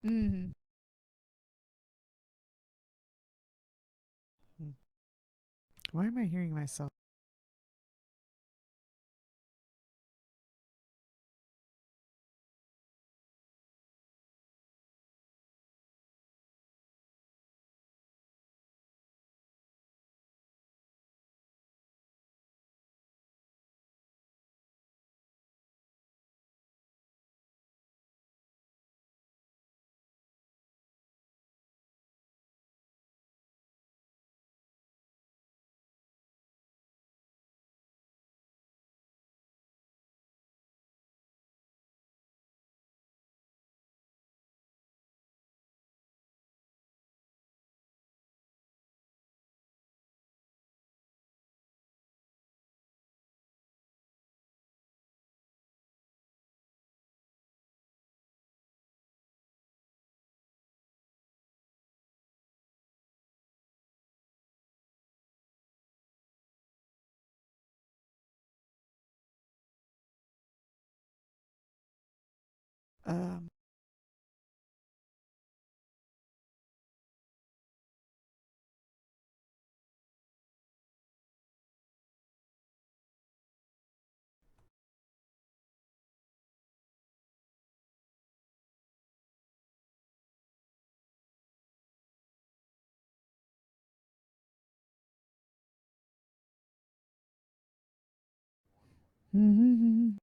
Mm-hmm. Why am I hearing myself? Um, mm-hmm.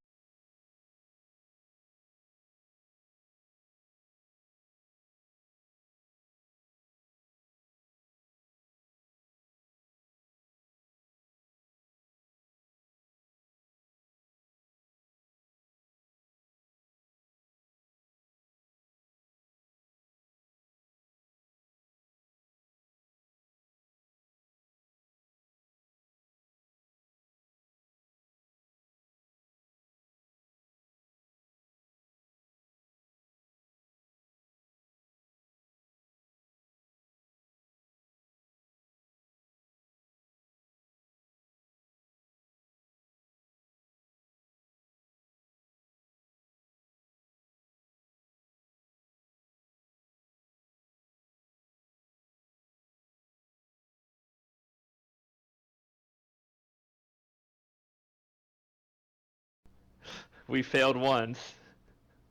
We failed once.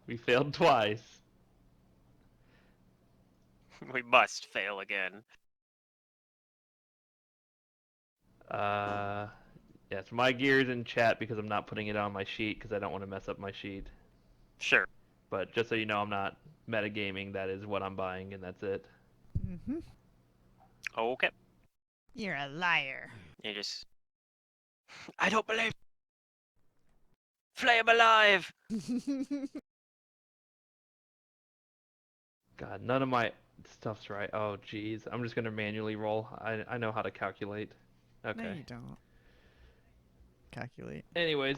We failed twice. We must fail again. Uh, yes, my gear's in chat because I'm not putting it on my sheet because I don't want to mess up my sheet. Sure. But just so you know, I'm not metagaming. That is what I'm buying, and that's it. Mm-hmm. Okay. You're a liar. You just. I don't believe. Flay him alive! God, none of my stuff's right. Oh, jeez. I'm just gonna manually roll. I know how to calculate. No, Okay. you don't. Calculate. Anyways,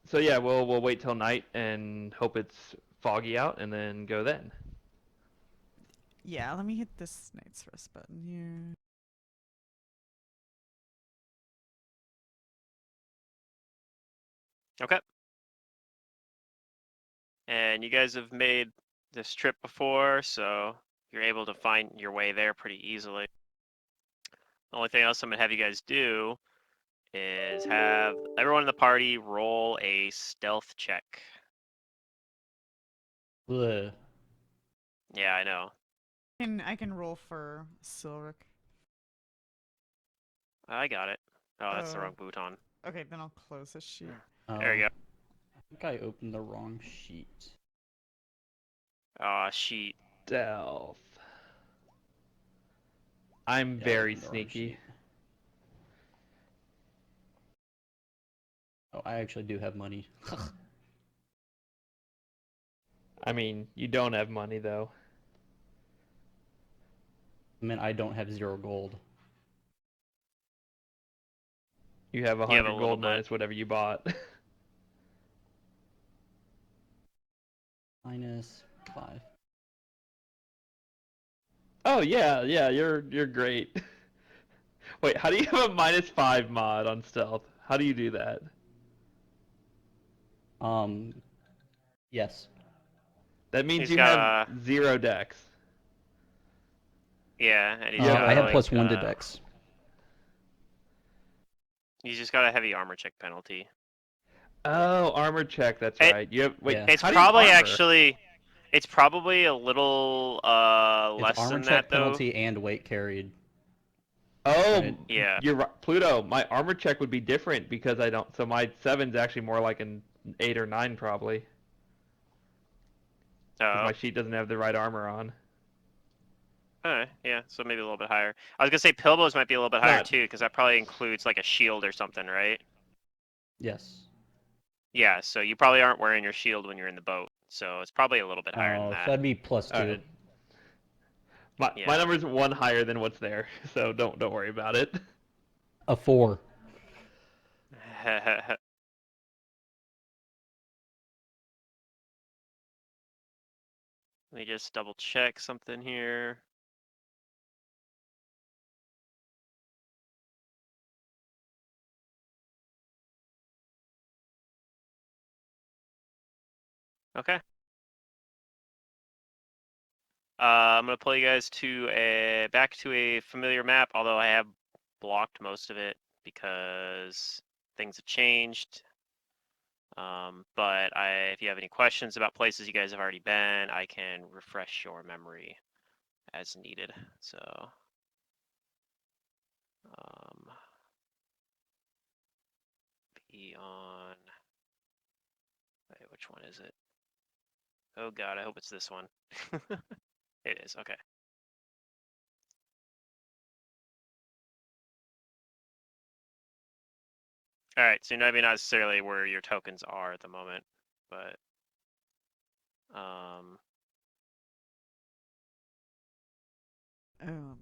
so yeah, we'll wait till night and hope it's foggy out, and then go then. Yeah, let me hit this night's rest button here. Okay. And you guys have made this trip before, so you're able to find your way there pretty easily. The only thing else I'm going to have you guys do is have everyone in the party roll a stealth check. Bleh. Yeah, I know. I can roll for Silric. I got it. Oh, that's the Oh, wrong bouton. okay. Then I'll close this sheet. There Oh, you I think I opened the wrong sheet. go. Aw, sheet. Stealth. I'm Yeah, I very opened the wrong sneaky. sheet. Oh, I actually do have money. I mean, you don't have money though. I mean, I don't have 0 gold. You have a You have a hundred little gold bit. minus whatever you bought. -5. Oh yeah, yeah, you're great. Wait, how do you have a -5 mod on stealth? How do you do that? Um, Yes. That means He's you got have 0 dex. yeah, and he's Yeah, got I have like, +1 to dex. he's just got a heavy armor check penalty. Oh, armor check. That's It- right. You have wait. Yeah. It's How do you have probably armor? actually, it's probably a little It's less armor than check that though. penalty and weight carried. Oh, Right. Yeah. you're right. Pluto. My armor check would be different because I don't. So my 7's actually more like an 8 or 9 probably, because Oh. my sheet doesn't have the right armor on. Alright, yeah, so maybe a little bit higher. I was gonna say Pilbows might be a little bit It's higher not. too, because that probably includes like a shield or something, right? Yes. Yeah, so you probably aren't wearing your shield when you're in the boat, so it's probably a little bit higher than So that. that'd be +2. All right. My Yeah. number's 1 higher than what's there, so don't worry about it. A 4. Let me just double check something here. Okay. I'm gonna pull you guys to back to a familiar map, although I have blocked most of it because things have changed. But if you have any questions about places you guys have already been, I can refresh your memory as needed. So, um, be on. Wait, which one is it? Oh God, I hope it's this one. It is. Okay. All right. So maybe not necessarily where your tokens are at the moment, but um. Um,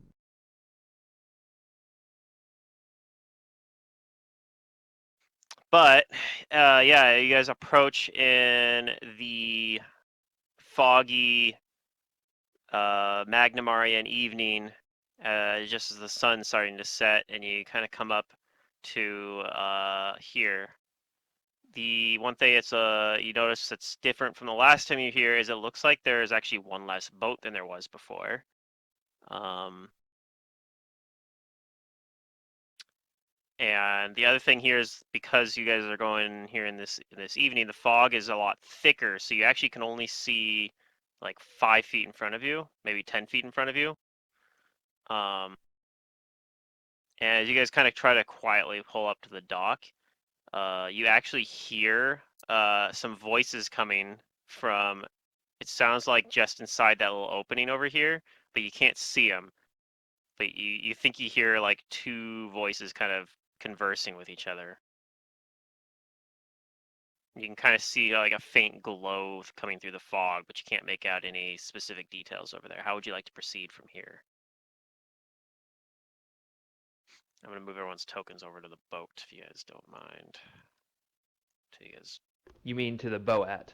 But yeah, you guys approach in the foggy Magnamarian evening, just as the sun's starting to set, and you kind of come up to here. The one thing it's you notice that's different from the last time you here is it looks like there's actually one less boat than there was before. And the other thing here is because you guys are going here in this evening, the fog is a lot thicker, so you actually can only see like 5 feet in front of you, maybe 10 feet in front of you. And as you guys kind of try to quietly pull up to the dock, you actually hear some voices coming from. It sounds like just inside that little opening over here, but you can't see them. But you think you hear like two voices kind of conversing with each other. You can kind of see like a faint glow coming through the fog, but you can't make out any specific details over there. How would you like to proceed from here? I'm gonna move everyone's tokens over to the boat if you guys don't mind. To you guys. You mean to the Boat?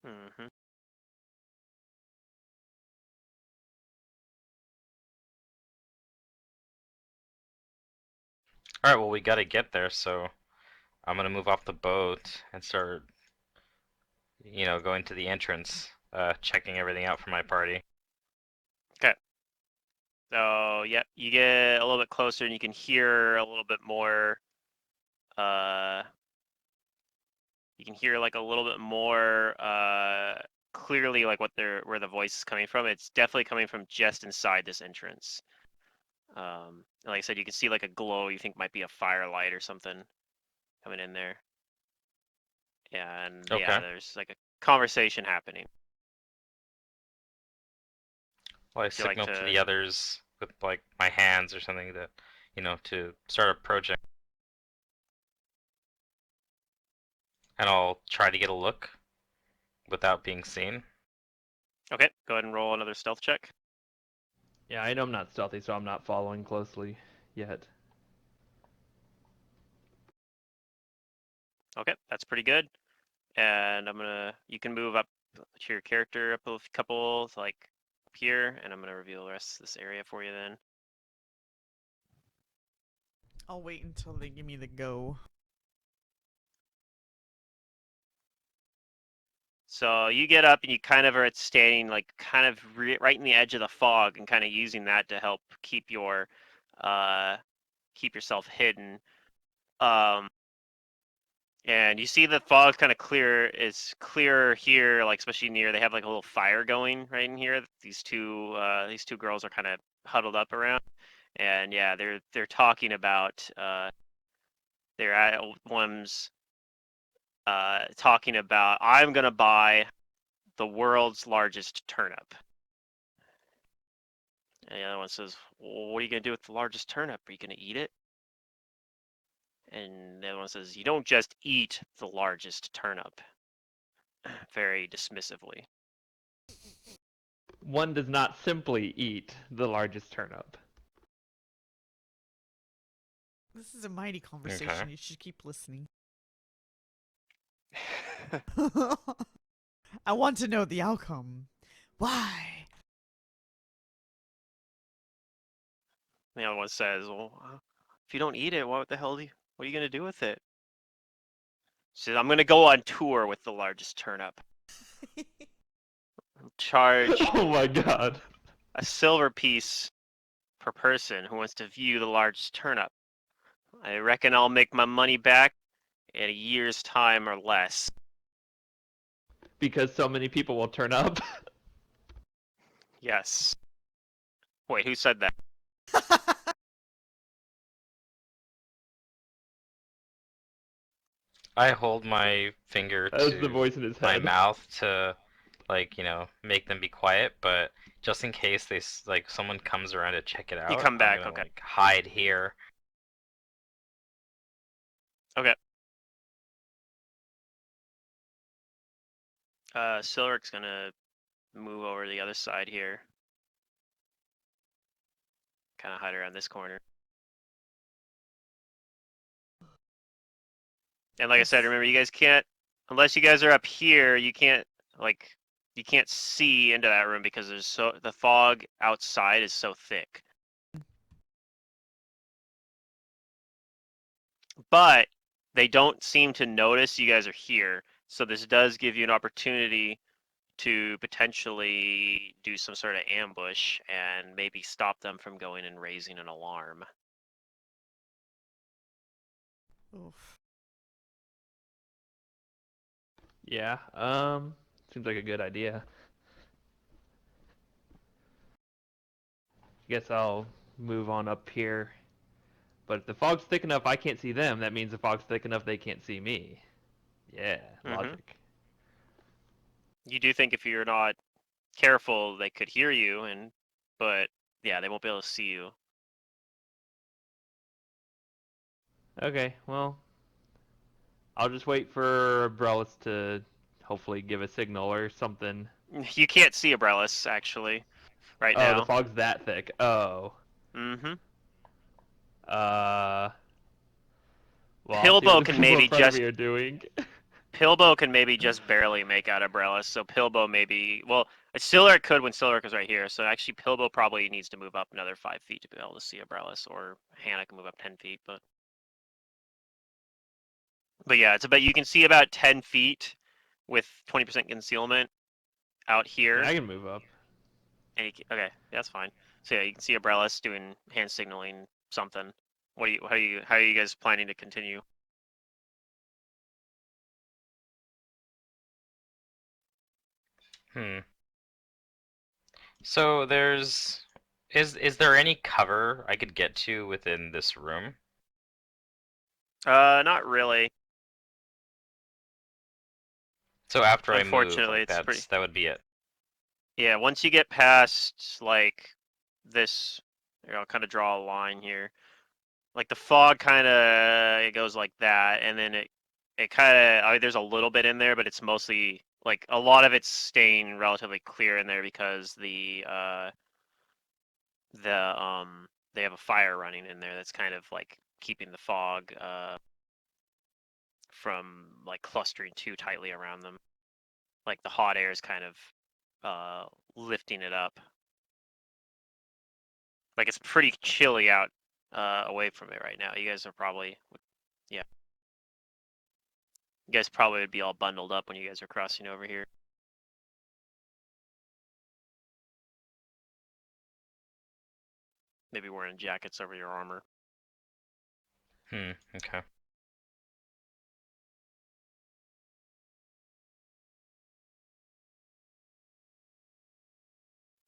Mm-hmm. Alright, well, we gotta get there, so I'm gonna move off the boat and start, going to the entrance, checking everything out for my party. Okay. So, yep, you get a little bit closer and you can hear a little bit more. You can hear like a little bit more clearly, like where the voice is coming from. It's definitely coming from just inside this entrance. Like I said, you can see like a glow you think might be a firelight or something coming in there. And yeah, Okay. there's like a conversation happening. Well, I Would you like signal to to? the others with, like, my hands or something that, to start approaching. And I'll try to get a look without being seen. Okay, go ahead and roll another stealth check. Yeah, I know I'm not stealthy, so I'm not following closely yet. Okay, that's pretty good. And you can move up to your character up a couple, like up here, and I'm gonna reveal the rest of this area for you then. I'll wait until they give me the go. So you get up and you kind of are standing like kind of right in the edge of the fog and kind of using that to help keep yourself hidden. And you see the fog kind of clearer here, like especially near they have like a little fire going right in here. These two girls are kind of huddled up around, and yeah, they're talking about they're at one's talking about I'm gonna buy the world's largest turnip. And the other one says, well, what are you gonna do with the largest turnip? Are you gonna eat it? And the other one says, you don't just eat the largest turnip. Very dismissively. One does not simply eat the largest turnip. This is a mighty conversation. Okay. You should keep listening. I want to know the outcome. Why? The other one says, well, if you don't eat it, what the hell what are you going to do with it? She says, I'm going to go on tour with the largest turnip. Charge Oh my god. a silver piece per person who wants to view the largest turnip. I reckon I'll make my money back in a year's time or less. Because so many people will turn up. Yes. Wait, who said that? I hold my finger That was the to voice in his my head. mouth to, like, make them be quiet, but just in case like someone comes around to check it out, come back, I'm gonna okay. like hide here. Okay. Silric's gonna move over to the other side here. Kind of hide around this corner. And like I said, remember, you guys can't, unless you guys are up here, you can't see into that room because the fog outside is so thick. But they don't seem to notice you guys are here, so this does give you an opportunity to potentially do some sort of ambush and maybe stop them from going and raising an alarm. Oof. Yeah, seems like a good idea. Guess I'll move on up here. But if the fog's thick enough I can't see them, that means the fog's thick enough they can't see me. Yeah, logic. You do think if you're not careful, they could hear you, but yeah, they won't be able to see you. Okay, well, I'll just wait for Brellis to hopefully give a signal or something. You can't see Abrellis actually right Oh, now. the fog's that thick. Oh. Mm-hmm. Well, I'll see what Pilbo the can people maybe in front of just me are doing. Pilbo can maybe just barely make out Abrellis, so Pilbo Siluric could when Siluric is right here. So actually, Pilbo probably needs to move up another 5 feet to be able to see Abrellis, or Hannah can move up 10 feet. But yeah, it's about you can see about 10 feet with 20% concealment out here. I can move up. And okay, yeah, that's fine. So yeah, you can see Abrellis doing hand signaling something. How are you guys planning to continue? So is there any cover I could get to within this room? Not really. So after I move, Unfortunately, like that would be it. Yeah, once you get past like this, I'll kind of draw a line here. Like the fog kind of it goes like that, and then it kind of there's a little bit in there, but it's mostly like a lot of it's staying relatively clear in there because they have a fire running in there that's kind of like keeping the fog from like clustering too tightly around them. Like the hot air is kind of lifting it up. Like it's pretty chilly out away from it right now. You guys are probably, yeah. You guys probably would be all bundled up when you guys are crossing over here. maybe wearing jackets over your armor. Okay.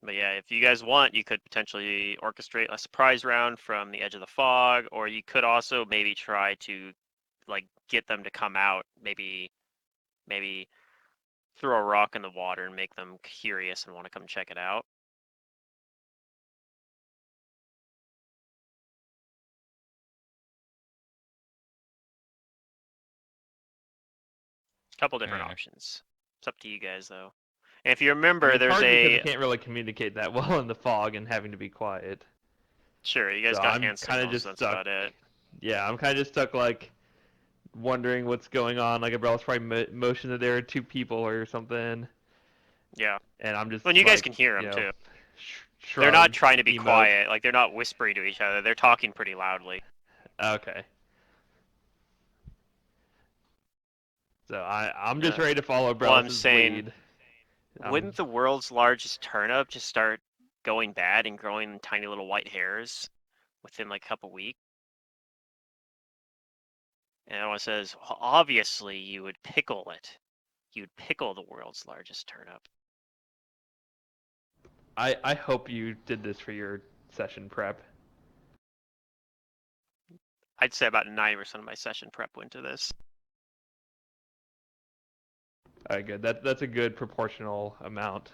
But yeah, if you guys want, you could potentially orchestrate a surprise round from the edge of the fog, or you could also maybe try to like get them to come out, maybe throw a rock in the water and make them curious and want to come check it out. Couple different options. It's up to you guys though. And if you I remember, mean, it's there's hard because a I can't really communicate that well in the fog and having to be quiet. sure you guys So got I'm hand kind of signals. just That's stuck. about it. Yeah, I'm kind of just stuck, like wondering what's going on. Like Umbrella's probably motion that there are two people or something, Yeah. and I'm just Well, you guys like, can hear you them know, too. They're not shrug, trying to be emote. quiet. Like they're not whispering to each other. They're talking pretty loudly. Okay. So I'm just Yeah. ready to follow Well, I'm Umbrella's saying, lead. wouldn't the world's largest turnip just start going bad and growing tiny little white hairs within like a couple weeks? And everyone says, obviously you would pickle it. You'd pickle the world's largest turnip. I hope you did this for your session prep. I'd say about 90% of my session prep went to this. All right, good. That's a good proportional amount.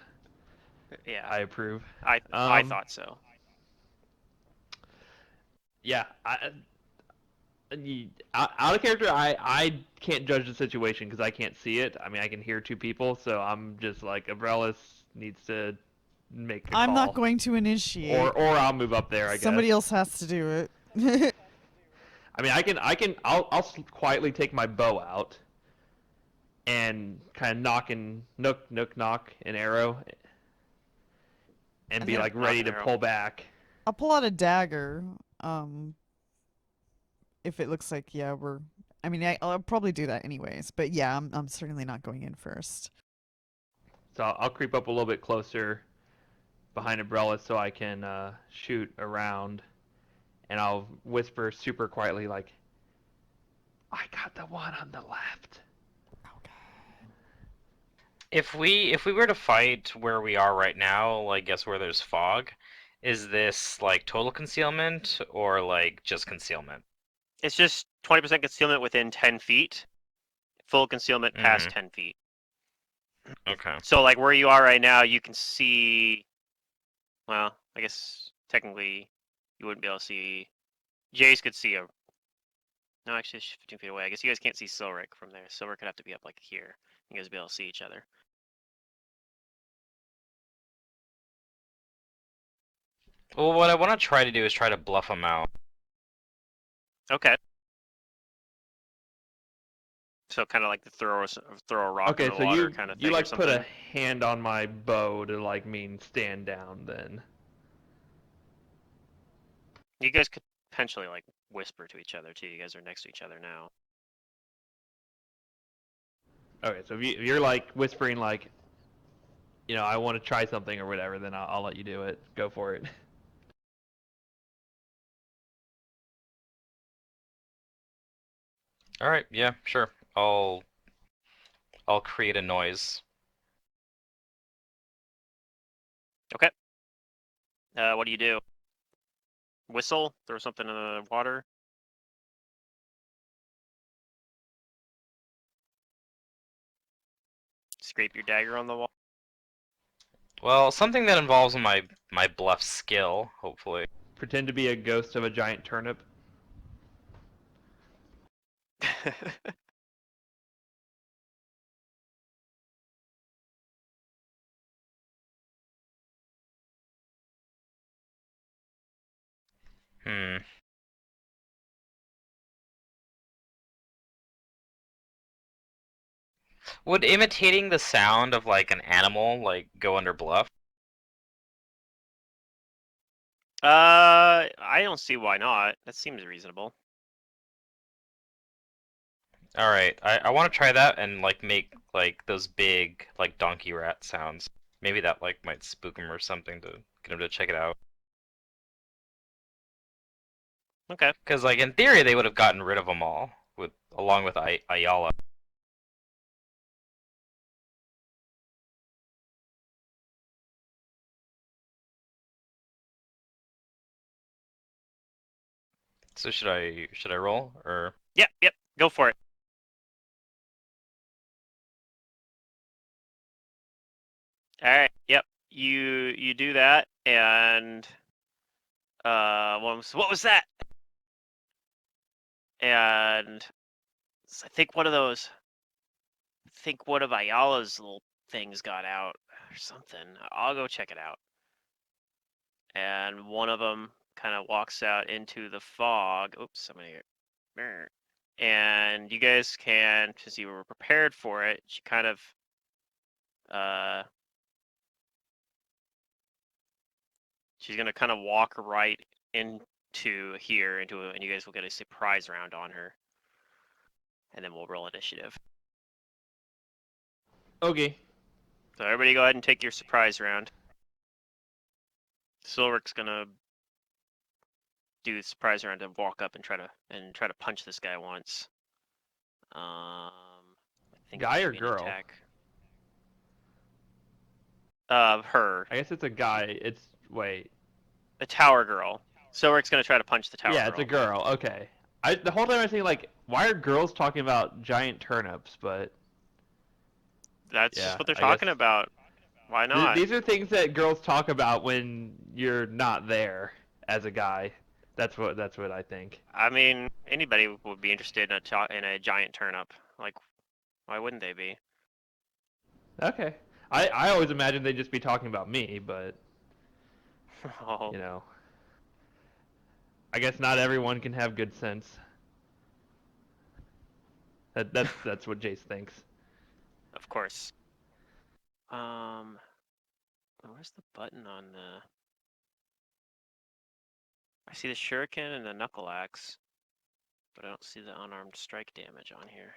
Yeah, I approve. I thought so. Yeah, out of character, I can't judge the situation because I can't see it. I mean, I can hear two people, so I'm just like, Abrellis needs to make a I'm call. not going to initiate. Or I'll move up there, I guess. Somebody else has to do it. I mean, I'll quietly take my bow out and kind of knock an arrow, and be Yeah, like knock ready an to arrow. pull back. I'll pull out a dagger. If it looks like we're. I mean, I'll probably do that anyways. But yeah, I'm certainly not going in first. So I'll creep up a little bit closer behind Umbrella so I can shoot around, and I'll whisper super quietly like, "I got the one on the left." If we were to fight where we are right now, I guess where there's fog, is this like total concealment or like just concealment? It's just 20% concealment within 10 feet. Full concealment past 10 feet. Okay. So like where you are right now, you can see. Well, I guess technically you wouldn't be able to see. Jace could see a. No, actually, it's 15 feet away. I guess you guys can't see Silric from there. Silric could have to be up like here. You guys would be able to see each other. Well, what I want to try to do is try to bluff them out. Okay. So kind of like the throw a rock Okay, in the so water kind of thing. you or like put something. a hand on my bow to like mean stand down then. You guys could potentially like whisper to each other too. You guys are next to each other now. Okay, so if you're like whispering like, I want to try something or whatever, then I'll let you do it. Go for it. All right, yeah, sure. I'll create a noise. Okay. What do you do? Whistle? Throw something in the water? Scrape your dagger on the wall? Well, something that involves my bluff skill, hopefully. Pretend to be a ghost of a giant turnip. Hmm. Would imitating the sound of like an animal like go under bluff? I don't see why not. That seems reasonable. All right, I want to try that and like make like those big like donkey rat sounds. Maybe that like might spook him or something to get him to check it out. Okay. Because like in theory they would have gotten rid of them all along with Ayala. So should I roll or? Yep. Go for it. All right. Yep. You do that, and what was that? And I think one of Ayala's little things got out or something. I'll go check it out. And one of them kind of walks out into the fog. Oops, somebody. And you guys can, since you were prepared for it, she kind of she's gonna kind of walk right into here and you guys will get a surprise round on her, and then we'll roll initiative. Okay. So everybody, go ahead and take your surprise round. Silric's gonna do the surprise round and walk up and try to punch this guy once. I think Guy it or should be an girl? attack. Her, I guess it's a guy. Wait. the tower girl. Silric's gonna try to punch the tower Yeah, girl. it's a girl. Okay. The whole time I was thinking like, why are girls talking about giant turnips? But That's yeah, just what they're I talking guess about. Why not? these are things that girls talk about when you're not there as a guy. That's what I think. I mean, anybody would be interested in a giant turnip. Like, why wouldn't they be? Okay. I always imagined they'd just be talking about me, but Oh, you know, I guess not everyone can have good sense. That's what Jace thinks. of course. Where's the button on the? I see the shuriken and the knuckle axe, but I don't see the unarmed strike damage on here.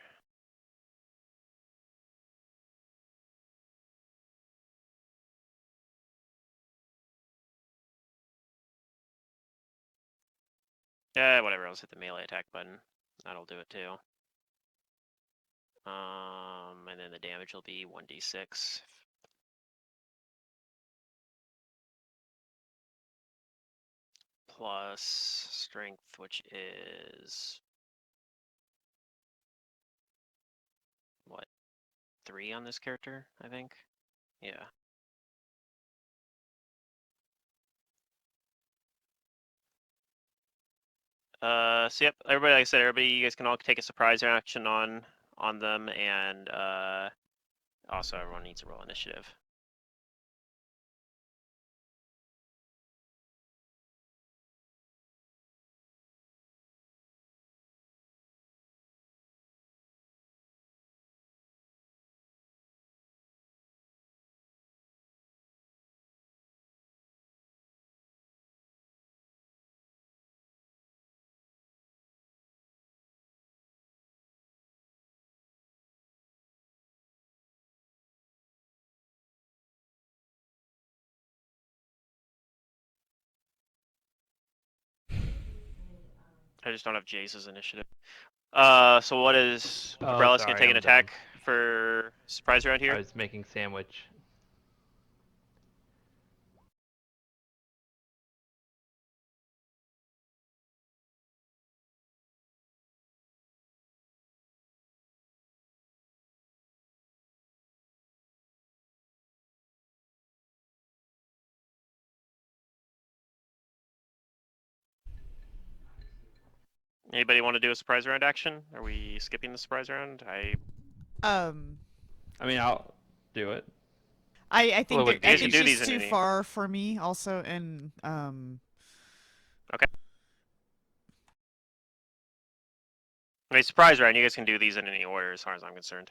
Yeah, whatever. Let's hit the melee attack button. That'll do it too. And then the damage will be 1d6. Plus strength, which is what, 3 on this character, I think? Yeah. So yep, everybody, like I said, you guys can all take a surprise action on them, and also everyone needs to roll initiative. I just don't have Jace's initiative. So what is Oh, Cabrella's gonna sorry, take an I'm dumb. attack for surprise round I here? was making sandwich. Anybody want to do a surprise round action? Are we skipping the surprise round? Um, I mean, I'll do it. I Well, it think would You guys it's can be do these just in too any. far for me also, and Okay. I mean, surprise round. You guys can do these in any order, as far as I'm concerned.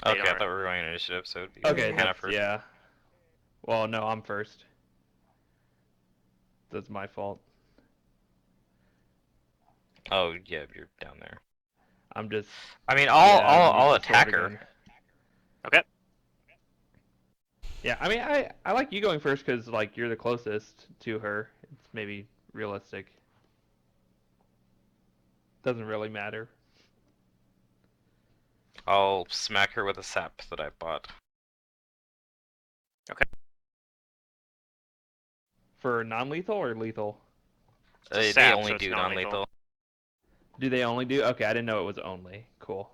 They Okay, I don't. thought we were going initiative, so it'd be Okay, Hannah that's first. yeah. Well, no, I'm first. That's my fault. Oh yeah, you're down there. I'm just I mean, yeah. I I'll used the sword attack her. again. Okay. Yeah, I mean, I like you going first because like you're the closest to her. It's maybe realistic. Doesn't really matter. I'll smack her with a sap that I bought. For non-lethal or lethal? It's a They sap, only so it's do non-lethal. non-lethal. Do they only do? Okay, I didn't know it was only. Cool.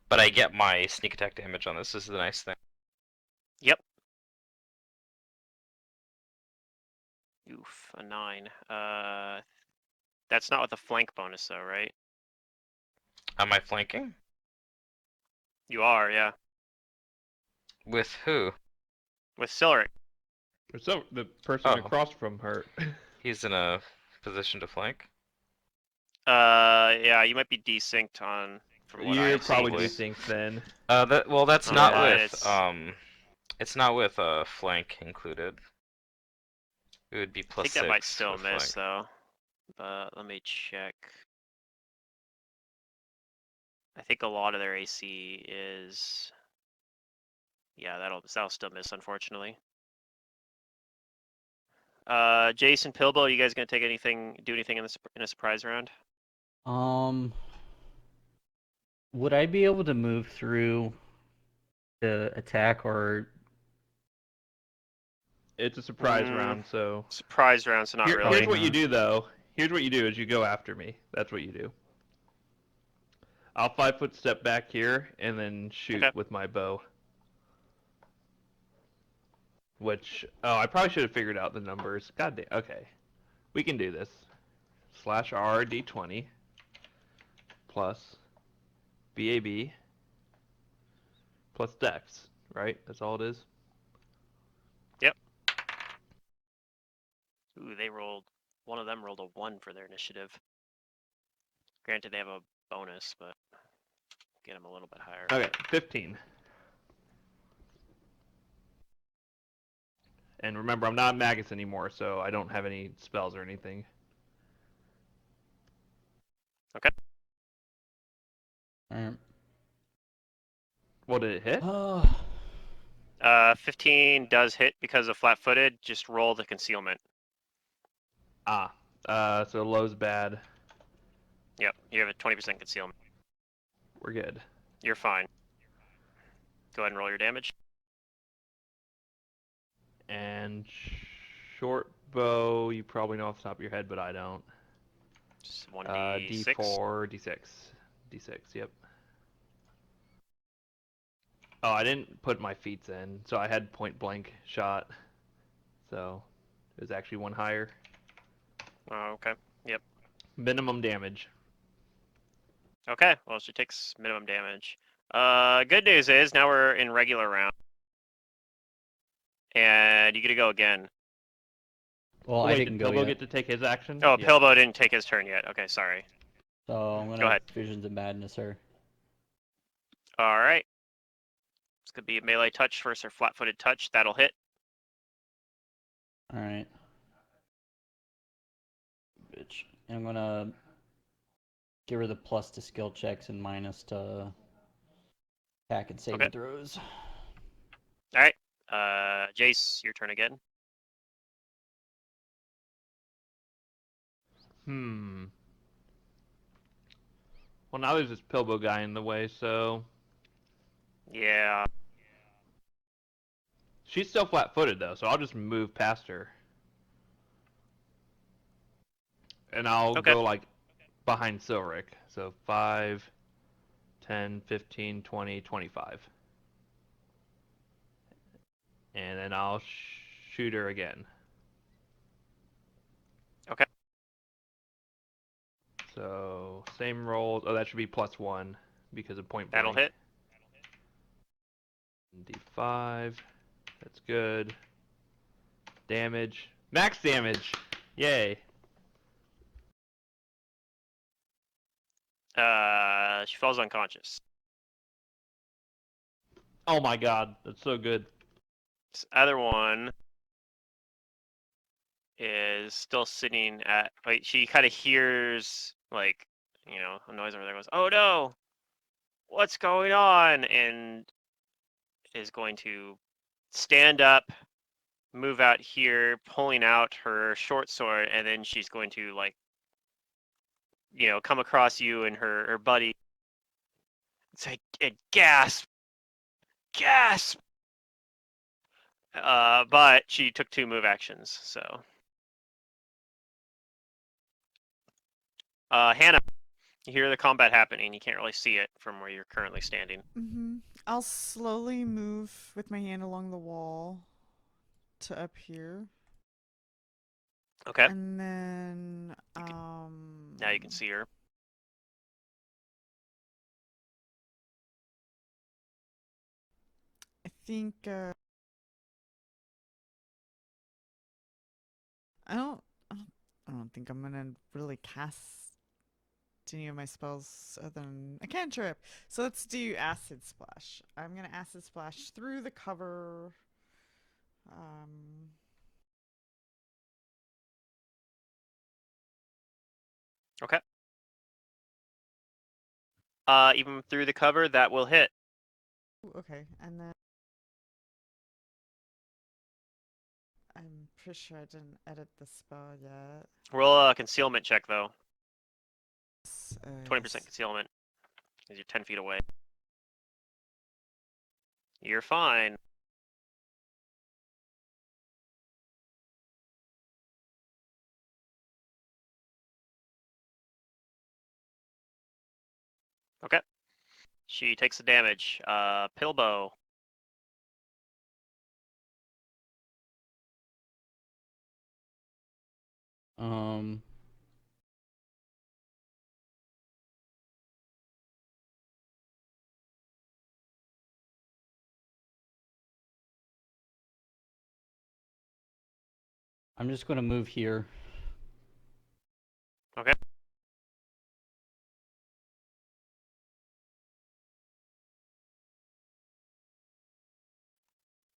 But I get my sneak attack damage on this. This is the nice thing. Yep. Oof, a 9. That's not with the flank bonus though, right? Am I flanking? You are, yeah. With who? With Silric. So the person Oh. across from her. He's in a position to flank. Yeah, you might be desynced on from what You're I've probably seen. desynced then. That's Oh, not yeah, with it's not with flank included. It would be I plus think that might 6 still with miss flank. though. But let me check. I think a lot of their AC is. Yeah, that'll still miss, unfortunately. Jason, Pilbo, you guys gonna do anything in a surprise round? Would I be able to move through the attack, or It's a surprise Mm, round, so Surprise round, so not here's really. what you not. do though. Here's what you do is you go after me. That's what you do. I'll 5-foot step back here and then shoot Okay. with my bow. Which I probably should have figured out the numbers. God damn. Okay, we can do this. /R D20 plus BAB plus Dex. Right? That's all it is. Yep. Ooh, one of them rolled a 1 for their initiative. Granted, they have a bonus, but get them a little bit higher. Okay, 15. And remember, I'm not a Magus anymore, so I don't have any spells or anything. Alright. What did it hit? 15 does hit because of flat-footed. Just roll the concealment. So low's bad. Yep, you have a 20% concealment. We're good. You're fine. Go ahead and roll your damage. And short bow, you probably know off the top of your head, but I don't. Just 1d6. D4, D6. D6, yep. Oh, I didn't put my feats in, so I had point blank shot. So it was actually one higher. Oh, okay. Yep. Minimum damage. Okay, well, she takes minimum damage. Good news is now we're in regular round. And you get to go again. Well, Oh, I wait, didn't did go Pilbo yet. get to take his action? Oh, Yeah. Pilbo didn't take his turn yet. Okay, sorry. So I'm gonna Go ahead. Visions of Madness her. All right. This could be a melee touch versus her flat-footed touch. That'll hit. Alright. Bitch. I'm gonna give her the plus to skill checks and minus to attack and saving Okay. throws. All right. Jace, your turn again. Well, now there's this Pilbo guy in the way, so Yeah. she's still flat-footed though, so I'll just move past her. And I'll Okay. go like behind Silric. So 5, 10, 15, 20, 25. And then I'll shoot her again. Okay. So same rolls. Oh, that should be +1 because of point That'll blank. hit. D5. That's good. Damage. Max damage. Yay. She falls unconscious. Oh my god, that's so good. This other one is still sitting at. Like, she kind of hears like a noise over there. Goes, "Oh no, what's going on?" And is going to stand up, move out here, pulling out her short sword, and then she's going to like, come across you and her buddy. Say, gasp, gasp. But she took 2 move actions, so. Hannah, you hear the combat happening. You can't really see it from where you're currently standing. I'll slowly move with my hand along the wall to up here. Okay. And then, Now you can see her. I think, I don't, I don't think I'm gonna really cast any of my spells other than a cantrip. So let's do acid splash. I'm gonna acid splash through the cover. Okay. Even through the cover, that will hit. Okay, and then I'm pretty sure I didn't edit the spell yet. Roll a concealment check though. 20% Yes. concealment, because you're 10 feet away. You're fine. Okay. She takes the damage. Pilbow. Um. I'm just gonna move here. Okay.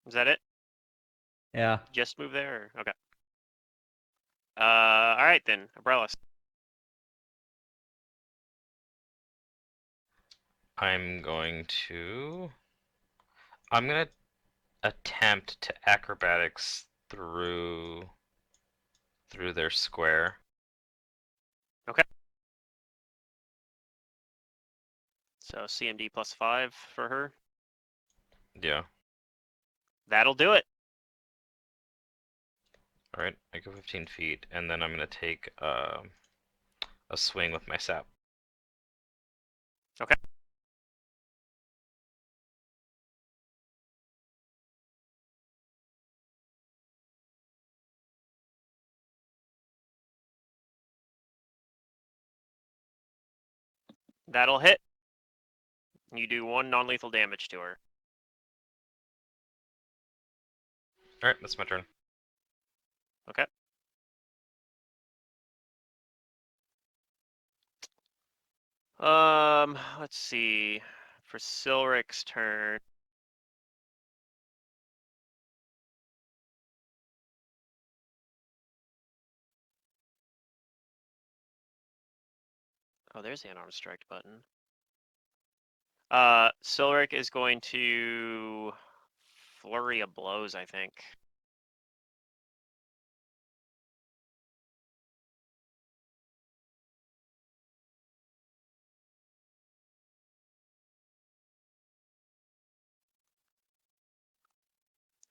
Is that it? Yeah. Just move there? Or... Okay. Alright then. Umbrellas. I'm going to attempt to acrobatics through their square. Okay. So CMD +5 for her. Yeah. That'll do it. All right. I go 15 feet, and then I'm gonna take a swing with my sap. Okay. That'll hit. You do 1 non-lethal damage to her. All right. That's my turn. Okay. Let's see. For Silric's turn. Oh, there's the unarmed strike button. Silric is going to flurry of blows, I think.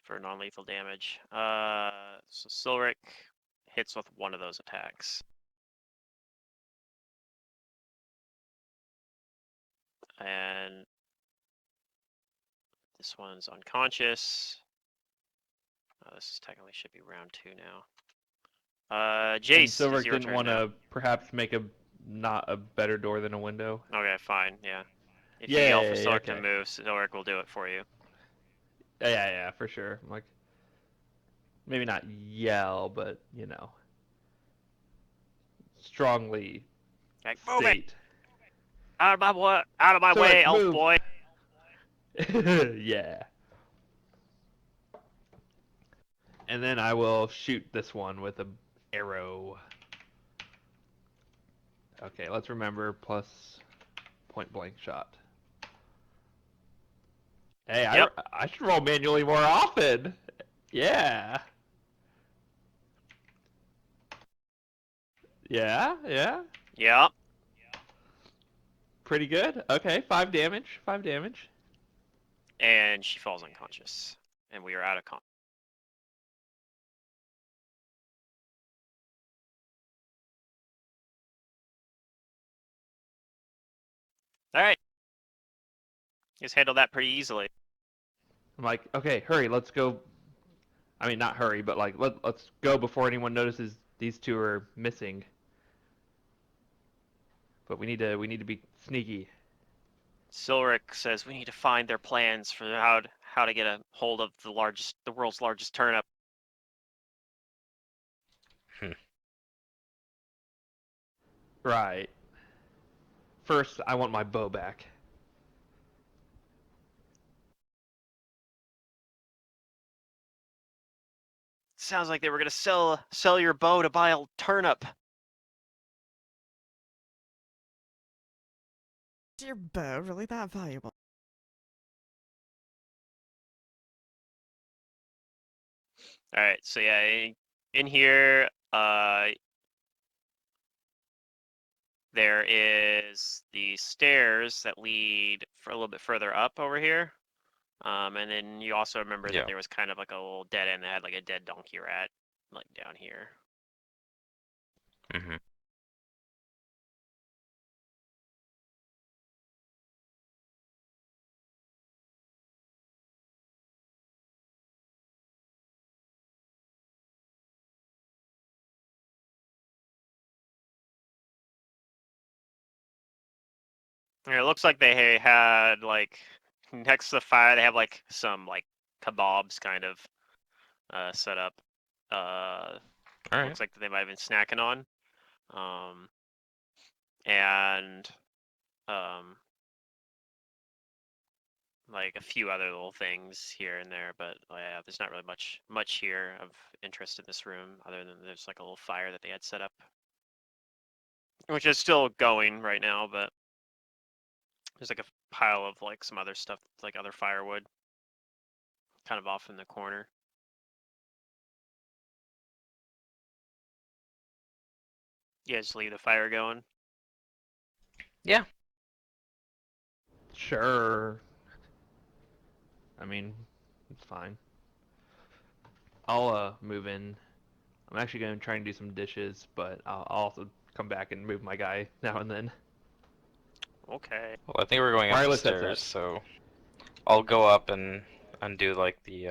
For non-lethal damage. So Silric hits with 1 of those attacks. And this one's unconscious. Oh, this is technically should be round 2 now. Jace, it's Silver your didn't turn want now. to perhaps make a not a better door than a window. Okay, fine, yeah. If you yell for Yay, Silric to okay. move, Silric will do it for you. Yeah, for sure. Like, maybe not yell, but strongly Like, move it! state. Out of my way, Silric, elf move! boy! Yeah. And then I will shoot this one with a arrow. Okay, let's remember plus point blank shot. Hey, Yep. I should roll manually more often. Yeah. Yeah, yeah. Yeah. Pretty good. Okay, 5 damage. 5 damage. And she falls unconscious. And we are out of con. Alright. You guys handled that pretty easily. I'm like, okay, hurry, let's go. I mean, not hurry, but like, let's go before anyone notices these two are missing. But we need to be sneaky. Silric says we need to find their plans for how to get a hold of the world's largest turnip. Right. First, I want my bow back. Sounds like they were gonna sell your bow to buy a turnip. Is your bow really that valuable? All right, so yeah, in here, there is the stairs that lead for a little bit further up over here. And then you also remember Yeah. that there was kind of like a little dead end that had like a dead donkey rat, like down here. Mm-hmm. And it looks like they had like next to the fire, they have like some like kebabs kind of set up. All right. Looks like they might have been snacking on. And like a few other little things here and there, but yeah, there's not really much here of interest in this room other than there's like a little fire that they had set up, which is still going right now, but there's like a pile of like some other stuff, like other firewood, kind of off in the corner. You guys leave the fire going. Yeah. Sure. I mean, it's fine. I'll move in. I'm actually going to try and do some dishes, but I'll also come back and move my guy now and then. Okay. Well, I think we're going up the Wireless stairs, headset. so I'll go up and undo like the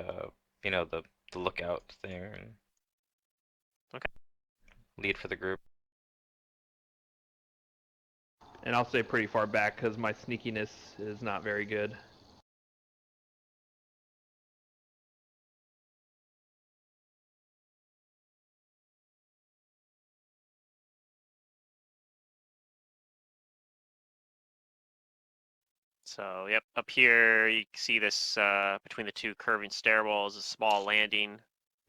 the lookout thing and Okay. lead for the group. And I'll stay pretty far back because my sneakiness is not very good. So yep, up here you can see this between the two curving stairwells, a small landing.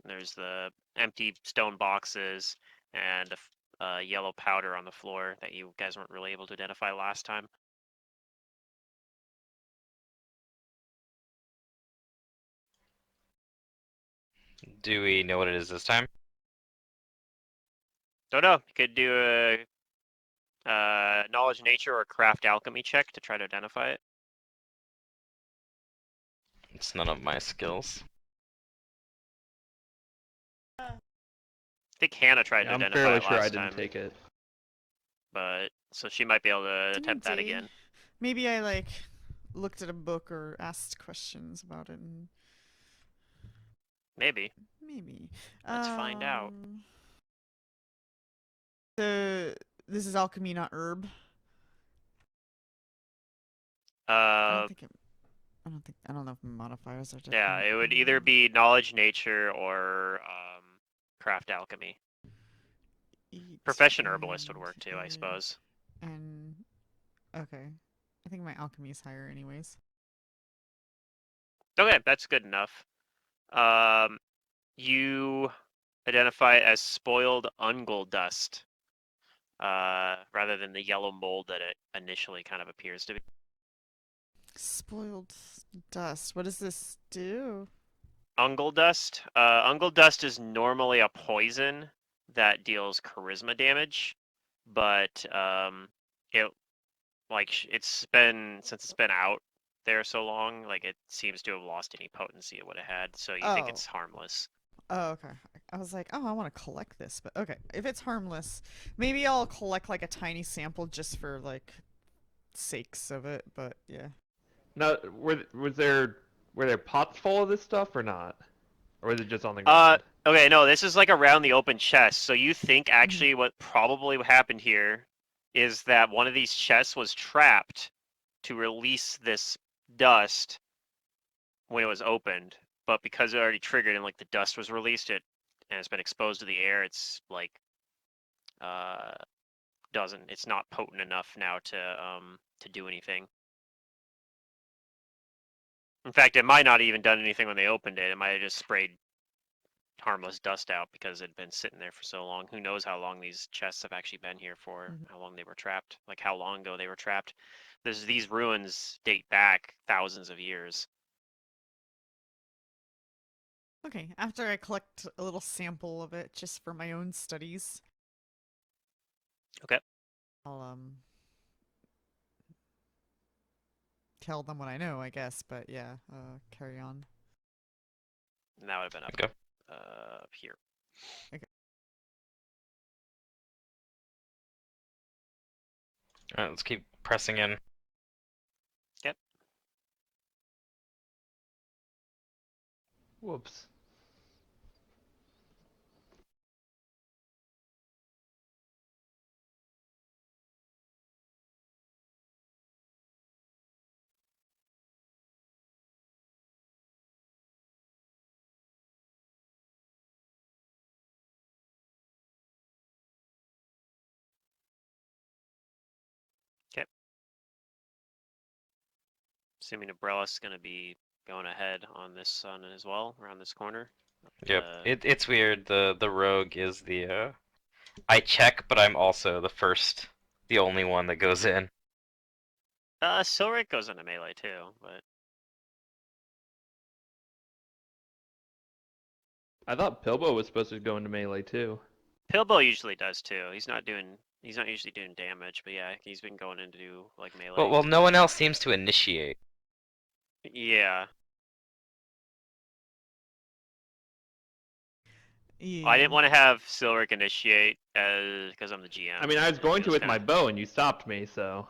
There's the empty stone boxes and a yellow powder on the floor that you guys weren't really able to identify last time. Do we know what it is this time? Don't know. You could do a knowledge nature or craft alchemy check to try to identify it. It's none of my skills. I think Hannah tried to I'm identify fairly it sure I last didn't time, take it. but so she might be able to attempt that D&D. again. Maybe I like looked at a book or asked questions about it, and Maybe. maybe. Let's find out. So this is alchemy, not herb. I don't think it. I don't know if modifiers are different. Yeah, it would either be knowledge nature or craft alchemy. Eat Profession herbalist would and work too, I eat suppose. And okay, I think my alchemy is higher, anyways. Okay, that's good enough. You identify it as spoiled ungol dust, rather than the yellow mold that it initially kind of appears to be. Spoiled dust. What does this do? Ungol dust. Ungol dust is normally a poison that deals charisma damage. but it it's been since it's been out there so long, like it seems to have lost any potency it would have had. So you think Oh. it's harmless? Oh, okay. I was like, oh, I want to collect this, but okay. If it's harmless, maybe I'll collect like a tiny sample just for like sakes of it. But yeah. No, were there pots full of this stuff or not, or was it just on the Uh, ground? okay, no, this is like around the open chest. So you think Mhm. actually what probably happened here is that one of these chests was trapped to release this dust when it was opened, but because it already triggered and like the dust was released, and it's been exposed to the air, it's like uh it's not potent enough now to do anything. In fact, it might not have even done anything when they opened it. It might have just sprayed harmless dust out because it had been sitting there for so long. Who knows how long these chests have actually been here for, Mhm. how long they were trapped, like how long ago they were trapped. These ruins date back thousands of years. Okay. After I collect a little sample of it just for my own studies, Okay. I'll tell them what I know, I guess. But yeah, carry on. And that would have been Okay. up here. Okay. All right, let's keep pressing in. Yep. Whoops. Okay. Assuming Abrellis going to be going ahead on this sun as well, around this corner. Yep. The It's weird. The rogue is the I check, but I'm also the only one that goes in. Silric goes into melee too, but I thought Pilbo was supposed to go into melee too. Pilbo usually does too. He's not usually doing damage, but yeah, he's been going into like melee. Well, no one else seems to initiate. Yeah. I didn't Yeah. want to have Silric initiate because I'm the GM. I mean, I was And going it to was with kind my of bow, and you stopped me, so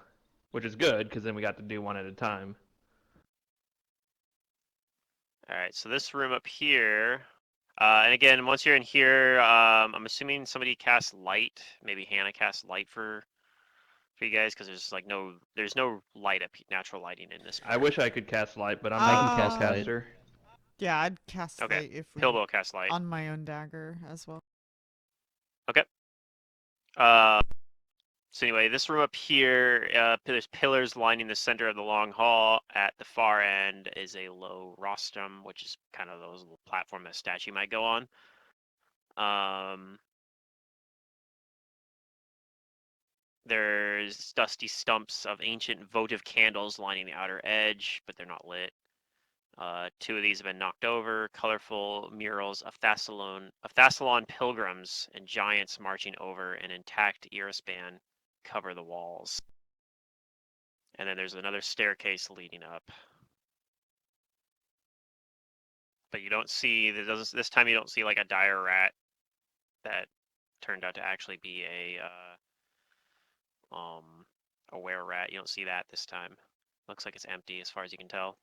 which is good because then we got to do one at a time. all right. So this room up here, and again, once you're in here, I'm assuming somebody casts light. Maybe Hannah casts light for you guys because there's no light up natural lighting in this I part. wish I could cast light, but I'm I not can a cast light. spellcaster. Yeah, I'd cast Okay. light if we Pilbo casts light. on my own dagger as well. Okay. Uh, So anyway, this room up here, there's pillars lining the center of the long hall. At the far end is a low rostrum, which is kind of those little platform that a statue might go on. There's dusty stumps of ancient votive candles lining the outer edge, but they're not lit. Two of these have been knocked over. Colorful murals of Thassalon pilgrims and giants marching over an intact Erisban cover the walls. And then there's another staircase leading up. But you don't see this time. You don't see like a dire rat that turned out to actually be a were rat. You don't see that this time. Looks like it's empty as far as you can tell.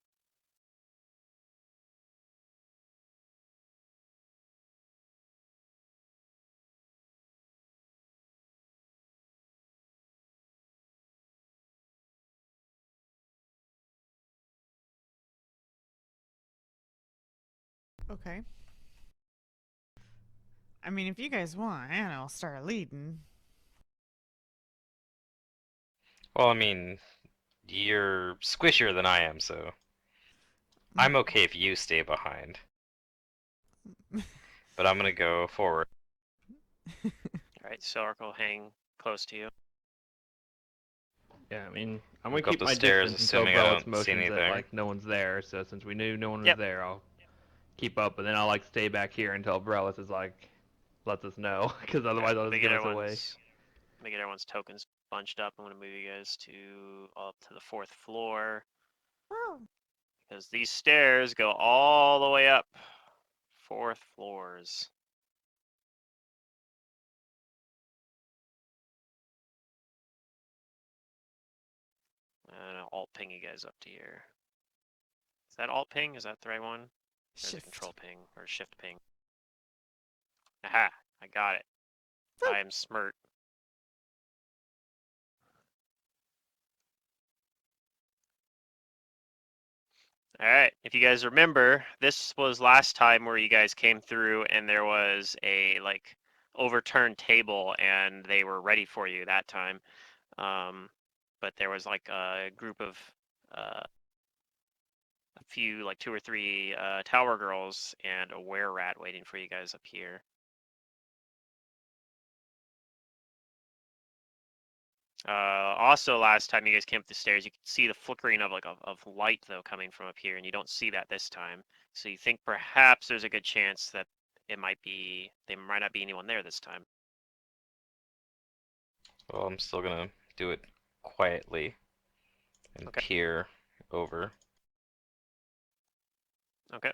Okay. I mean, if you guys want, and I'll start leading. Well, I mean, you're squishier than I am, so Mm. I'm okay if you stay behind. But I'm gonna go forward. All right, Silric will hang close to you. Yeah, I mean, I'm I'll gonna go up keep the my stairs, distance until assuming I Brelis don't see motions that anything. like no one's there. So since we knew no one was Yep. there, I'll keep up, but then I'll like stay back here until Brelis is like lets us know, because All right, otherwise I'll just give us away. Let me get everyone's tokens bunched up. I'm gonna move you guys to up to the 4th floor Woo. because these stairs go all the way up 4th floors. And I'll alt ping you guys up to here. Is that alt ping? Is that the right one? There's a Shift. control ping or shift ping. Aha! I got it. Woo. I am smirt. All right. If you guys remember, this was last time where you guys came through and there was a like overturned table and they were ready for you that time. But there was like a group of a few, like 2 or 3 tower girls and a were rat waiting for you guys up here. Also, last time you guys came up the stairs, you could see the flickering of like of light though coming from up here, and you don't see that this time. So you think perhaps there's a good chance that there might not be anyone there this time. Well, I'm still gonna do it quietly and Okay. peer over. Okay.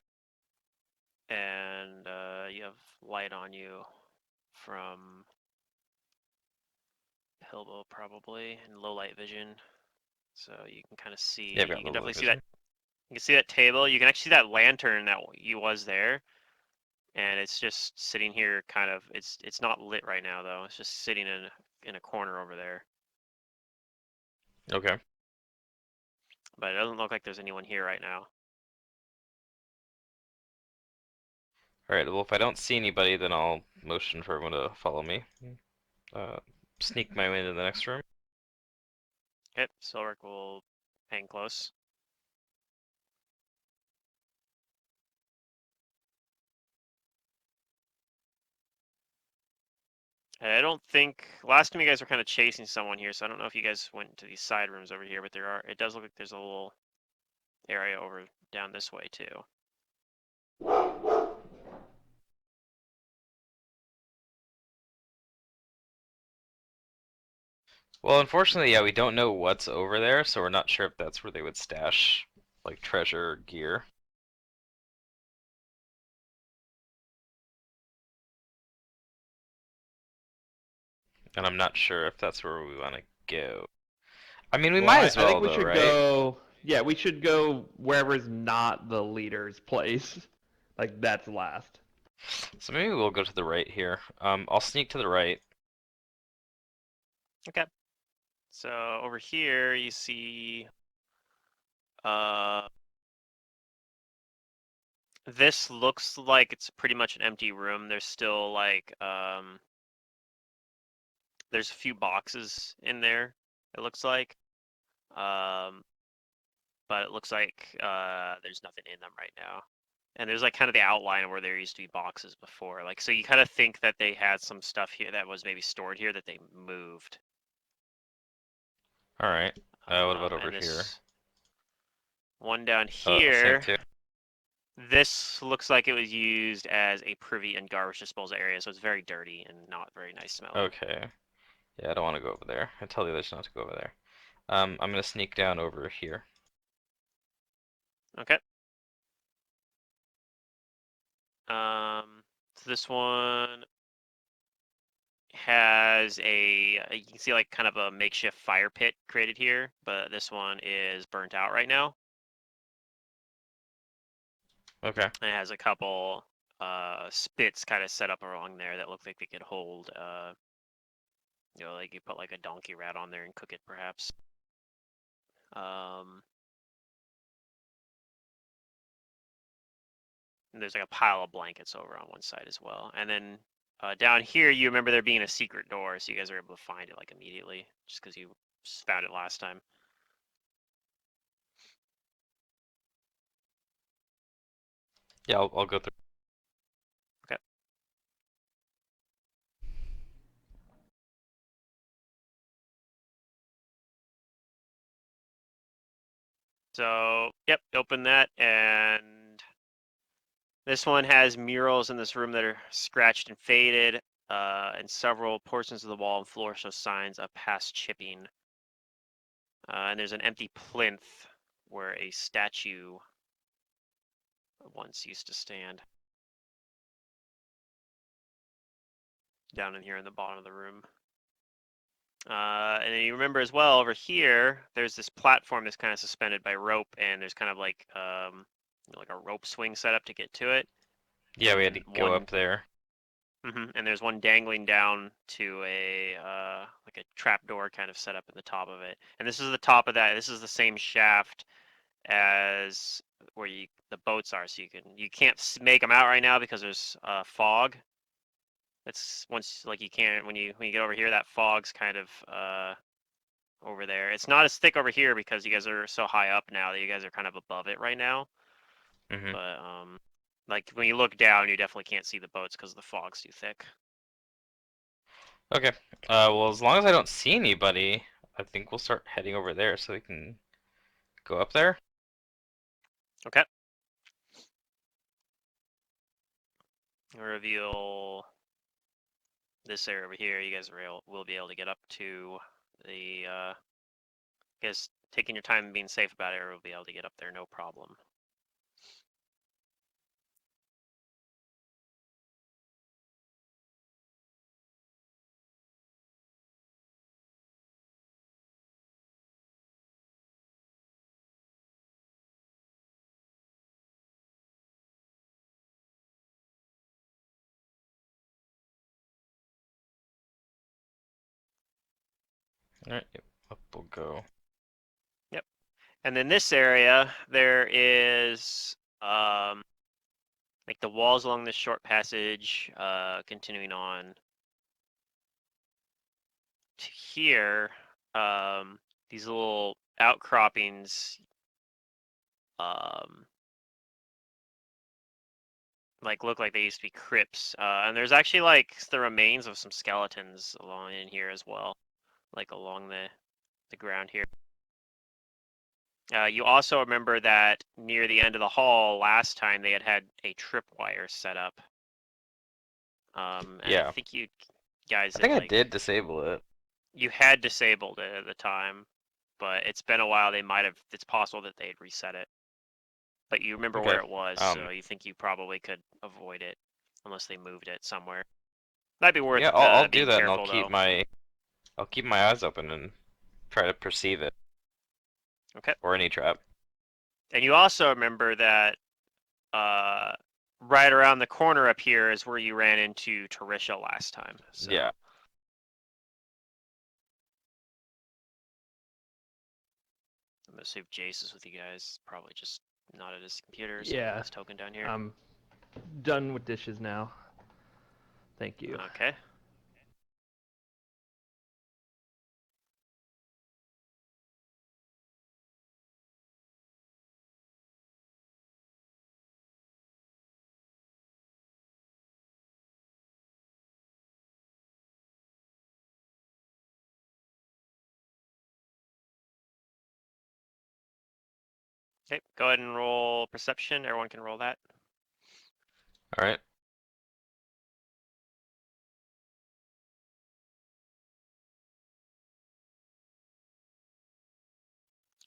And you have light on you from Hilbo probably, and low light vision, so you can kind of see. Yeah, I've You got can low definitely light see that. vision. You can see that table. You can actually see that lantern that you was there, and it's just sitting here. Kind of. It's not lit right now though. It's just sitting in a corner over there. Okay. But it doesn't look like there's anyone here right now. Alright, well, if I don't see anybody, then I'll motion for everyone to follow me. Uh, sneak my way into the next room. Okay, Silric will hang close. And I don't think last time you guys were kind of chasing someone here, so I don't know if you guys went to these side rooms over here, but it does look like there's a little area over down this way too. Well, unfortunately, yeah, we don't know what's over there, so we're not sure if that's where they would stash, like, treasure or gear. And I'm not sure if that's where we want to go. I mean, we Well, might as I think well, we though, should right? go. Yeah, we should go wherever's not the leader's place. Like that's last. So maybe we'll go to the right here. I'll sneak to the right. Okay. So over here you see uh this looks like it's pretty much an empty room. There's still like there's a few boxes in there, it looks like. But it looks like there's nothing in them right now. And there's like kind of the outline of where there used to be boxes before. Like so you kind of think that they had some stuff here that was maybe stored here that they moved. Alright. What about over And here? this one down Same here, too. this looks like it was used as a privy and garbage disposal area, so it's very dirty and not very nice smelling. Okay. Yeah, I don't want to go over there. I tell the others not to go over there. I'm gonna sneak down over here. Okay. So this one has you can see like kind of a makeshift fire pit created here, but this one is burnt out right now. Okay. And it has a couple spits kind of set up along there that look like they could hold like you put like a donkey rat on there and cook it perhaps. And there's like a pile of blankets over on one side as well. And then down here, you remember there being a secret door, so you guys are able to find it like immediately, just because you found it last time. Yeah, I'll go through. Okay. So, yep, open that, and this one has murals in this room that are scratched and faded. and several portions of the wall and floor show signs of past chipping. And there's an empty plinth where a statue once used to stand. Down in here in the bottom of the room. And then you remember as well, over here, there's this platform that's kind of suspended by rope, and there's kind of like a rope swing set up to get to it. Yeah, we had to And go one- up there. And there's one dangling down to a like a trap door kind of set up in the top of it. And this is the top of that. This is the same shaft as where the boats are, so you can't make them out right now because there's fog. It's once like you can't when you get over here, that fog's kind of over there. It's not as thick over here because you guys are so high up now that you guys are kind of above it right now. Hmm. But like when you look down, you definitely can't see the boats because the fog's too thick. Okay. Well, as long as I don't see anybody, I think we'll start heading over there so we can go up there. Okay. I'll reveal this area over here. You guys will be able to get up to the. I guess taking your time and being safe about it, will be able to get up there no problem. All right, yep, up we'll go. Yep. And then this area, there is like the walls along this short passage, continuing on to here. These little outcroppings, like look like they used to be crypts. And there's actually like the remains of some skeletons along in here as well, like along the ground here. You also remember that near the end of the hall last time they had a tripwire set up. And Yeah. I think you guys I think had, I did disable it. you had disabled it at the time, but it's been a while. It's possible that they had reset it. But you remember Okay. where it was, so you think you probably could avoid it unless they moved it somewhere. That'd be worth Yeah, I'll do being that, and careful though. I'll keep my eyes open and try to perceive it. Okay. Or any trap. And you also remember that right around the corner up here is where you ran into Tarisha last time. So. Yeah. I'm gonna see if Jace is with you guys. Probably just not at his computer. So Yeah. his token down here. I'm done with dishes now. Thank you. Okay. Okay, go ahead and roll perception. Everyone can roll that. All right.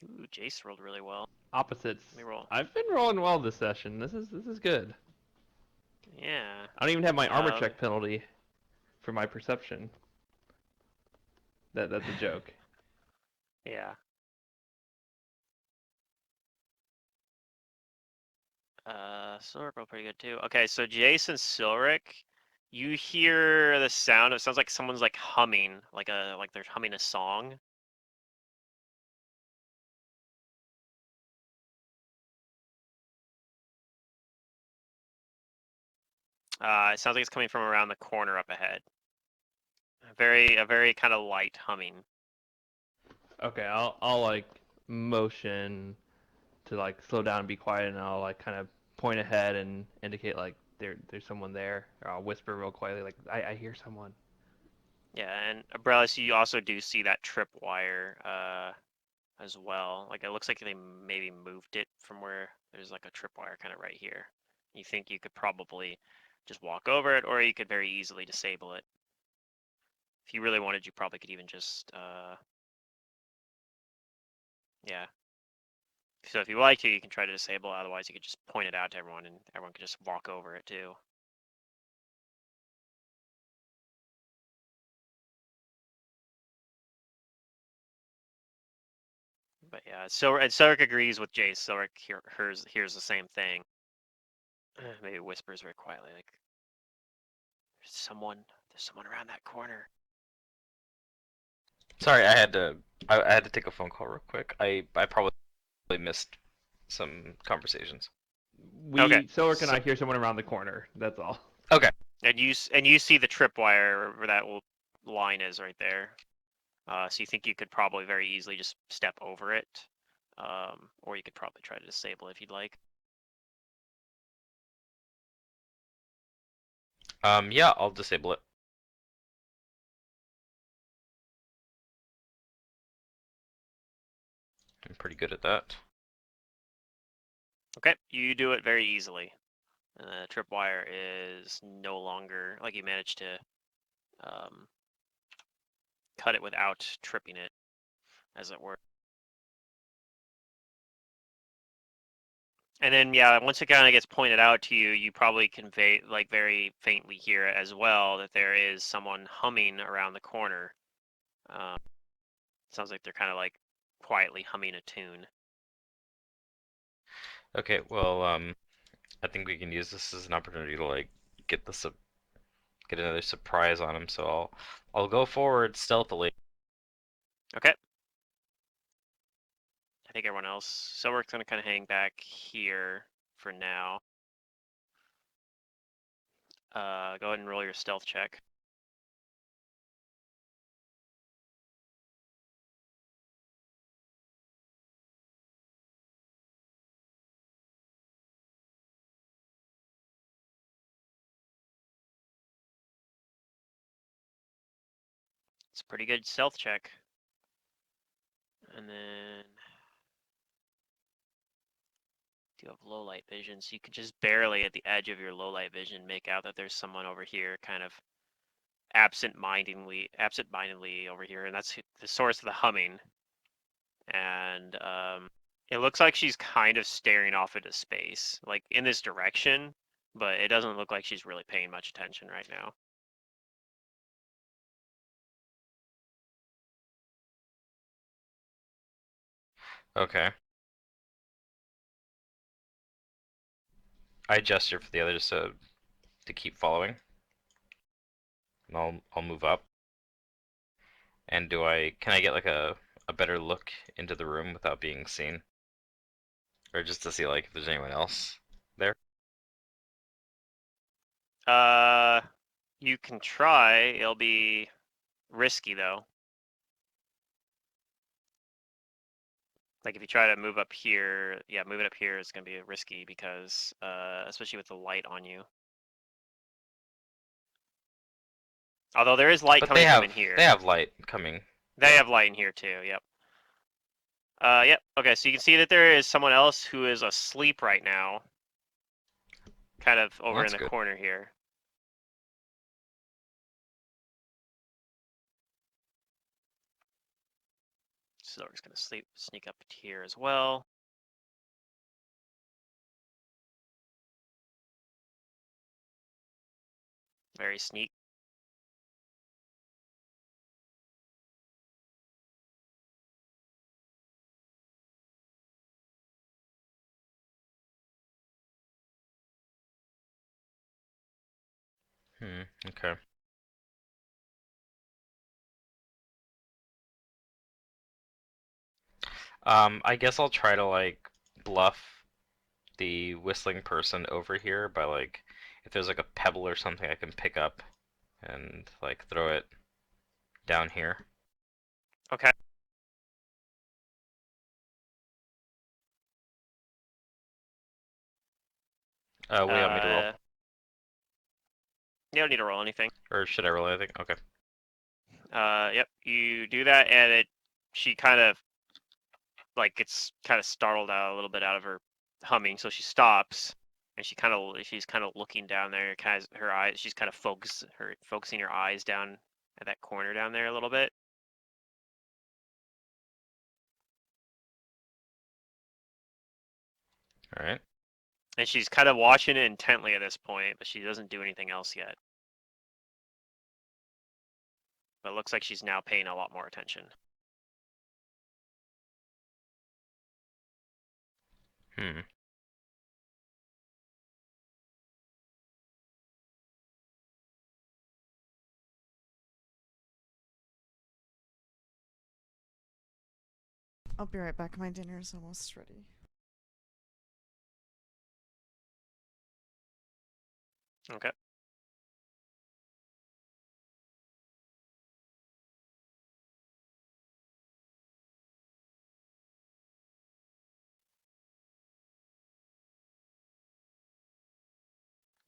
Ooh, Jace rolled really well. Opposites. Let me roll. I've been rolling well this session. This is good. Yeah. I don't even have my armor Um, check penalty for my perception. That's a joke. Yeah. Silric rolled pretty good too. Okay, so Jace and Silric, you hear the sound. It sounds like someone's like humming, like they're humming a song. It sounds like it's coming from around the corner up ahead. A very kind of light humming. Okay, I'll like motion to like slow down and be quiet, and I'll like kind of point ahead and indicate like there's someone there. Or I'll whisper real quietly like I hear someone. Yeah, and Abrellis, you also do see that tripwire as well. Like it looks like they maybe moved it from where there's like a tripwire kind of right here. You think you could probably just walk over it, or you could very easily disable it. If you really wanted, you probably could even just, yeah. So if you like to, you can try to disable it. Otherwise, you could just point it out to everyone, and everyone could just walk over it too. But yeah, so and Silric agrees with Jace. Silric hears the same thing. Maybe whispers very quietly, like, "There's someone around that corner." Sorry, I had to take a phone call real quick. I probably missed some conversations. Okay, Silric and so I hear someone around the corner. That's all. Okay. and you see the tripwire where that line is right there. So you think you could probably very easily just step over it, or you could probably try to disable it if you'd like. Yeah, I'll disable it. I'm pretty good at that. Okay, you do it very easily. The tripwire is no longer, like, you managed to cut it without tripping it, as it were. And then, yeah, once it kind of gets pointed out to you, you probably convey, like, very faintly hear as well that there is someone humming around the corner. Sounds like they're kind of like quietly humming a tune. Okay, well, I think we can use this as an opportunity to like get get another surprise on him. So I'll go forward stealthily. Okay. I think everyone else. So we're gonna kind of hang back here for now. Go ahead and roll your stealth check. It's a pretty good stealth check. And then you have low light vision, so you can just barely at the edge of your low light vision make out that there's someone over here, kind of absent-mindedly over here, and that's the source of the humming. And it looks like she's kind of staring off into space, like in this direction, but it doesn't look like she's really paying much attention right now. Okay. I gesture for the others to keep following. And I'll move up. And can I get like a better look into the room without being seen? Or just to see like if there's anyone else there? You can try. It'll be risky though. Like if you try to move up here, yeah, moving up here is gonna be risky because, especially with the light on you. Although there is light But coming from in here. they have light coming. They have light in here too. Yep. Yep. Okay, so you can see that there is someone else who is asleep right now, kind of over in That's the good. corner here. So we're just gonna sneak up here as well. Very sneak. Okay. I guess I'll try to like bluff the whistling person over here by like if there's like a pebble or something I can pick up and like throw it down here. Okay. What do you want me to roll? You don't need to roll anything. Or should I roll anything? Okay. Yep. You do that, and she kind of like gets kind of startled out a little bit out of her humming, so she stops, and she's kind of looking down there. Kind of her eyes. She's kind of focusing her eyes down at that corner down there a little bit. All right. And she's kind of watching it intently at this point, but she doesn't do anything else yet. But it looks like she's now paying a lot more attention. Hmm. I'll be right back. My dinner's almost ready. Okay.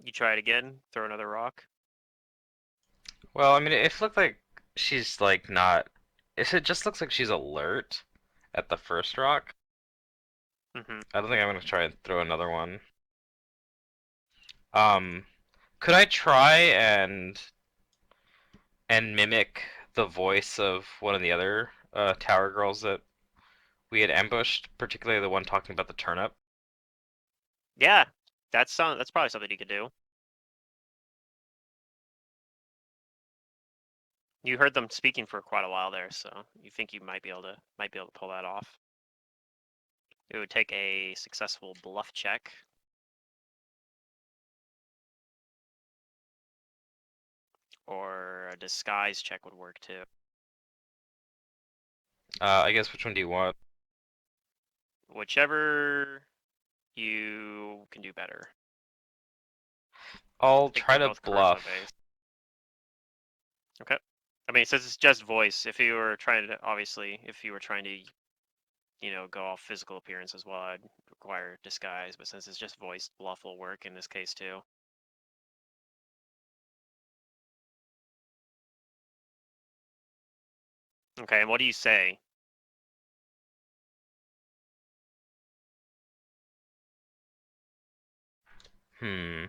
You try it again. Throw another rock. Well, I mean, it looked like she's like not. It just looks like she's alert at the first rock. Mm-hmm. I don't think I'm gonna try and throw another one. Um, could I try and mimic the voice of one of the other tower girls that we had ambushed, particularly the one talking about the turnip? Yeah, that's probably something you could do. You heard them speaking for quite a while there, so you think you might be able to pull that off. It would take a successful bluff check. Or a disguise check would work too. I guess which one do you want? Whichever you can do better. I'll I think try they're to both charisma bluff. based. Okay. I mean, since it's just voice, if you were trying to, go off physical appearance as well, I'd require disguise. But since it's just voice, bluff will work in this case too. Okay, and what do you say? Hmm.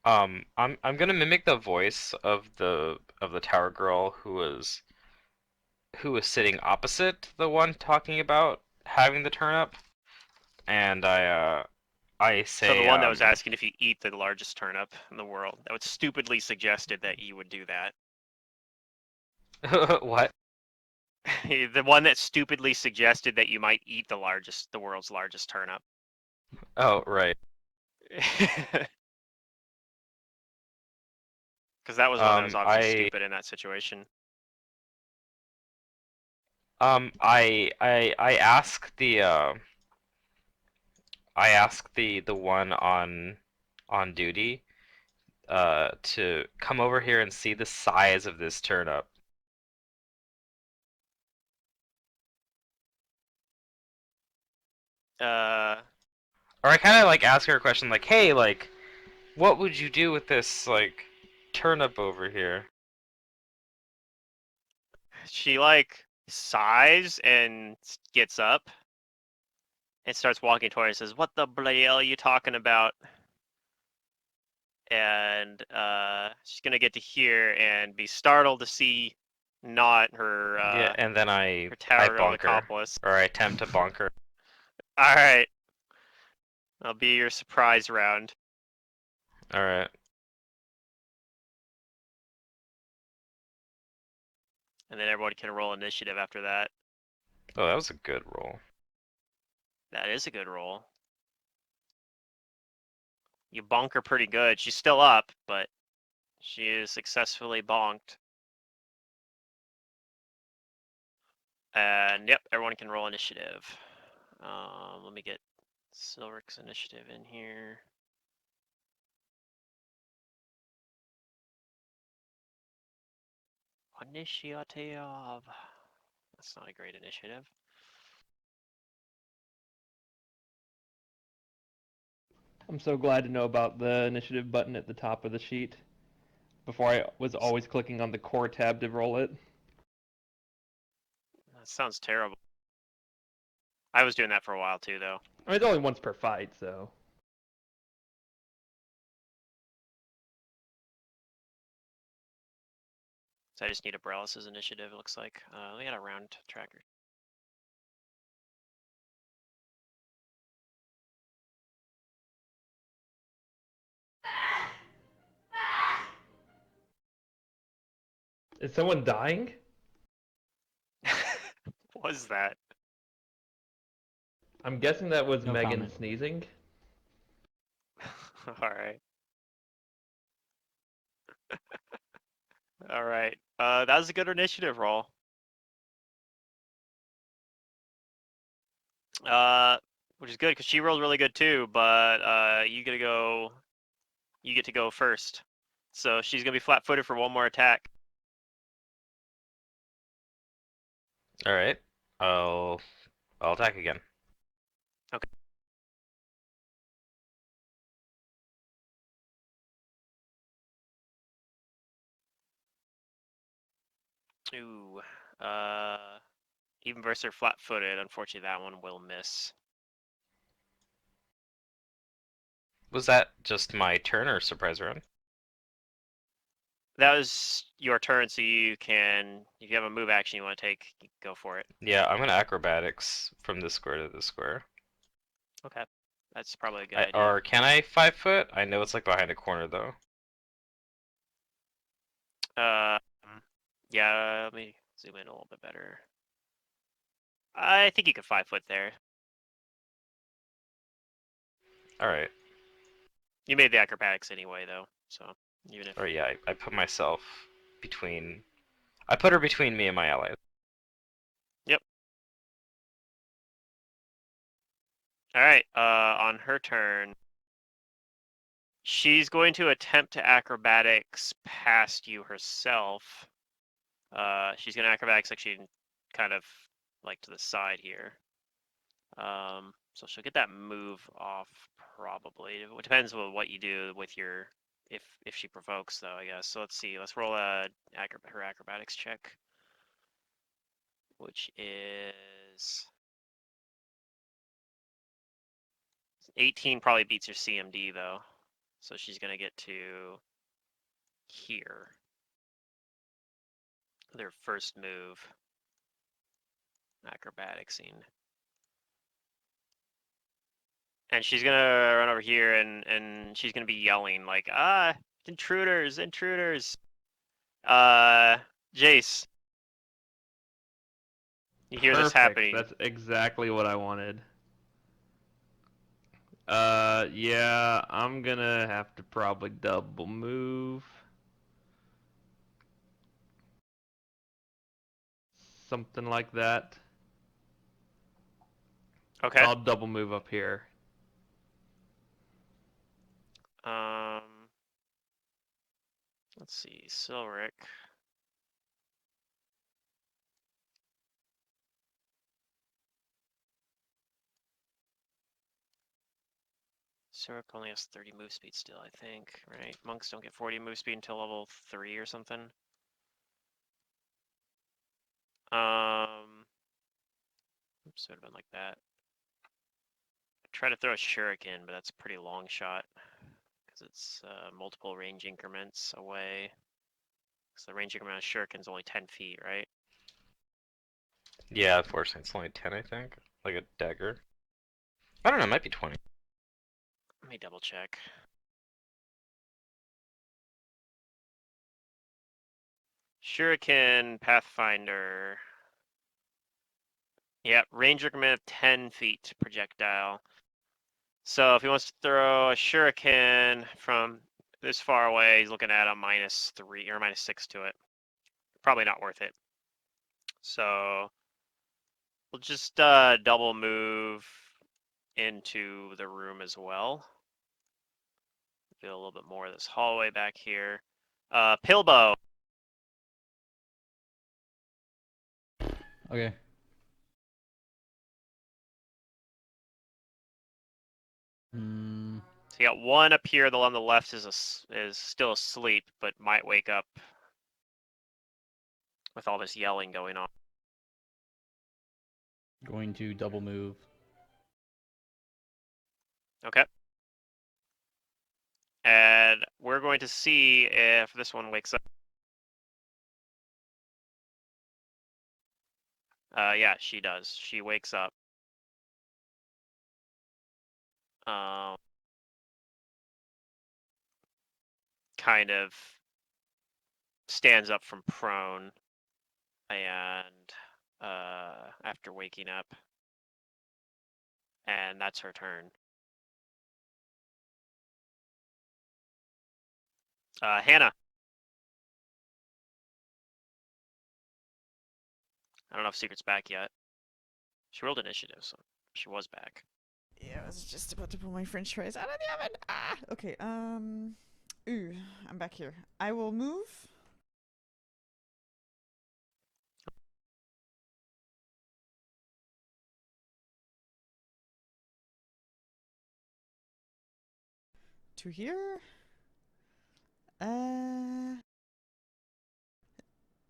I'm gonna mimic the voice of the tower girl who was sitting opposite the one talking about having the turnip, and I So the say one that was asking if you eat the largest turnip in the world, that was stupidly suggested that you would do that. what? The one that stupidly suggested that you might eat the world's largest turnip. Oh, right. Because that was one that was obviously I stupid in that situation. I ask the one on duty to come over here and see the size of this turnip. Or I kind of like ask her a question like, "Hey, like, what would you do with this like turnip over here?" She sighs and gets up and starts walking toward her and says, "What the bloody hell are you talking about?" And she's gonna get to hear and be startled to see not her Yeah, and then her I tower girl bonk her, accomplice. or I attempt to bonk her. All right, I'll be your surprise round. All right. And then everyone can roll initiative after that. Oh, that was a good roll. That is a good roll. You bonk her pretty good. She's still up, but she is successfully bonked. And yep, everyone can roll initiative. Let me get Silric's initiative in here. Initiative. That's not a great initiative. I'm so glad to know about the initiative button at the top of the sheet. Before I was always clicking on the core tab to roll it. That sounds terrible. I was doing that for a while too, though. I mean, it's only once per fight, so. So I just need Abrellis' initiative, it looks like. We got a round tracker. Is someone dying? What was that? I'm guessing that was No Megan comment. sneezing. Alright. Alright. That was a good initiative roll. Which is good because she rolled really good too, but you get to go first. So she's gonna be flat-footed for one more attack. All right. I'll attack again. Okay. Ooh. Even versus her flat-footed, unfortunately that one will miss. Was that just my turn or surprise round? That was your turn, so you can, if you have a move action you want to take, go for it. Yeah, I'm gonna acrobatics from this square to this square. Okay. That's probably a good idea. Or can I 5 foot? I know it's like behind a corner though. Uh, yeah, let me zoom in a little bit better. I think you could 5 foot there. All right. You made the acrobatics anyway, though, so even if. Or yeah, I put myself between. I put her between me and my allies. Yep. All right. On her turn, she's going to attempt to acrobatics past you herself. She's gonna acrobatics actually kind of like to the side here. So she'll get that move off probably. It depends on what you do with your if she provokes though, I guess. So let's see. Let's roll her acrobatics check, which is 18. Probably beats your CMD though. So she's gonna get to here. Their first move. Acrobaticsing. And she's gonna run over here and she's gonna be yelling like, ah, intruders, intruders. Jace, you hear this Perfect. happening. That's exactly what I wanted. Yeah, I'm gonna have to probably double move. Something like that. Okay. So I'll double move up here. Um, let's see, Silric. Silric only has 30 move speed still, I think, right? Monks don't get 40 move speed until level 3 or something. Oops, it would have been like that. Try to throw a shuriken, but that's a pretty long shot because it's multiple range increments away. So the range increment of shuriken's only 10 feet, right? Yeah, unfortunately, it's only 10, I think. Like a dagger. I don't know, it might be 20. Let me double check. Shuriken, Pathfinder. Yeah, range increment of 10 feet projectile. So if he wants to throw a shuriken from this far away, he's looking at a -3 or -6 to it. Probably not worth it. So we'll just double move into the room as well. Feel a little bit more of this hallway back here. Pilbow. Okay. Hmm. So you got one up here. The one on the left is still asleep, but might wake up with all this yelling going on. Going to double move. Okay. And we're going to see if this one wakes up. Yeah, she does. She wakes up. Kind of stands up from prone, and after waking up, and that's her turn. Hannah. I don't know if Secret's back yet. She rolled initiative, so she was back. Yeah, I was just about to pull my French fries out of the oven. Ah, okay. Ooh, I'm back here. I will move. To here.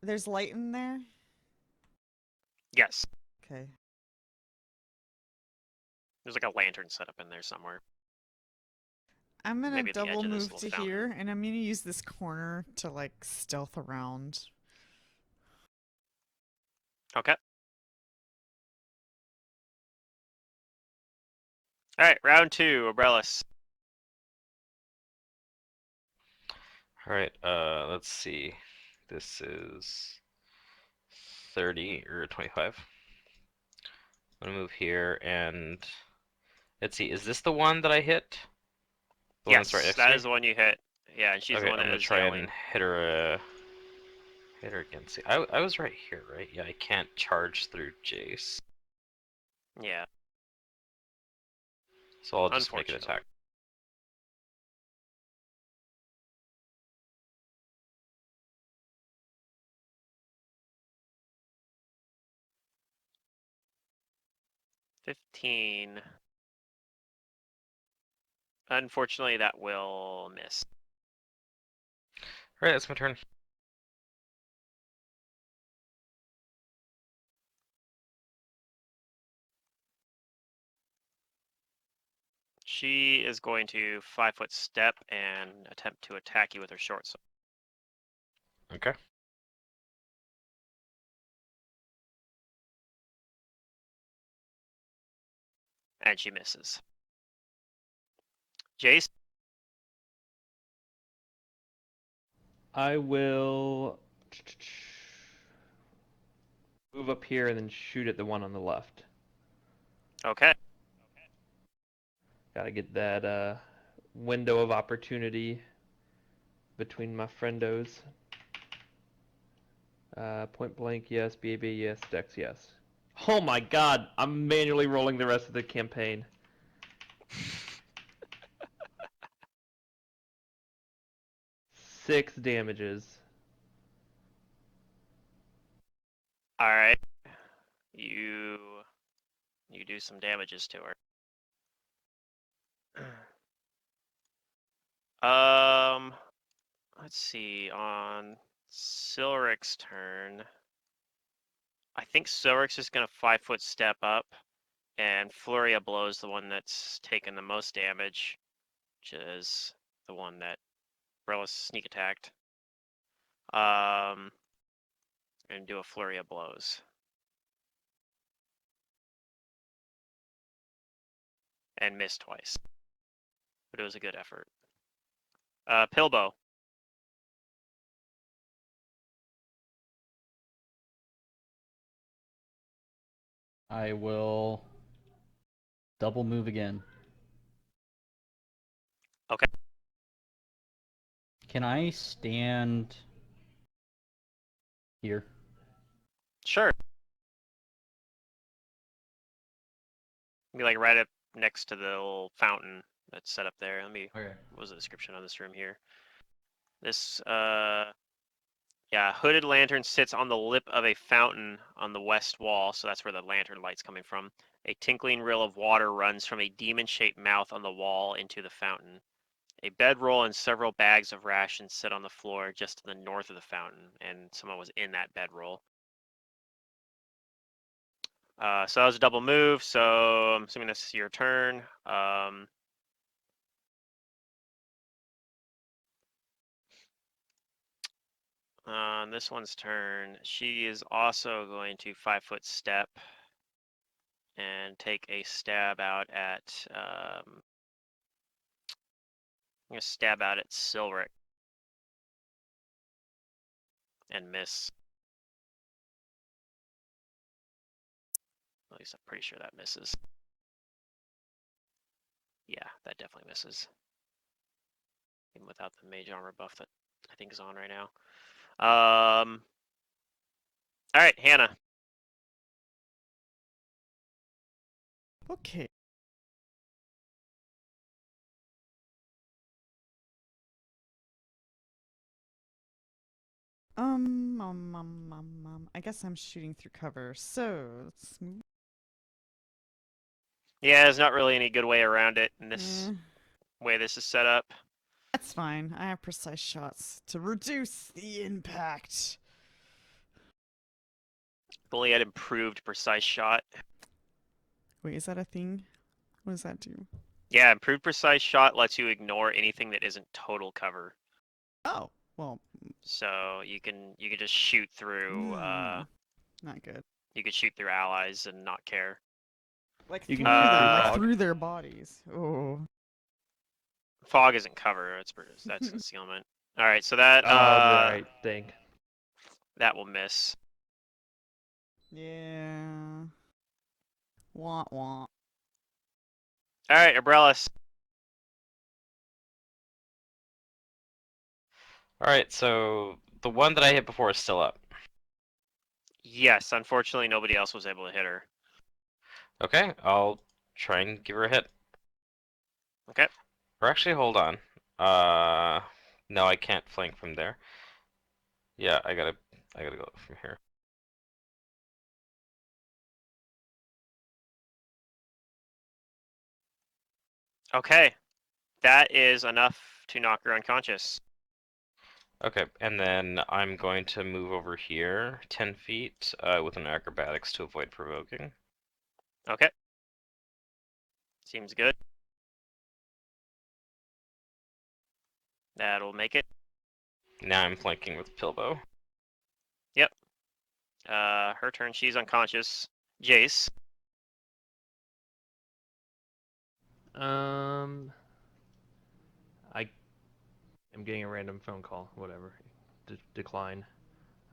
There's light in there. Yes. Okay. There's like a lantern set up in there somewhere. I'm gonna Maybe at the double edge of this move little to fountain. here, and I'm gonna use this corner to like stealth around. Okay. All right, round 2, Abrellis. All right. Let's see. This is 30 or 25. I'm gonna move here and let's see. Is this the one that I hit? The one that's right Yes, next to that me? is the one you hit. Yeah, and she's the Okay, one I'm that gonna is try yelling. and hit her. Hit her again. See, I was right here, right? Yeah, I can't charge through Jace, Yeah, so I'll just make an unfortunately. attack. $15. Unfortunately, that will miss. All right, that's my turn. She is going to 5-foot step and attempt to attack you with her short sword. Okay. And she misses. Jace? I will move up here and then shoot at the one on the left. Okay. Gotta get that window of opportunity between my friendos. Point blank, yes. BAB, yes. Dex, yes. Oh my god, I'm manually rolling the rest of the campaign. 6 damages. Alright. You do some damages to her. Let's see. On Silric's turn, I think Silric's just gonna 5-foot step up, and Flurry of Blows the one that's taken the most damage, which is the one that Brelis sneak attacked. And do a Flurry of Blows. And miss twice. But it was a good effort. Pilbow. I will double move again. Okay. Can I stand here? Sure. Be like right up next to the little fountain that's set up there. Let me. Okay. What was the description on this room here? This yeah, hooded lantern sits on the lip of a fountain on the west wall, so that's where the lantern light's coming from. A tinkling rill of water runs from a demon-shaped mouth on the wall into the fountain. A bedroll and several bags of rations sit on the floor just to the north of the fountain, and someone was in that bedroll. So that was a double move, so I'm assuming this is your turn. On this one's turn, she is also going to 5-foot step and take a stab out at. I'm gonna stab out at Silric and miss. At least I'm pretty sure that misses. Yeah, that definitely misses. Even without the mage armor buff that I think is on right now. All right, Hannah. Okay. I guess I'm shooting through cover. So let's move. Yeah, there's not really any good way around it in this Eh, way this is set up. that's fine. I have precise shots to reduce the impact. If only had improved precise shot. Wait, is that a thing? What does that do? Yeah, improved precise shot lets you ignore anything that isn't total cover. Oh, well, So you can just shoot through. not good. You could shoot through allies and not care. Like You through can shoot through them, like fog. through their bodies. Oh. Fog isn't cover. That's concealment. All right, so that Oh, the right thing. that will miss. Yeah. Want. All right, Abrellis. Alright, so the one that I hit before is still up. Yes, unfortunately, nobody else was able to hit her. Okay, I'll try and give her a hit. Okay. Or actually, hold on. No, I can't flank from there. Yeah, I gotta go from here. Okay, that is enough to knock her unconscious. Okay, and then I'm going to move over here 10 feet with an acrobatics to avoid provoking. Okay. Seems good. That'll make it. Now I'm flanking with Pilbow. Yep. Her turn. She's unconscious. Jace. I am getting a random phone call. Whatever. Decline.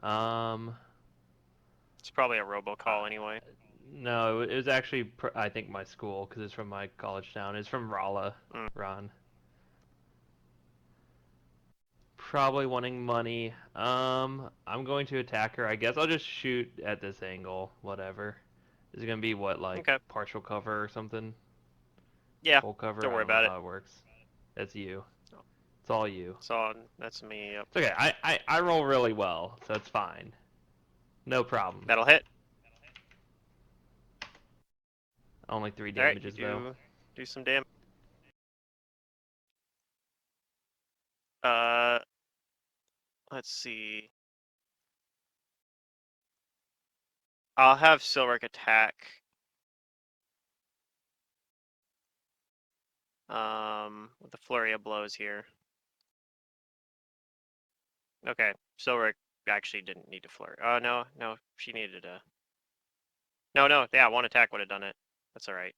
It's probably a robocall anyway. No, it was actually I think my school because it's from my college town. It's from Rala, Mm. Ron. Probably wanting money. I'm going to attack her. I guess I'll just shoot at this angle. Whatever. Is it gonna be what, like Okay. partial cover or something? Yeah. Full cover? Don't I worry don't know about it. how it works. That's you. Oh. It's all you. So that's me. Yep. It's okay. I roll really well, so it's fine. No problem. That'll hit. Only 3 All right. You damages though. do some damage. Uh, let's see. I'll have Silric attack. With the flurry of blows here. Okay, Silric actually didn't need to flurry. Oh no, she needed a. No, yeah, one attack would have done it. That's all right.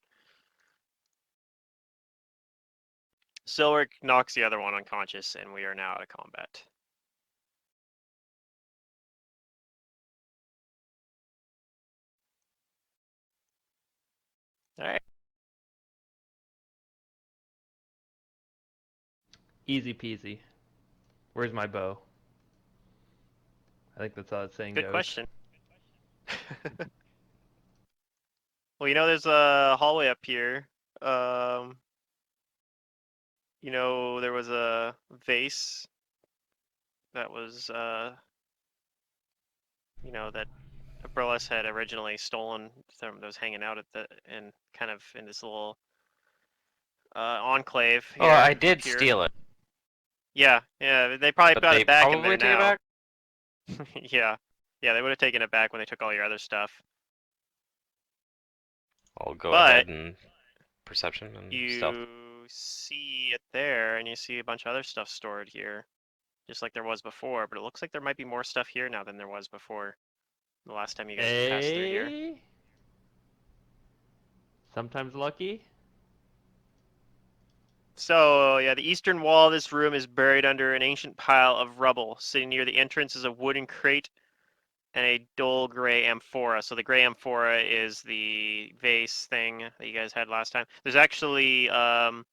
Silric knocks the other one unconscious, and we are now out of combat. All right. Easy peasy. Where's my bow? I think that's how that saying Good goes. question. Well, there's a hallway up here. There was a vase that was, that Abrilis had originally stolen that was hanging out in kind of in this little enclave Oh, here. I did up here. steal it, Yeah, they probably but got they it back in probably there take it now. back. Yeah, they would have taken it back when they took all your other stuff. I'll go But ahead and perception and stealth. you see it there, and you see a bunch of other stuff stored here. just like there was before. But it looks like there might be more stuff here now than there was before. The last time you guys passed through here. Hey. Sometimes lucky. So, yeah, the eastern wall of this room is buried under an ancient pile of rubble. Sitting near the entrance is a wooden crate and a dull gray amphora. So the gray amphora is the vase thing that you guys had last time. There's actually, and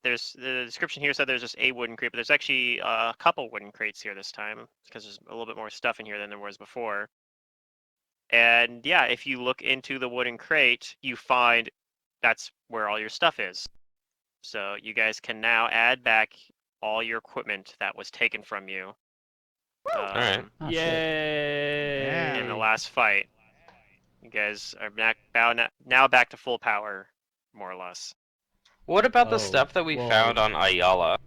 there's the description here said there's just a wooden crate, but there's actually a couple wooden crates here this time because there's a little bit more stuff in here than there was before. And yeah, if you look into the wooden crate, you find that's where all your stuff is. So you guys can now add back all your equipment that was taken from you Alright. Oh, shit. Yay! in the last fight. You guys are now back to full power, more or less. What about the Oh, stuff that we well, found on Ayala?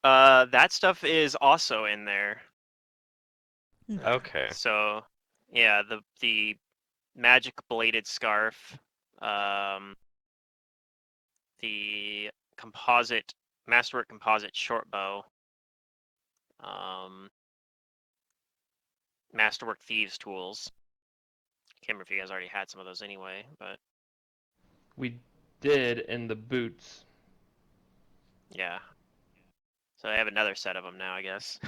That stuff is also in there. Okay. So, yeah, the magic bladed scarf, the composite masterwork composite short bow, masterwork thieves tools. Can't remember if you guys already had some of those anyway, but We did in the boots. yeah. So I have another set of them now, I guess.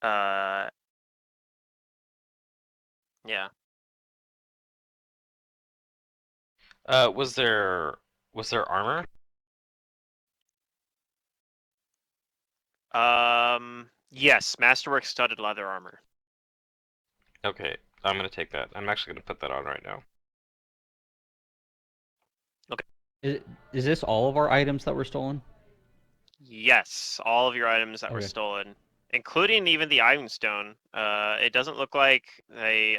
uh, yeah. Was there armor? Yes, masterwork studded leather armor. Okay, I'm gonna take that. I'm actually gonna put that on right now. Is this all of our items that were stolen? Yes, all of your items that were Okay. stolen, including even the Iron Stone. It doesn't look like they.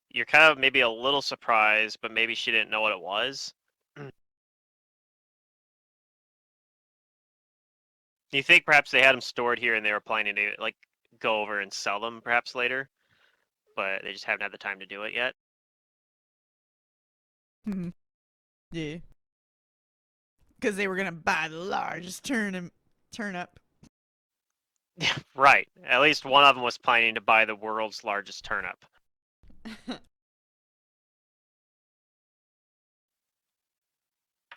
You're kind of maybe a little surprised, but maybe she didn't know what it was. You think perhaps they had them stored here and they were planning to like go over and sell them perhaps later, but they just haven't had the time to do it yet. Yeah. Because they were gonna buy the largest turnip. Yeah, right. At least one of them was planning to buy the world's largest turnip.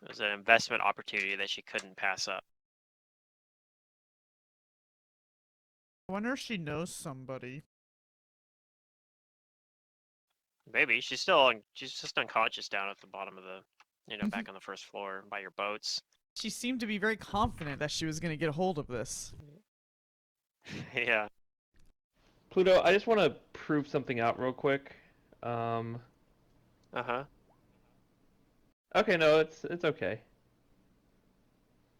It was an investment opportunity that she couldn't pass up. I wonder if she knows somebody. Maybe she's just unconscious down at the bottom of the, back on the first floor by your boats. She seemed to be very confident that she was gonna get a hold of this. Yeah. Pluto, I just want to prove something out real quick. Uh-huh. Okay, no, it's okay.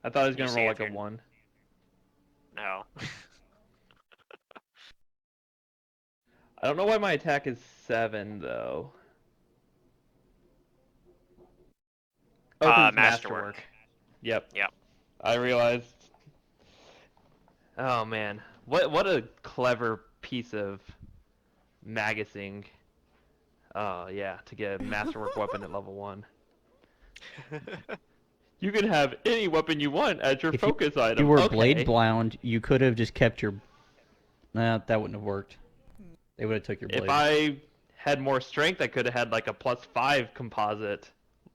I thought I was You gonna see roll if like a you're- 1. No. I don't know why my attack is 7 though. Oh, 'cause it's Masterwork. Yep. Yep. I realized. Oh man, what a clever piece of magazing. Oh yeah, to get a masterwork weapon at level 1. You can have any weapon you want as your If focus you item. were Okay. blade bound, you could have just kept your. Nah, that wouldn't have worked. They would have took your blade. If I had more strength, I could have had like a +5 composite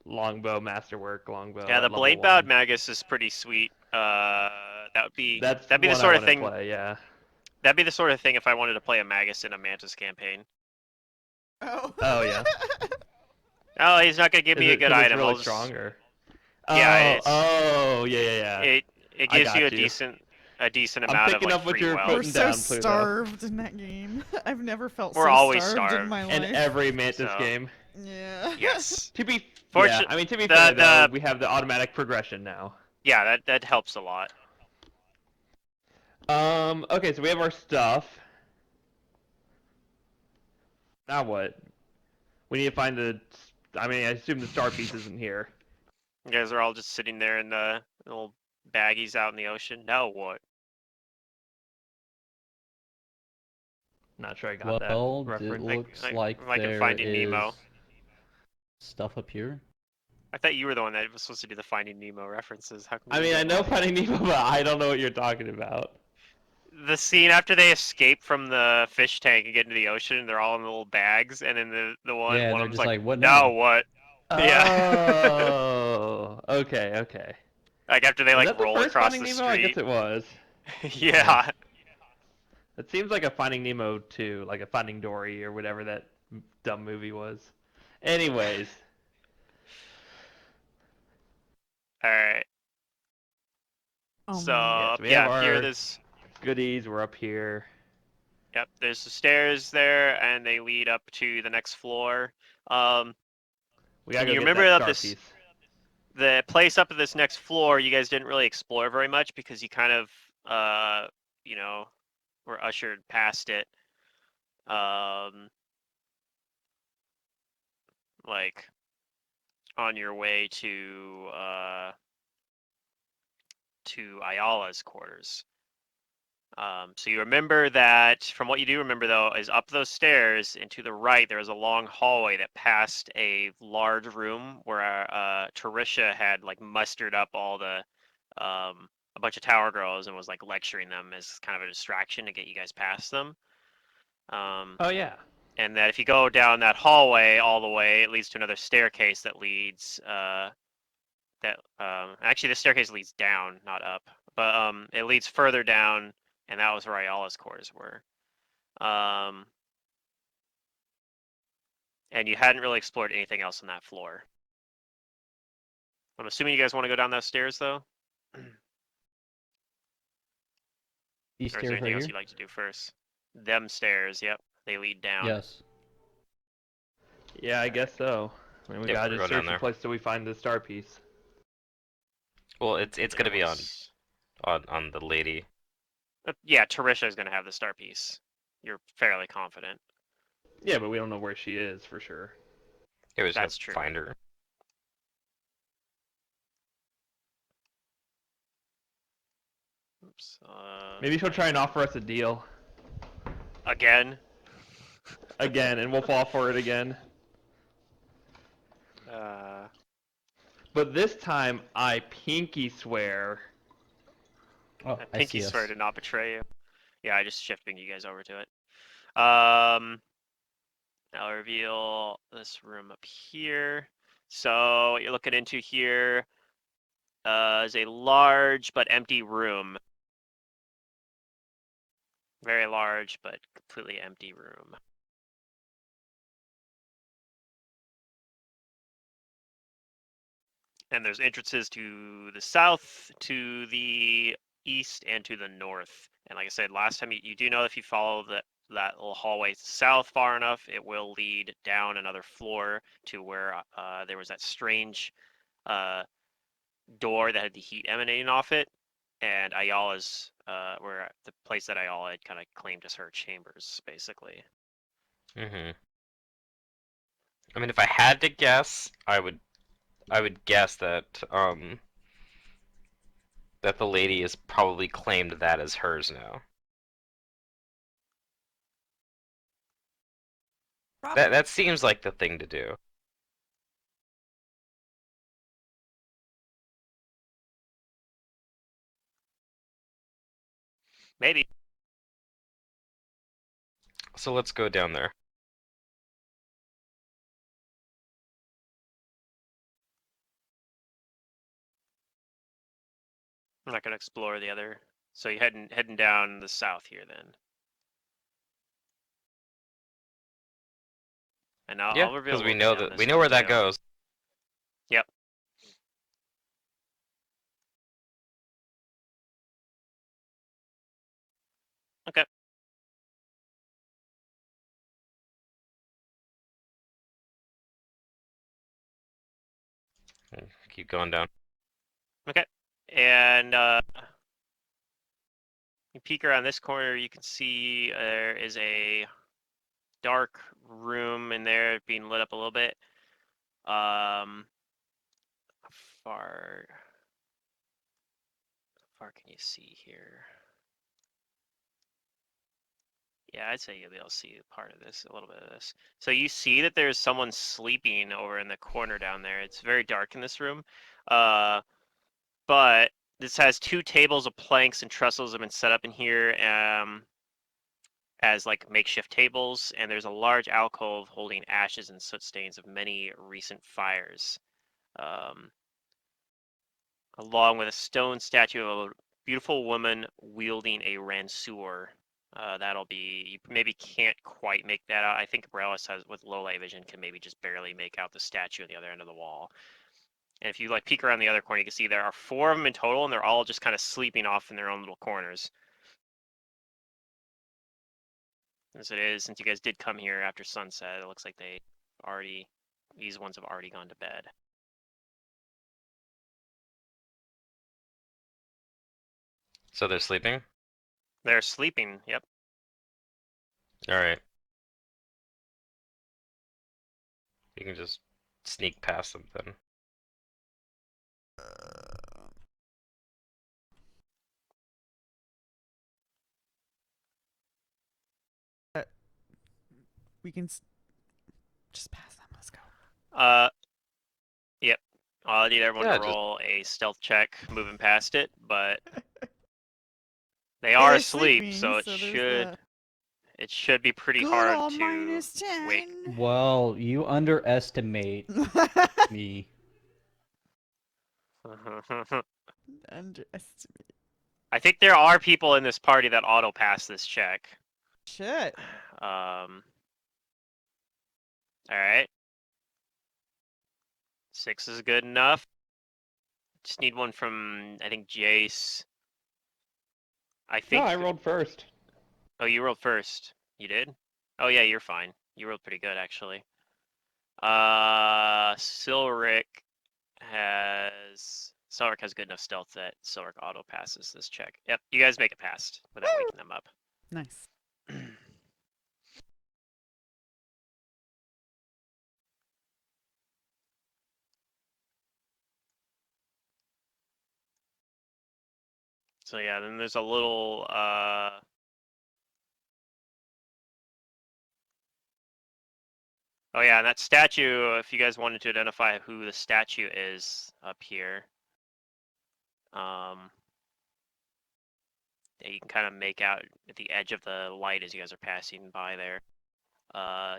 longbow masterwork longbow. Yeah, at the level blade bound 1. magus is pretty sweet. That'd be That's the one sort I of want to thing. play. Yeah. That'd be the sort of thing if I wanted to play a magus in a mantis campaign. Oh. Oh yeah. Oh, he's not gonna give Is me a it good 'cause it's item. really I'll just... strong or? Yeah, Oh, yeah. it I gives you a got you. decent I'm amount of picking like up what free you're wealth. We're putting so down, Pluto. starved in that game. I've never felt We're so always starved in starved. my In life. every Mantis So- game. Yeah. Yes. To be Fortune- yeah, I mean to be the- fair though, the- we have the automatic progression now. Yeah, that helps a lot. Okay, so we have our stuff. Now what? We need to find the. I mean, I assume the star piece isn't here. You guys are all just sitting there in the little baggies out in the ocean. Now what? Not sure I got that Well, it reference. looks Like- like like in there Finding is Nemo. stuff up here. I thought you were the one that was supposed to do the Finding Nemo references. How come I you mean, I didn't know get mine? Finding Nemo, but I don't know what you're talking about. The scene after they escape from the fish tank and get into the ocean, they're all in little bags, and then the one Yeah, one they're of them's just like, like, what "Now now? what?" Yeah. Oh, okay, okay. Like after they Was like that the roll first across Finding the Nemo? I guess street. it was. Yeah. It seems like a Finding Nemo 2, like a Finding Dory or whatever that dumb movie was. Anyways, All right. Oh So man. yes, we have yeah, here our this. goodies. We're up here. Yep, there's the stairs there, and they lead up to the next floor. Um, We gotta and go you get remember that that star this piece. the place up at this next floor, you guys didn't really explore very much because you kind of, you know, were ushered past it. Um, like on your way to Ayala's quarters. So you remember that from what you do remember though is up those stairs and to the right there was a long hallway that passed a large room where Tarisha had like mustered up all the a bunch of tower girls and was like lecturing them as kind of a distraction to get you guys past them. Um, Oh yeah. and that if you go down that hallway all the way, it leads to another staircase that leads actually the staircase leads down, not up, but it leads further down, and that was where Ayala's quarters were. Um, and you hadn't really explored anything else on that floor. I'm assuming you guys want to go down those stairs though, or These is there stairs anything right else here? you'd like to do first? Them stairs, yep, they lead down. Yes. Yeah, I All right. guess so. I mean, we Yep, gotta we'll just go down search the there. place till we find the star piece. Well, it's There gonna be was, on the lady. yeah, Tarisha is going to have the star piece. You're fairly confident. Yeah, but we don't know where she is for sure. Yeah, we just gotta That's true. find her. Oops. Maybe she'll try and offer us a deal Again. again, and we'll fall for it again. Uh, But this time, I pinky swear. Oh, I I pinky see swear us. to not betray you. Yeah, I just shifting you guys over to it. I'll reveal this room up here. So what you're looking into here is a large but empty room. Very large but completely empty room. And there's entrances to the south, to the east, and to the north. And like I said, last time you do know if you follow that little hallway south far enough, it will lead down another floor to where there was that strange uh, door that had the heat emanating off it, and Ayala's where the place that Ayala had kind of claimed as her chambers, basically. Mm-hmm. I mean, if I had to guess, I would guess that the lady has probably claimed that as hers now. That seems like the thing to do. Maybe. So let's go down there. I'm not gonna explore the other. So you heading down the south here then. And Yeah, I'll reveal because a we little bit know down that we this know way where that too. goes. Yep. Okay. Keep going down. Okay. And you peek around this corner, you can see there is a dark room in there being lit up a little bit. How far can you see here? Yeah, I'd say you'll be able to see part of this, a little bit of this. So you see that there's someone sleeping over in the corner down there. It's very dark in this room. But this has 2 tables of planks and trestles have been set up in here as like makeshift tables, and there's a large alcove holding ashes and soot stains of many recent fires. Along with a stone statue of a beautiful woman wielding a ranseur. That'll be, you maybe can't quite make that out. I think Borellis has, with low light vision, can maybe just barely make out the statue at the other end of the wall. And if you like peek around the other corner, you can see there are 4 of them in total, and they're all just kind of sleeping off in their own little corners. As it is, since you guys did come here after sunset, it looks like these ones have already gone to bed. So they're sleeping? They're sleeping, yep. Alright. You can just sneak past them then. We can just pass them. Let's go. Yep. I'll need everyone Yeah, to just roll a stealth check moving past it, but they They're are asleep, sleeping, so there's it should be pretty good hard old to -10. wake. Well, you underestimate me. Underestimate. I think there are people in this party that auto pass this check. Shit. All right. 6 is good enough. Just need one from, I think, Jace. I No, think. I rolled first. Oh, you rolled first. You did? Oh yeah, you're fine. You rolled pretty good actually. Silric has good enough stealth that Silric auto passes this check. Yep, you guys make it past without waking them up. Nice. So yeah, then there's a little oh yeah, and that statue, if you guys wanted to identify who the statue is up here. Yeah, you can kind of make out at the edge of the light as you guys are passing by there.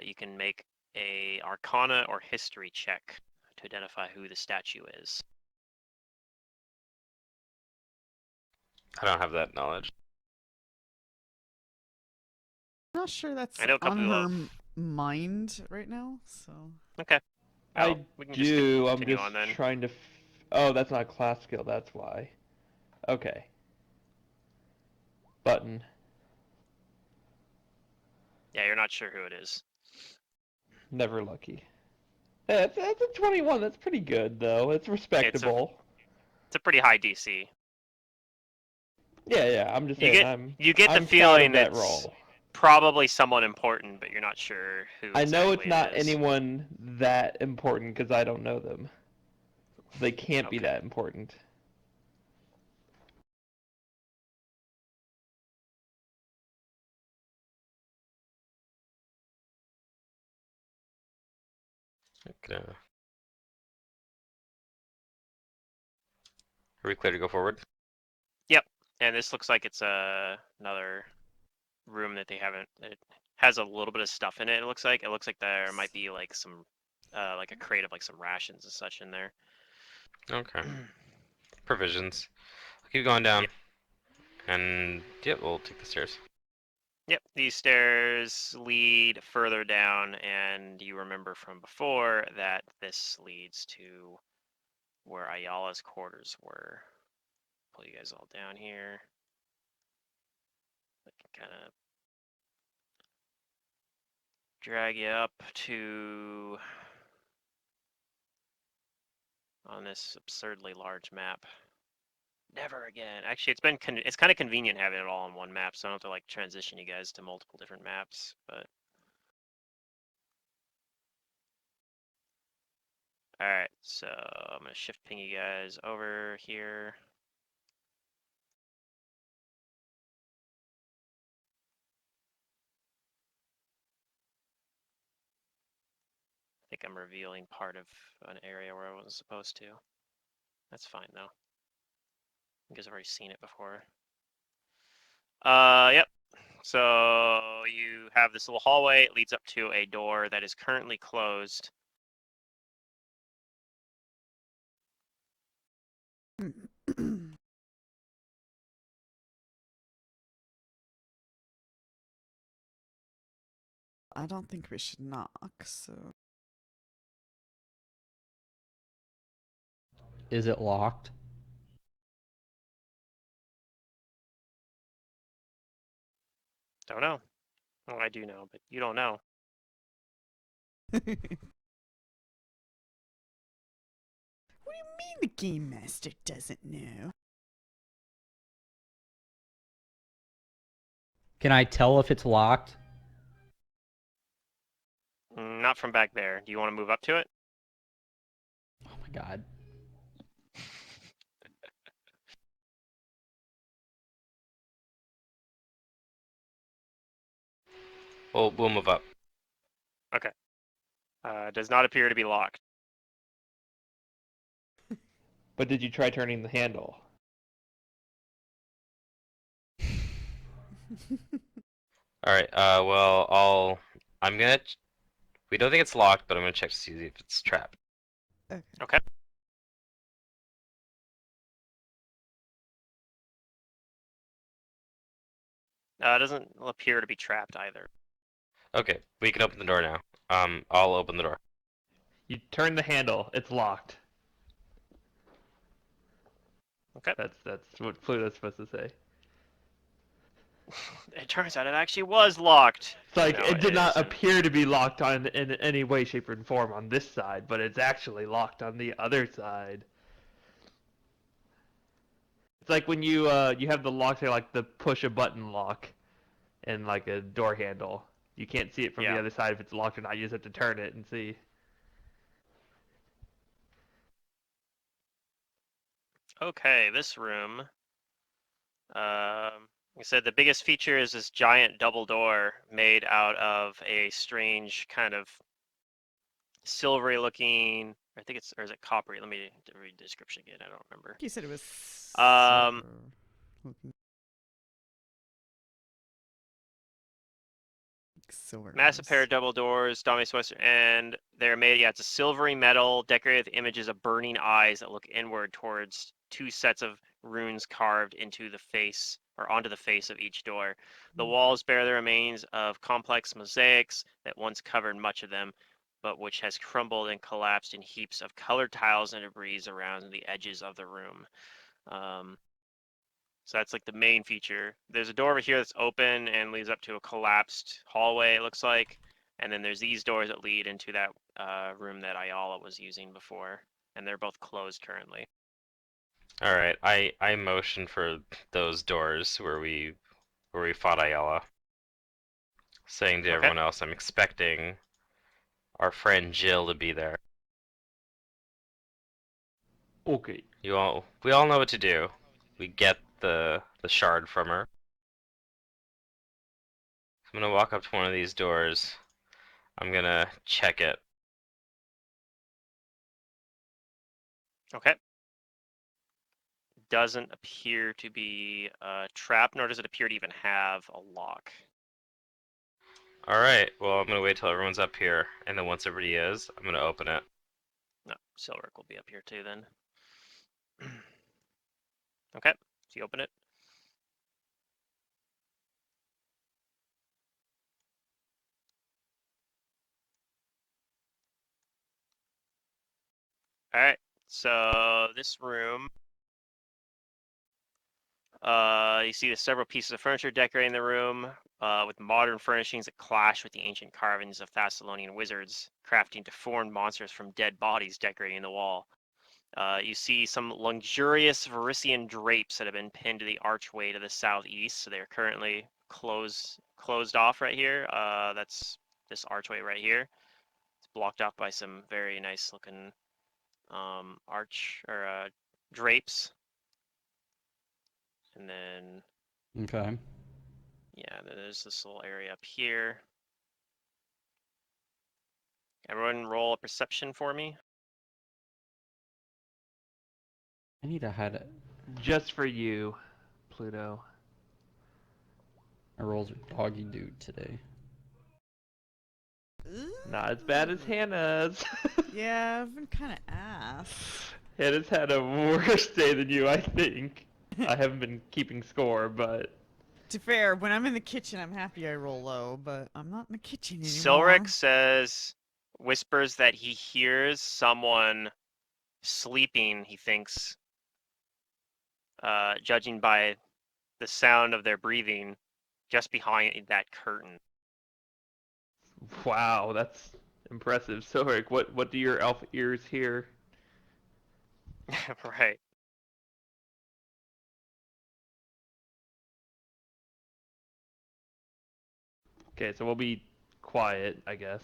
You can make a Arcana or History check to identify who the statue is. I don't have that knowledge. I'm not sure that's I know a couple on her of. mind right now, so. Okay. I Well, we can just do. I'm continue just on then. trying to. Oh, that's not a class skill. That's why. Okay. Button. Yeah, you're not sure who it is. Never lucky. Yeah, that's a 21. That's pretty good, though. It's respectable. It's a pretty high DC. Yeah. I'm just You saying. get the I'm proud feeling of that it's roll. probably someone important, but you're not sure who I know exactly it's not it is. anyone that important because I don't know them. So they can't be Okay. that important. Okay. Are we clear to go forward? Yep. And this looks like it's another room that they haven't. It has a little bit of stuff in it. It looks like there might be like some, like a crate of like some rations and such in there. Okay. Provisions. I'll keep going down. Yep. And yep, we'll take the stairs. Yep, these stairs lead further down, and you remember from before that this leads to where Ayala's quarters were. Pull you guys all down here. I can kind of drag you up to on this absurdly large map. Never again. Actually, it's kind of convenient having it all on one map, so I don't have to like transition you guys to multiple different maps. But all right, so I'm gonna shift ping you guys over here. think I'm revealing part of an area where I wasn't supposed to. That's fine though. You guys have already seen it before. Yep. So you have this little hallway. It leads up to a door that is currently closed. I don't think we should knock, so. Is it locked? Don't know. Well, I do know, but you don't know. What do you mean the game master doesn't know? Can I tell if it's locked? Not from back there. Do you want to move up to it? Oh my god. We'll move up. Okay. Does not appear to be locked. But did you try turning the handle? All right. I'm gonna. We don't think it's locked, but I'm gonna check to see if it's trapped. Okay. Okay. It doesn't appear to be trapped either. Okay, we can open the door now. I'll open the door. You turn the handle. It's locked. Okay. That's what Pluto's supposed to say. It turns out it actually was locked. It's like No, it did not isn't. appear to be locked on in any way, shape, or form on this side, but it's actually locked on the other side. It's like when you have the lock, say like the push a button lock, and like a door handle. You can't see it from the Yeah. other side if it's locked or not. You just have to turn it and see. Okay, this room. Like I said, the biggest feature is this giant double door made out of a strange kind of silvery looking. I think it's, or is it coppery? Let me read the description again. I don't remember. You said it was Um, silver looking. Silver. Massive pair of double doors, dominates western, and they're made. Yeah, it's a silvery metal decorated with images of burning eyes that look inward towards two sets of runes carved into the face or onto the face of each door. The walls bear the remains of complex mosaics that once covered much of them, but which has crumbled and collapsed in heaps of colored tiles and debris around the edges of the room. So that's like the main feature. There's a door over here that's open and leads up to a collapsed hallway, it looks like. And then there's these doors that lead into that room that Ayala was using before. And they're both closed currently. All right, I motion for those doors where we fought Ayala, saying to Okay. everyone else, I'm expecting our friend Jill to be there. Okay. We all know what to do. We get the shard from her. I'm gonna walk up to one of these doors. I'm gonna check it. Okay. Doesn't appear to be trapped, nor does it appear to even have a lock. All right. Well, I'm gonna wait till everyone's up here, and then once everybody is, I'm gonna open it. No, Silric will be up here too then. Okay, so you open it. All right, so this room, you see the several pieces of furniture decorating the room with modern furnishings that clash with the ancient carvings of Thessalonian wizards, crafting deformed monsters from dead bodies decorating the wall. You see some luxurious Varisian drapes that have been pinned to the archway to the southeast, so they're currently closed off right here. That's this archway right here. It's blocked off by some very nice looking arch or drapes. And then, Okay. yeah, there's this little area up here. Everyone roll a perception for me. I need to hide it. Just for you, Pluto. My rolls are doggy dude today. Not as bad as Ooh. Hannah's. Yeah, I've been kind of ass. Hannah's had a worse day than you, I think. I haven't been keeping score, but To fair, when I'm in the kitchen, I'm happy I roll low, but I'm not in the kitchen Silric anymore. whispers that he hears someone sleeping, he thinks, judging by the sound of their breathing, just behind that curtain. wow, that's impressive. So, Rick, what do your elf ears hear? Right. Okay, so we'll be quiet, I guess.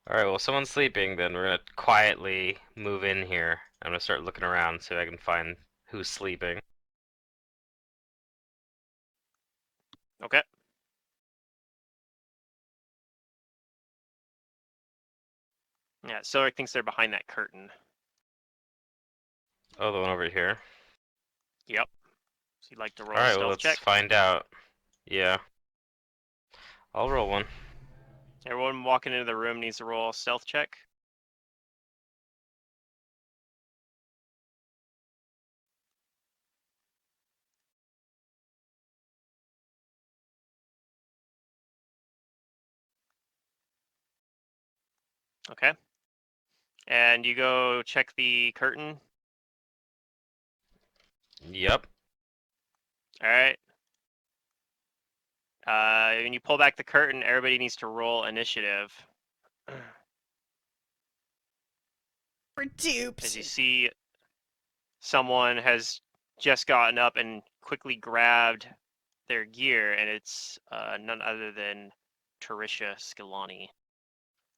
Alright, well, someone's sleeping, then we're gonna quietly move in here. I'm gonna start looking around so I can find who's sleeping. Okay. Yeah, Silric thinks they're behind that curtain. Oh, the one over here. Yep. So you'd like to roll a Alright, well, stealth let's check? find out. Yeah. I'll roll one. Everyone walking into the room needs to roll a stealth check. Okay. And you go check the curtain. Yep. All right. When you pull back the curtain, everybody needs to roll initiative. For As you dupes. see, someone has just gotten up and quickly grabbed their gear, and it's none other than Tarisha Skilani,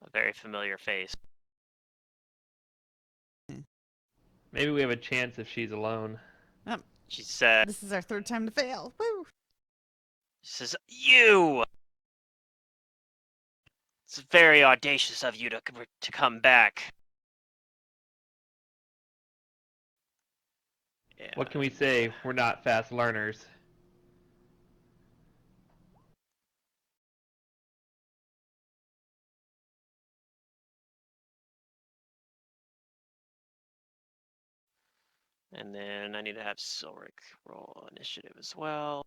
a very familiar face. Maybe we have a chance if she's alone. She said, This is our third time to fail. Woo! she says, "You! It's very audacious of you to come back." What can we And say? We're not fast learners. and then I need to have Silric roll initiative as well.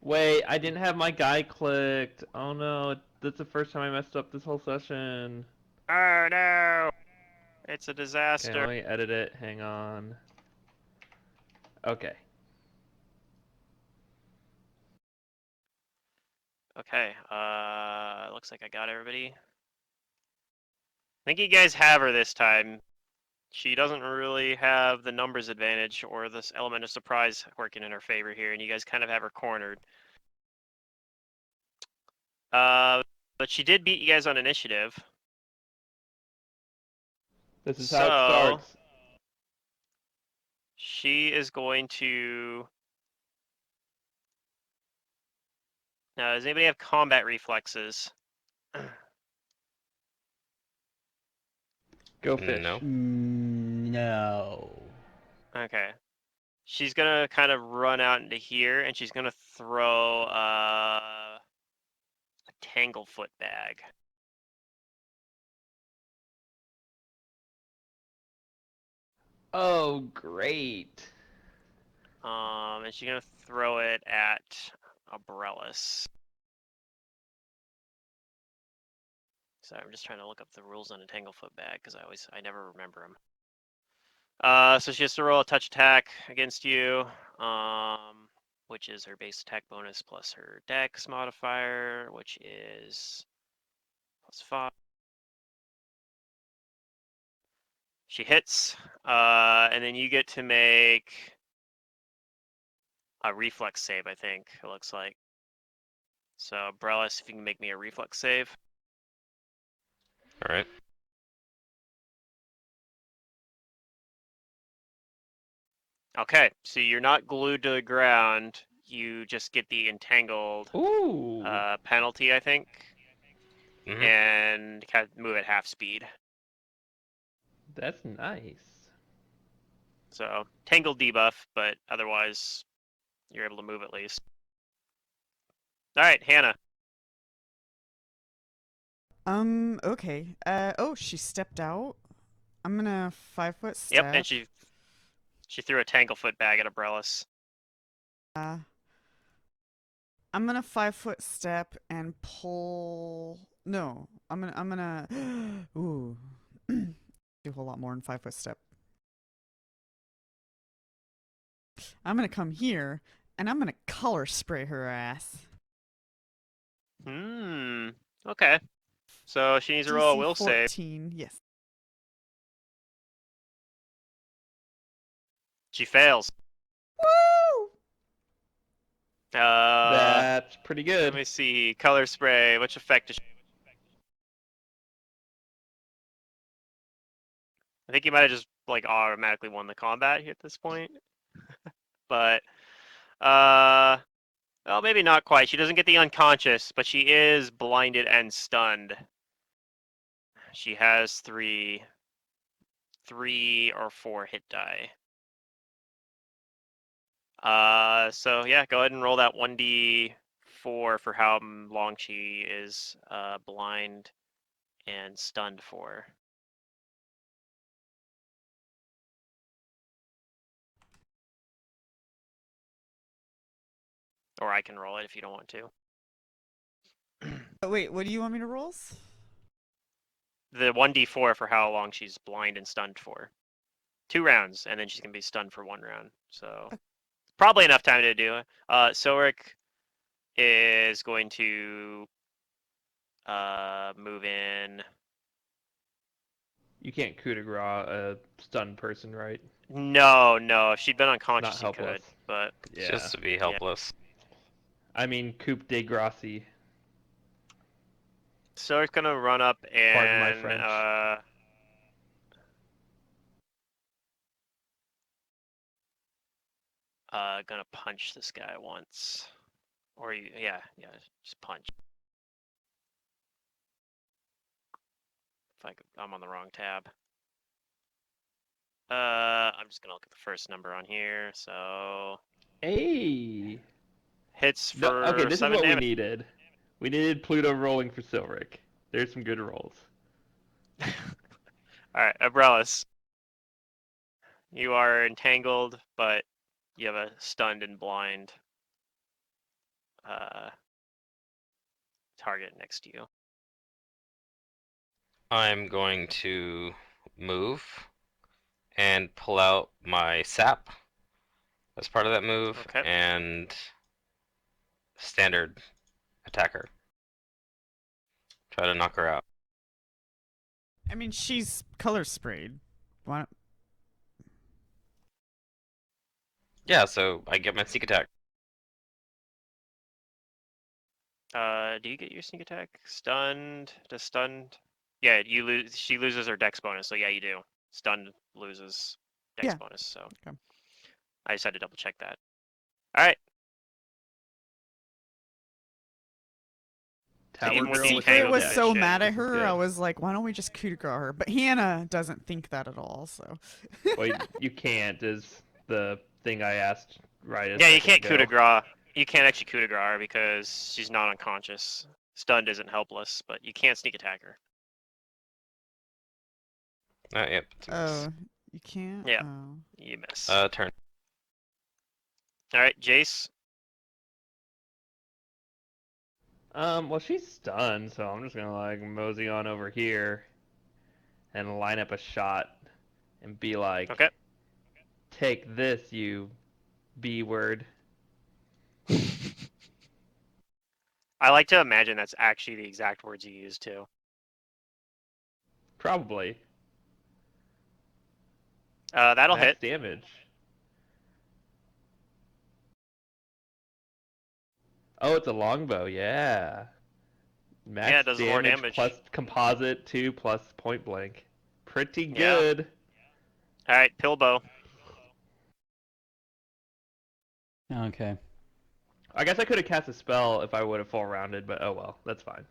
Wait, I didn't have my guy clicked. Oh no, that's the first time I messed up this whole session. Oh no! It's a Okay, disaster. let me edit it. Hang on. Okay. Okay, looks like I got everybody. I think you guys have her this time. She doesn't really have the numbers advantage or this element of surprise working in her favor here, and you guys kind of have her cornered. But she did beat you guys on initiative. This is how it So starts. she is going to. Now, does anybody have combat reflexes? Go No. fish. No. Okay. She's gonna kind of run out into here, and she's gonna throw a tanglefoot bag. Oh, great. And she's gonna throw it at Umbrellas. Sorry, I'm just trying to look up the rules on a tanglefoot bag because I never remember them. So she has to roll a touch attack against you, which is her base attack bonus plus her dex modifier, which is +5. She hits, and then you get to make a reflex save, I think, it looks like. So, Brellis, if you can make me a reflex save. Alright. . Okay, so you're not glued to the ground. You just get the entangled Ooh. penalty, I think, Mhm. and kind of move at half speed. That's nice. So tangled debuff, but otherwise you're able to move at least. All right, Hannah. Okay. Oh, she stepped out. I'm gonna 5 foot Yep, step. and she threw a tanglefoot bag at Abrellis. Uh, I'm gonna 5 foot step and pull. No, I'm gonna. Ooh, do a whole lot more than 5 foot step. I'm gonna come here and I'm gonna color spray her ass. Okay. So she needs to roll a DC will save. 14. Yes. She fails. Woo! That's pretty Let good. me see. Color spray. Which effect does she... I think you might have just like automatically won the combat here at this point. But well, maybe not quite. She doesn't get the unconscious, but she is blinded and stunned. She has three or four hit die. So yeah, go ahead and roll that 1d4 for how long she is blind and stunned for. Or I can roll it if you don't want to. Wait, what do you want me to roll? The 1d4 for how long she's blind and stunned for. 2 rounds, and then she's gonna be stunned for 1 round. So probably enough time to do it. Silric is going to move in. You can't coup de grace a stunned person, right? No, if she'd been Not unconscious, he helpless. could. But It's Yeah. just to be helpless. I mean, coup de gracie. Silric's gonna run up Pardon my and French. gonna punch this guy once. Or yeah, just punch. I'm on the wrong tab. I'm just gonna look at the first number on here. So Hey. hits No, okay, for this is 7 what we damage. needed. We needed Pluto rolling for Silric. There's some good rolls. All right, Abrellis. You are entangled, but you have a stunned and blind target next to you. I'm going to move and pull out my sap as part of that move Okay. and standard attacker. Try to knock her out. I mean, she's color sprayed. Why? Yeah, so I get my sneak attack. Do you get your sneak attack? Stunned? Does stunned? Yeah, you lose. She loses her dex bonus, so yeah, you do. Stunned loses dex Yeah. bonus, so Okay. I just had to double check that. All right. So Tower even with the Girl with Secret entangled was no so condition, mad at This is her. I good. was like, why don't we just coup de grace her? But Hannah doesn't think that at all. So. Well, you can't is the thing I asked right a yeah, you second can't coup de ago. grace. You can't actually coup de grace her because she's not unconscious. Stunned isn't helpless, but you can't sneak attack her. Yep, it's a miss. Oh, you can't. Yeah. Oh. You miss. Turn. All right, Jace. Well, she's stunned, so I'm just gonna like mosey on over here and line up a shot and be like, Okay. "Take this, you B word." I like to imagine that's actually the exact words you used too. Probably That'll max hit. damage. Oh, it's a longbow. Yeah. Yeah, Max it does more damage damage. plus composite 2 plus point blank. Pretty Yeah. good. All right, Pillbow. Okay. I guess I could have cast a spell if I would have full rounded, but oh well, that's fine.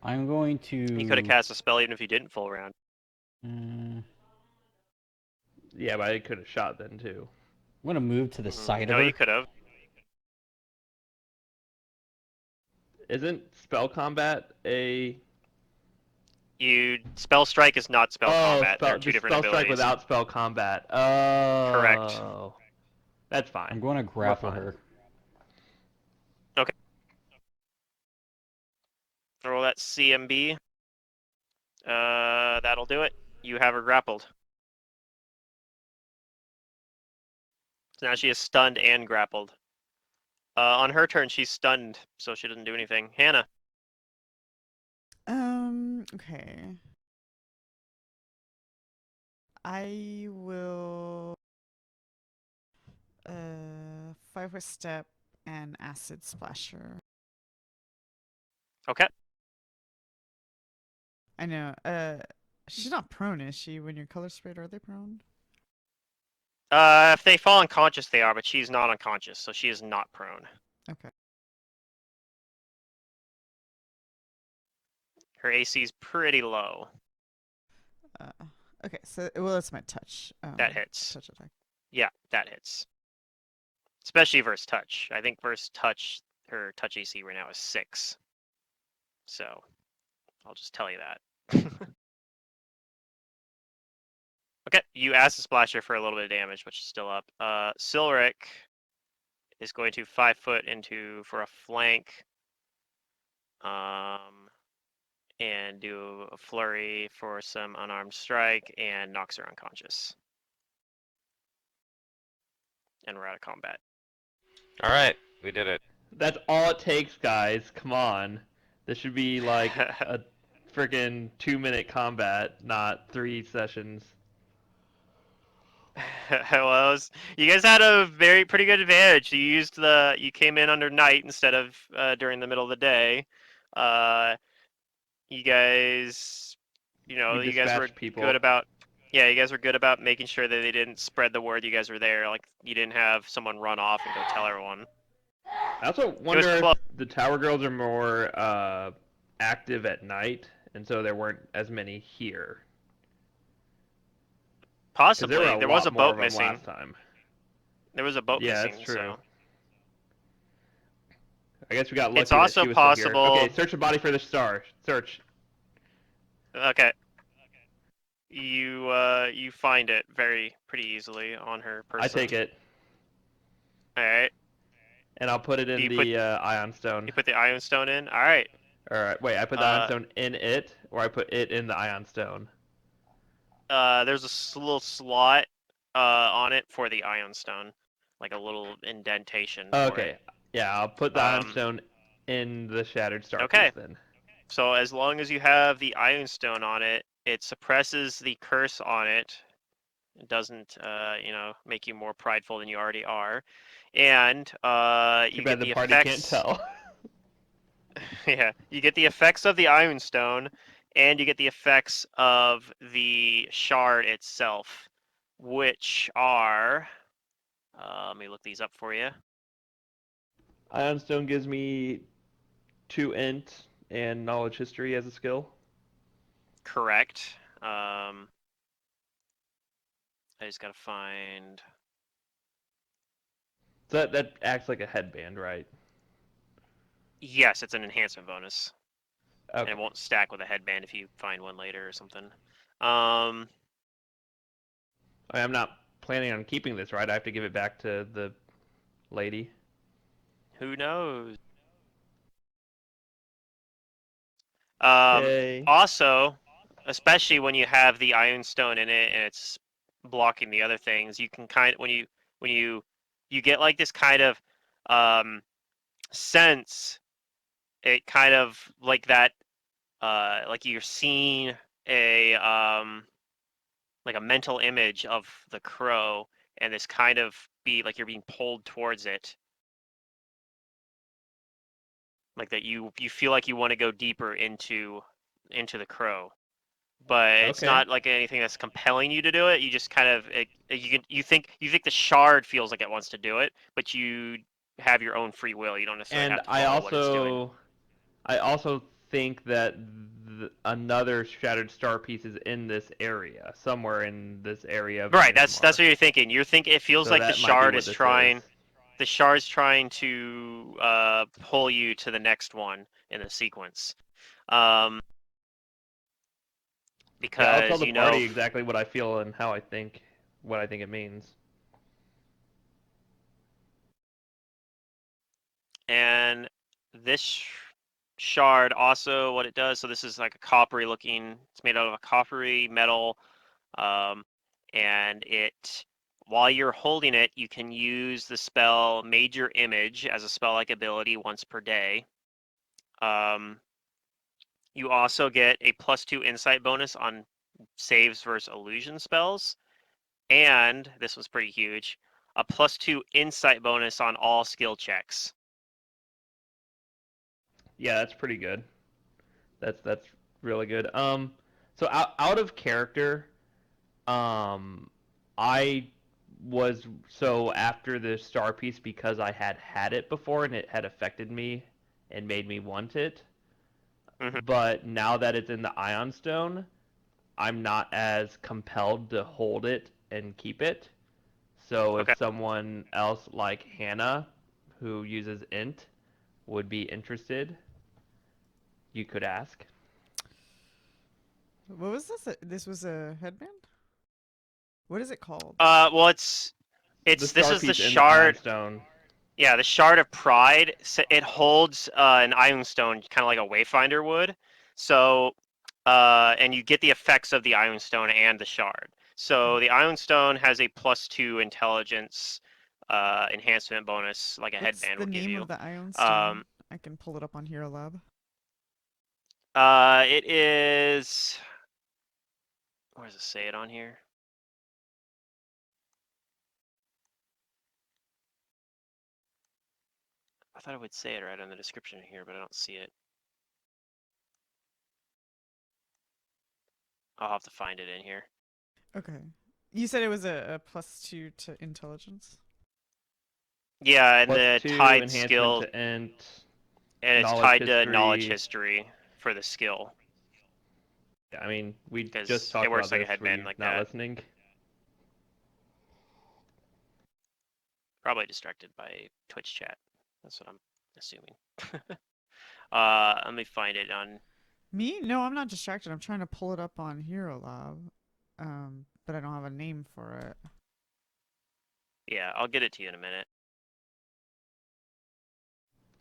I'm going to. You could have cast a spell even if you didn't full round. I'm Yeah, but I could have shot then too. gonna move to the side of No, her. you could have. Isn't spell combat a You spell strike is not spell combat. They're two just different spell strike abilities. without spell combat? Correct. Oh, that's fine. I'm going to We're grapple fine. her. Okay. Roll that CMB. That'll do it. You have her grappled. So now she is stunned and grappled. On her turn, she's stunned, so she doesn't do anything. Hannah. Okay. I will 5-foot step and acid splasher. Okay. I know. She's not prone, is she? When you're color sprayed, are they prone? If they fall unconscious, they are, but she's not unconscious, so she is not prone. Okay. Her AC is pretty low. Okay. So well, that's my touch. That hits. Touch attack. Yeah, that hits. Especially versus touch. I think versus touch, her touch AC right now is 6. So, I'll just tell you that. Okay, you acid splash her for a little bit of damage, which is still up. Silric is going to 5-foot into for a flank. And do a flurry for some unarmed strike and knocks her unconscious. And we're out of combat. All right, we did it. That's all it takes, guys. Come on. This should be like a freaking 2-minute combat, not 3 sessions. Well, you guys had a pretty good advantage. You came in under night instead of during the middle of the day. You guys, We you guys were dispatched people. good about. Yeah, you guys were good about making sure that they didn't spread the word you guys were there. Like you didn't have someone run off and go tell everyone. I also wonder if the Tower Girls are more active at night, and so there weren't as many here. Possibly. There was a more boat of them missing. last time. There was a boat Yeah, missing. that's true. So. I guess we got lucky It's that also she was possible. still here. Okay, search the body for the star. Search. Okay. You find it pretty easily on her person. I take it. All right. And I'll put it in the ion stone. You put the ion stone in. All right. All right. Wait, I put the ion stone in it, or I put it in the ion stone. There's a little slot on it for the ion stone, like a little indentation. Okay. For it. Yeah, I'll put the ion stone in the shattered star Okay. piece then. So as long as you have the ion stone on it, it suppresses the curse on it. It doesn't, make you more prideful than you already are, and you get the party effects. Can't tell. Yeah, you get the effects of the Iron Stone, and you get the effects of the shard itself, which are. Let me look these up for you. Ion stone gives me 2 int and knowledge history as a skill. Correct. I just gotta find. So that acts like a headband, right? Yes, it's an enhancement bonus, Okay. and it won't stack with a headband if you find one later or something. I'm not planning on keeping this, right? I have to give it back to the lady. Who knows? Okay. Also, especially when you have the Iron Stone in it and it's blocking the other things, you can when you get like this kind of sense. It kind of like that, like you're seeing a like a mental image of the crow, and this kind of be like you're being pulled towards it, like that you feel like you want to go deeper into the crow. but it's Okay. not like anything that's compelling you to do it. You just kind of you think the shard feels like it wants to do it, but you have your own free will. You don't necessarily And have to follow what it's doing. I also think that another shattered star piece is in this area, somewhere in this area of Right, that's Inishmar. what you're thinking. You're thinking it feels So like the that might be shard what is this is. trying. The shard's trying to pull you to the next one in the sequence. Um, Yeah, I'll tell because the you know party exactly what I feel and how I think, what I think it means. and this shard also what it does, so this is like a coppery looking, it's made out of a coppery metal, um, and it while you're holding it you can use the spell Major Image as a spell like ability once per day. You also get a +2 insight bonus on saves versus illusion spells, and this was pretty huge, a +2 insight bonus on all skill checks. Yeah, that's pretty good. That's really good. So out of character, I was so after the star piece because I had it before and it had affected me and made me want it. Mhm. But now that it's in the Ion Stone, I'm not as compelled to hold it and keep it. So if Okay. someone else like Hannah, who uses int, would be interested, you could ask. What was this? This was a headband? What is it called? Well, The this star is the piece in the Ion shard. Stone. Yeah, the shard of pride. So it holds an ion stone, kind of like a wayfinder would. So, and you get the effects of the ion stone and the shard. So the ion stone has a +2 intelligence enhancement bonus, like a What's headband the would give name you. of the Ion Um, Stone? I can pull it up on Hero Lab. it is. Where does it say it on here? I thought it would say it right on the description here, but I don't see it. I'll have to find it in here. Okay. You said it was a +2 to intelligence. Yeah, and Plus the 2 tied enhancement skill, to int, and it's knowledge tied to knowledge history. history for the skill I mean, we just because it talked works about like a this. Were headband you like not that. listening? Probably distracted by Twitch chat. That's what I'm assuming. Let me find it on. Me? No, I'm not distracted. I'm trying to pull it up on Hero Lab. But I don't have a name for it. Yeah, I'll get it to you in a minute.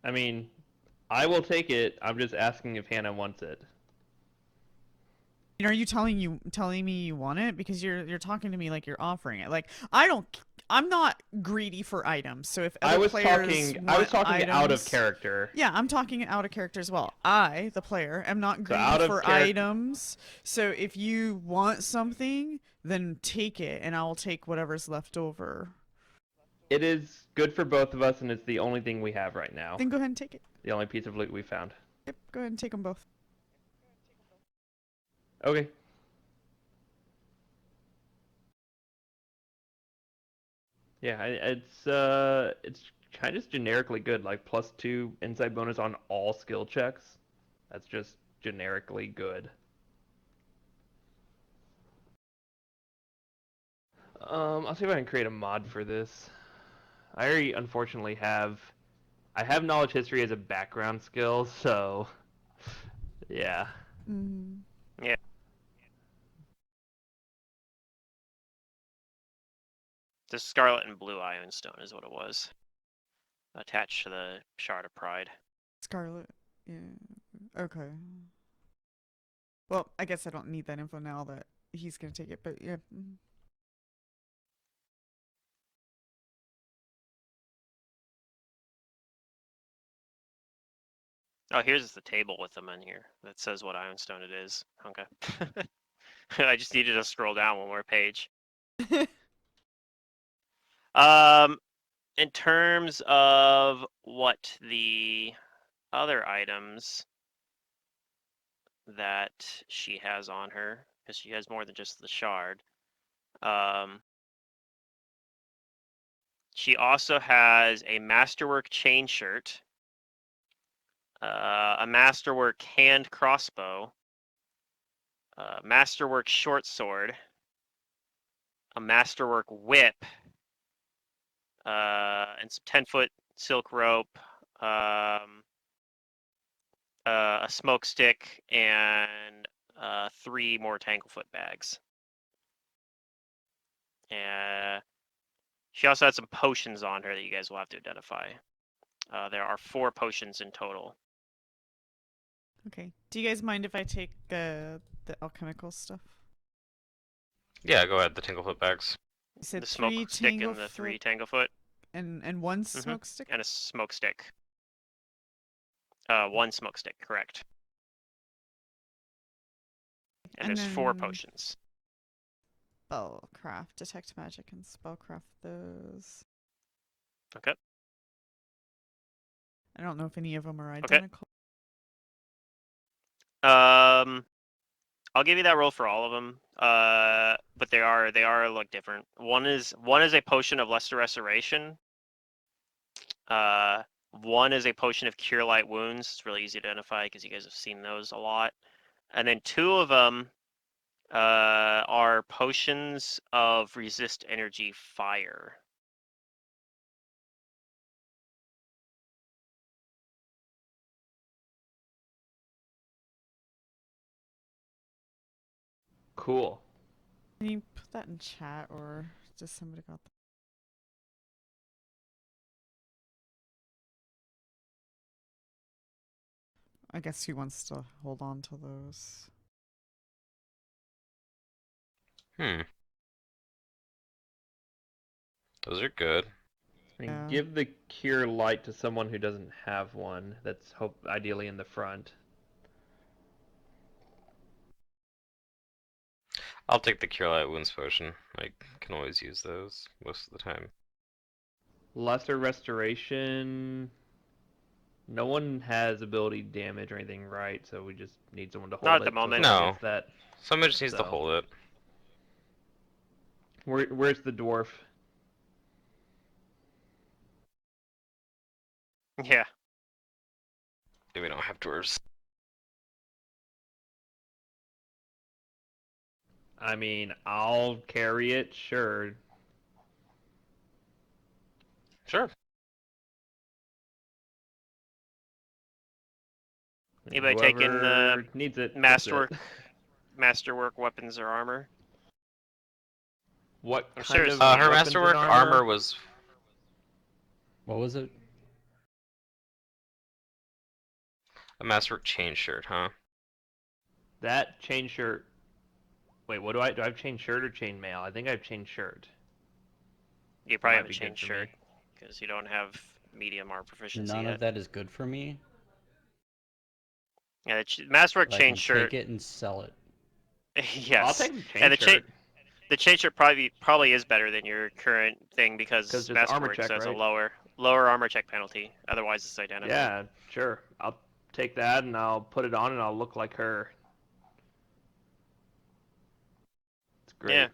I mean, I will take it. I'm just asking if Hannah wants it. Are you telling me you want it because you're talking to me like you're offering it? Like I'm not greedy for items. So if other players I was want talking out of items, character. yeah, I'm talking out of character as well. I, the player, am not So greedy out of for character. items. So if you want something, then take it and I'll take whatever's left over. It is good for both of us, and it's the only thing we have right now. Then go ahead and take it. The only piece of loot we found. Yep, go ahead and take them both. Okay. Yeah, it's kind of generically good, like +2 insight bonus on all skill checks. That's just generically good. I'll see if I can create a mod for this. I already unfortunately I have knowledge history as a background skill, so yeah. Mm-hmm. Yeah, the scarlet and blue ion stone is what it was, attached to the shard of pride. Scarlet. Yeah. Okay. Well, I guess I don't need that info now that he's gonna take it, but yeah. Oh, here's the table with them in here that says what ion stone it is. Okay. I just needed to scroll down one more page. Um, in terms of what the other items, that she has on her, because she has more than just the shard. She also has a masterwork chain shirt, a masterwork hand crossbow, a masterwork short sword, a masterwork whip, and some 10-foot silk rope, a smoke stick, and 3 more Tanglefoot bags. And she also had some potions on her that you guys will have to identify. There are 4 potions in total. Okay. Do you guys mind if I take the alchemical stuff? Yeah, go ahead. The Tinglefoot bags. You said The 3 smoke stick and the 3 Tanglefoot Tanglefoot, and 1 smoke stick? and a smoke stick. 1 smoke stick, correct. And there's 4 then potions. Spellcraft, detect magic, and spellcraft those. Okay. I don't know if any of them are identical. I'll give you that roll for all of them. But they are like different. One is a potion of lesser restoration. One is a potion of cure light wounds. It's really easy to identify because you guys have seen those a lot. And then 2 of them are potions of resist energy fire. Cool. Can you put that in chat, or just somebody got that? I guess he wants to hold on to those. Those are good. And Yeah. give the cure light to someone who doesn't have one. That's ideally in the front. I'll take the Cure Light Wounds potion. I can always use those most of the time. Lesser restoration. No one has ability damage or anything, right? So we just need someone to hold Not at it. the So moment. someone No. gets that. Someone just needs to So. hold it. Where's the dwarf? Yeah. We don't have dwarves. I mean, I'll carry it, sure. Sure. Anybody taking Whoever needs it, gets masterwork, it. masterwork weapons or armor? What I'm kind sure of Her weapons and Masterwork armor was What was it? a Masterwork chain shirt, huh? That chain shirt. Wait, what do I have chain shirt or chain mail? I think I have chain shirt. You probably Might have a be chain good for shirt me. because you don't have medium armor proficiency None yet. of that is good for me. Yeah, masterwork But I chain can shirt. take it and sell it. I'll Yes, take the chain and shirt. the chain shirt probably is better than your current thing because Because just armor masterwork check, says a right? lower armor check penalty. Otherwise, it's identical. Yeah, sure. I'll take that and I'll put it on and I'll look like her. It's great. Yeah.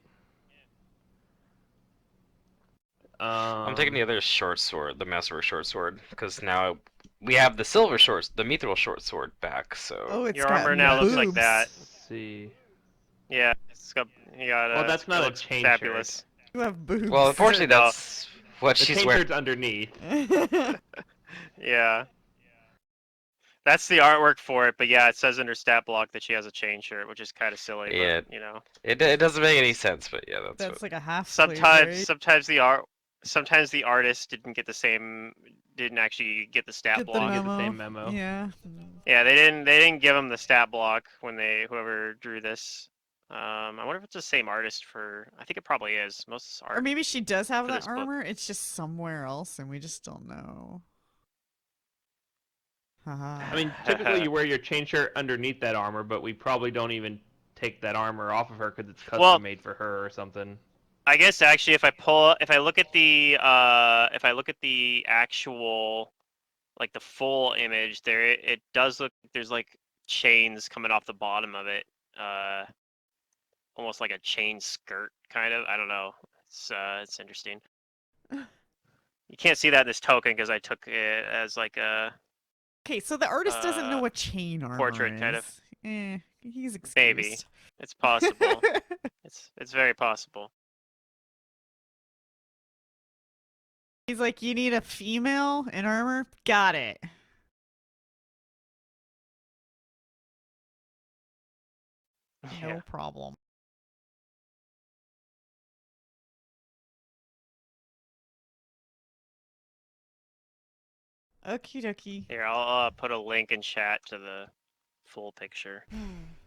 I'm taking the other short sword, the Masterwork short sword, because now we have the silver short, the mithril short sword back. So Oh, it's Your got armor now boobs. looks like that. Let's see. Yeah, you got. Well, that's not it a looks chain fabulous. You have boobs. well, unfortunately, No. that's what The she's chain wearing. shirt's underneath. Yeah. That's the artwork for it, but yeah, it says under stat block that she has a chain shirt, which is kind of silly. Yeah. But, you know. It doesn't make any sense, but yeah, that's That's what. like a half Sometimes right? sometimes the artist didn't actually get the stat Get the block. Didn't get the memo. same memo. Yeah. Yeah, they didn't give him the stat block when whoever drew this. I wonder if it's the same artist for. I think it probably is. Most Or art. maybe she does have for that this book. armor. It's just somewhere else, and we just don't know. Haha. I mean, typically you wear your chain shirt underneath that armor, but we probably don't even take that armor off of her because it's custom Well- made for her or something. I guess actually, if I look at the actual, like the full image, there it does look there's like chains coming off the bottom of it. Almost like a chain skirt, kind of. I don't know. It's interesting. You can't see that in this token because I took it as like a Okay, so the artist doesn't know what chain armor portrait, kind of. is. He's Maybe. excused. It's possible. It's very possible. He's like, you need a female in armor? Got it. Yeah. No problem. Okie dokie. Here, I'll put a link in chat to the full picture.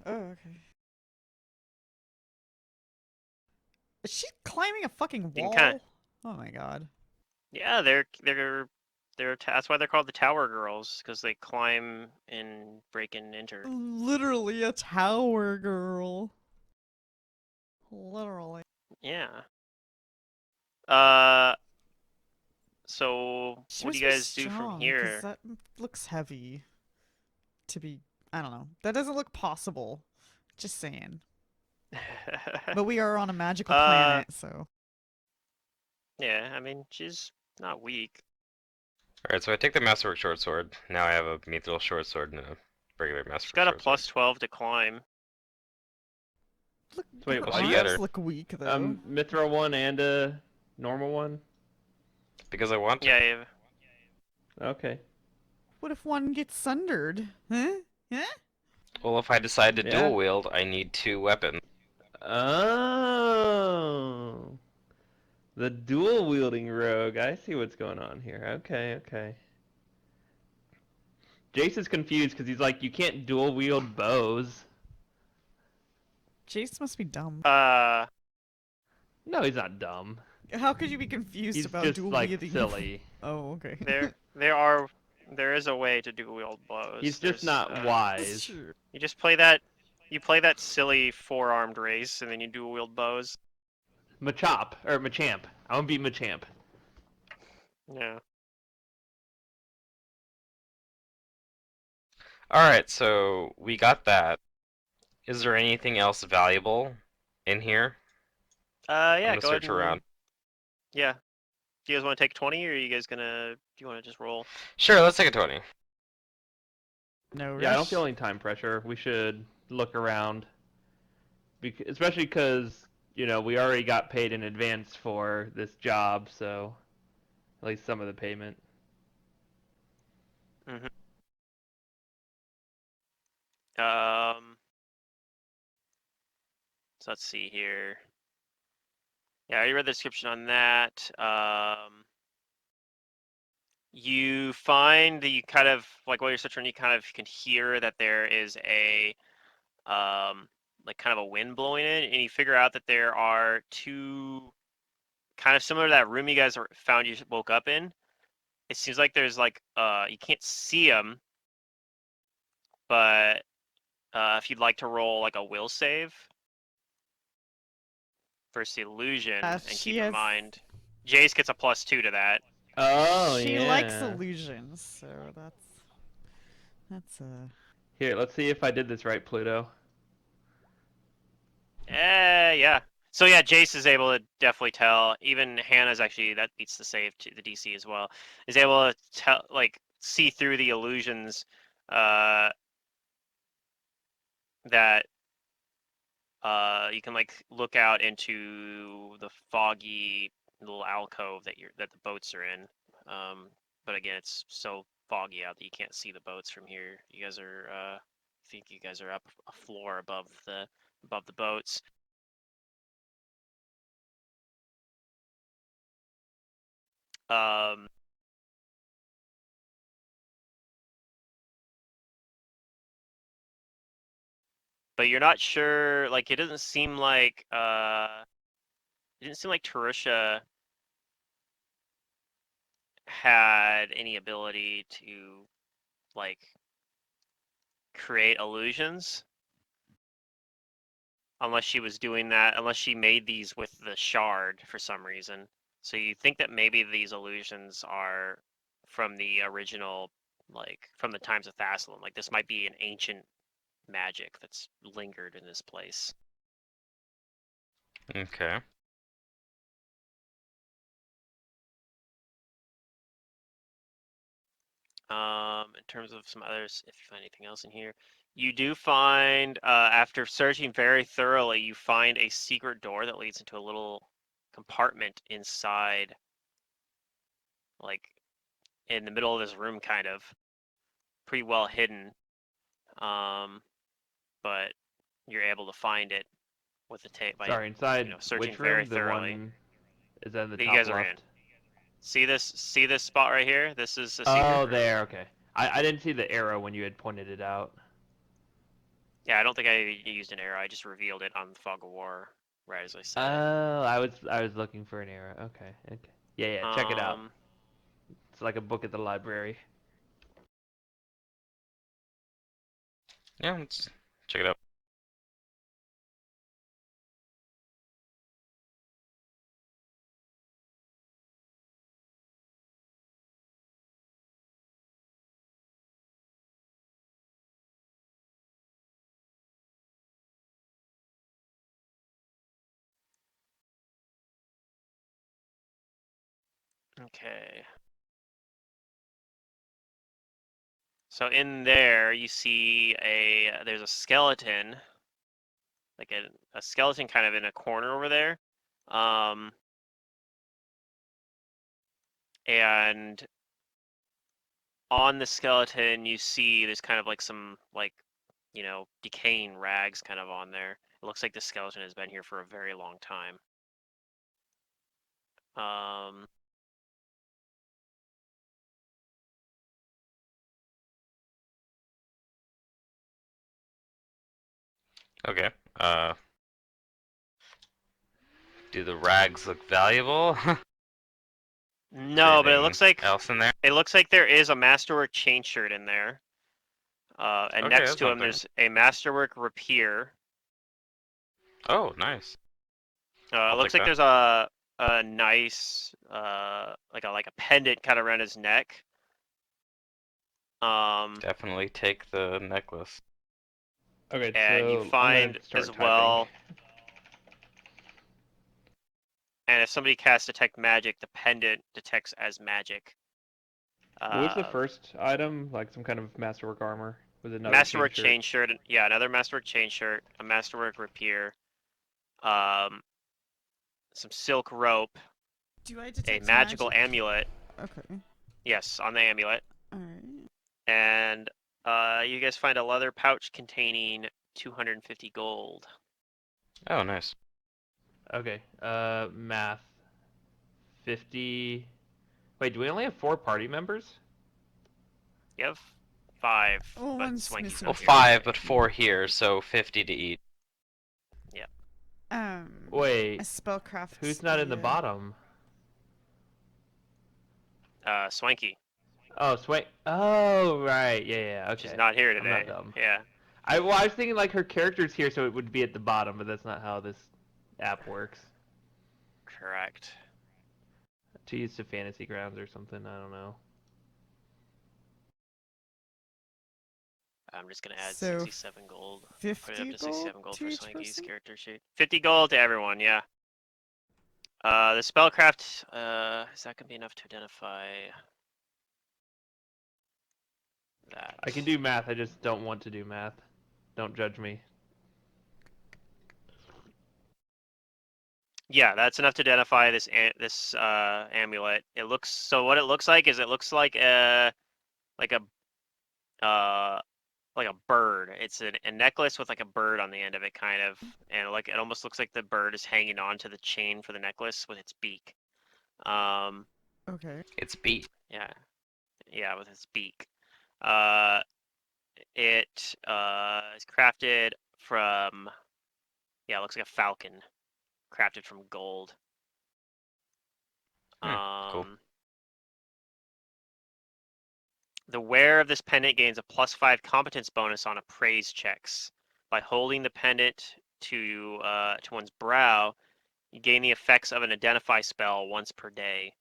Oh, okay. Is she climbing a fucking You wall? can kinda- Oh my god. Yeah, that's why they're called the Tower Girls, because they climb and break and enter. Literally a tower girl. Literally. Yeah. So She what do must you be guys do from strong, because here? that looks heavy. To be, I don't know. That doesn't look possible. Just saying. But we are on a magical planet, so. Yeah, I mean, she's not weak. Alright, so I take the Masterwork Short Sword. Now I have a Mithril Short Sword and a regular She's Masterwork got a Short plus Sword. 12 to climb. Look, So wait, her why you arms got her? look weak, though. Mithril one and a normal one. Because I want to. Yeah, Okay. What if one gets sundered? Huh? Huh? Well, if I decide to Yeah. dual wield, I need 2 weapons. Oh. The dual wielding rogue. I see what's going on here. Okay, okay. Jace is confused because he's like, you can't dual wield bows. Jace must be dumb. No, he's not dumb. How could you be confused He's about just dual like wielding? silly. Oh, okay. there is a way to do wield bows. He's just There's, not That's wise. true. You just play that silly 4-armed race, and then you do wield bows. Machop or Machamp. I want to be Machamp. Yeah. Alright, so we got that. Is there anything else valuable in here? I'm Yeah. gonna Go ahead search and around. yeah. Do you guys want to take 20, or are you guys gonna? Do you want to just roll? Sure, let's take a 20. No Yeah, I don't rush. feel any time pressure. We should look around. Especially because, we already got paid in advance for this job, so at least some of the payment. Mm-hmm. So let's see here. Yeah, I already read the description on that. You find that you kind of like while you're searching, you kind of can hear that there is a like kind of a wind blowing in, and you figure out that there are two kind of similar to that room you guys found you woke up in. It seems like there's like you can't see them, but if you'd like to roll like a will save versus illusion, and She keep in has. mind, Jace gets a +2 to that. Oh, She yeah. likes illusions, so that's Here, let's see if I did this right, Pluto. Yeah. So yeah, Jace is able to definitely tell. Even Hannah's actually that beats the save to the DC as well. Is able to tell, like, see through the illusions that you can like look out into the foggy little alcove that the boats are in. But again, it's so foggy out that you can't see the boats from here. You guys are I think you guys are up a floor above the boats. Um, but you're not sure. Like, it doesn't seem like Tarusha had any ability to like create illusions, unless she was doing that. Unless she made these with the shard for some reason. So you think that maybe these illusions are from the original, like from the times of Thassalon. Like this might be an ancient magic that's lingered in this place. Okay. In terms of some others, if you find anything else in here, you do find, after searching very thoroughly, you find a secret door that leads into a little compartment inside, like in the middle of this room, kind of pretty well hidden. But you're able to find it with the tape by Sorry, inside searching which very room? The thoroughly. one is that in the That you top guys are in. left? See this spot right here? This is a secret Oh, room. there. Okay. I didn't see the arrow when you had pointed it out. Yeah, I don't think I used an arrow. I just revealed it on the Fog of War right as I said it. Oh, I was looking for an arrow. Okay. Okay. Yeah, yeah. Check it out. It's like a book at the library. Yeah, let's check it out. Okay. So in there you see there's a skeleton, like a skeleton kind of in a corner over there. And on the skeleton you see there's kind of like some decaying rags kind of on there. It looks like the skeleton has been here for a very long time. Okay. Do the rags look valuable? No, but Anything else in there? it looks like there is a Masterwork chain shirt in there. And Okay, next that's to him something. there's a Masterwork rapier. Oh, nice. It I'll looks take like that. there's a nice like a pendant kind of around his neck. Definitely take the necklace. Okay, And you so I'm gonna find start as typing. well, and if somebody casts Detect Magic, the pendant detects as magic. What was the first item? Like some kind of masterwork armor? Was it another chain Masterwork shirt? chain shirt, yeah, another Masterwork chain shirt, a Masterwork rapier, um, some silk rope, Do I a detect magical magic? amulet. Okay. Yes, on the amulet. All right. And you guys find a leather pouch containing 250 gold. Oh, nice. Okay. Math. 50. Wait, do we only have 4 party members? You have 5, Oh, but one's Swanky's missing Well, not here 5, today. but 4 here, so 50 to eat. Yep. A Wait, spellcraft. who's not in the Yeah. bottom? Swanky. Oh, Sway. Oh, right. Yeah, yeah. She's Okay. not here I'm not today. dumb. Yeah. I was thinking like her character's here, so it would be at the bottom, but that's not how this app works. Correct. To use to fantasy grounds or something. I don't know. I'm just gonna add So 67 gold. Put it up 50 to gold 67 gold to for each Swanky's person? character sheet. 50 gold to everyone, yeah. The spellcraft, is that gonna be enough to identify that? I can do math. I just don't want to do math. Don't judge me. Yeah, that's enough to identify this amulet. What it looks like is it looks like like a uh like a bird. It's a necklace with like a bird on the end of it, kind of, and like it almost looks like the bird is hanging on to the chain for the necklace with its beak. Um, Okay. It's beat. yeah, yeah, with its beak. Uh, it is crafted from, yeah, it looks like a falcon, crafted from gold. Cool. The wearer of this pendant gains a +5 competence bonus on appraise checks. By holding the pendant to one's brow, you gain the effects of an identify spell once per day.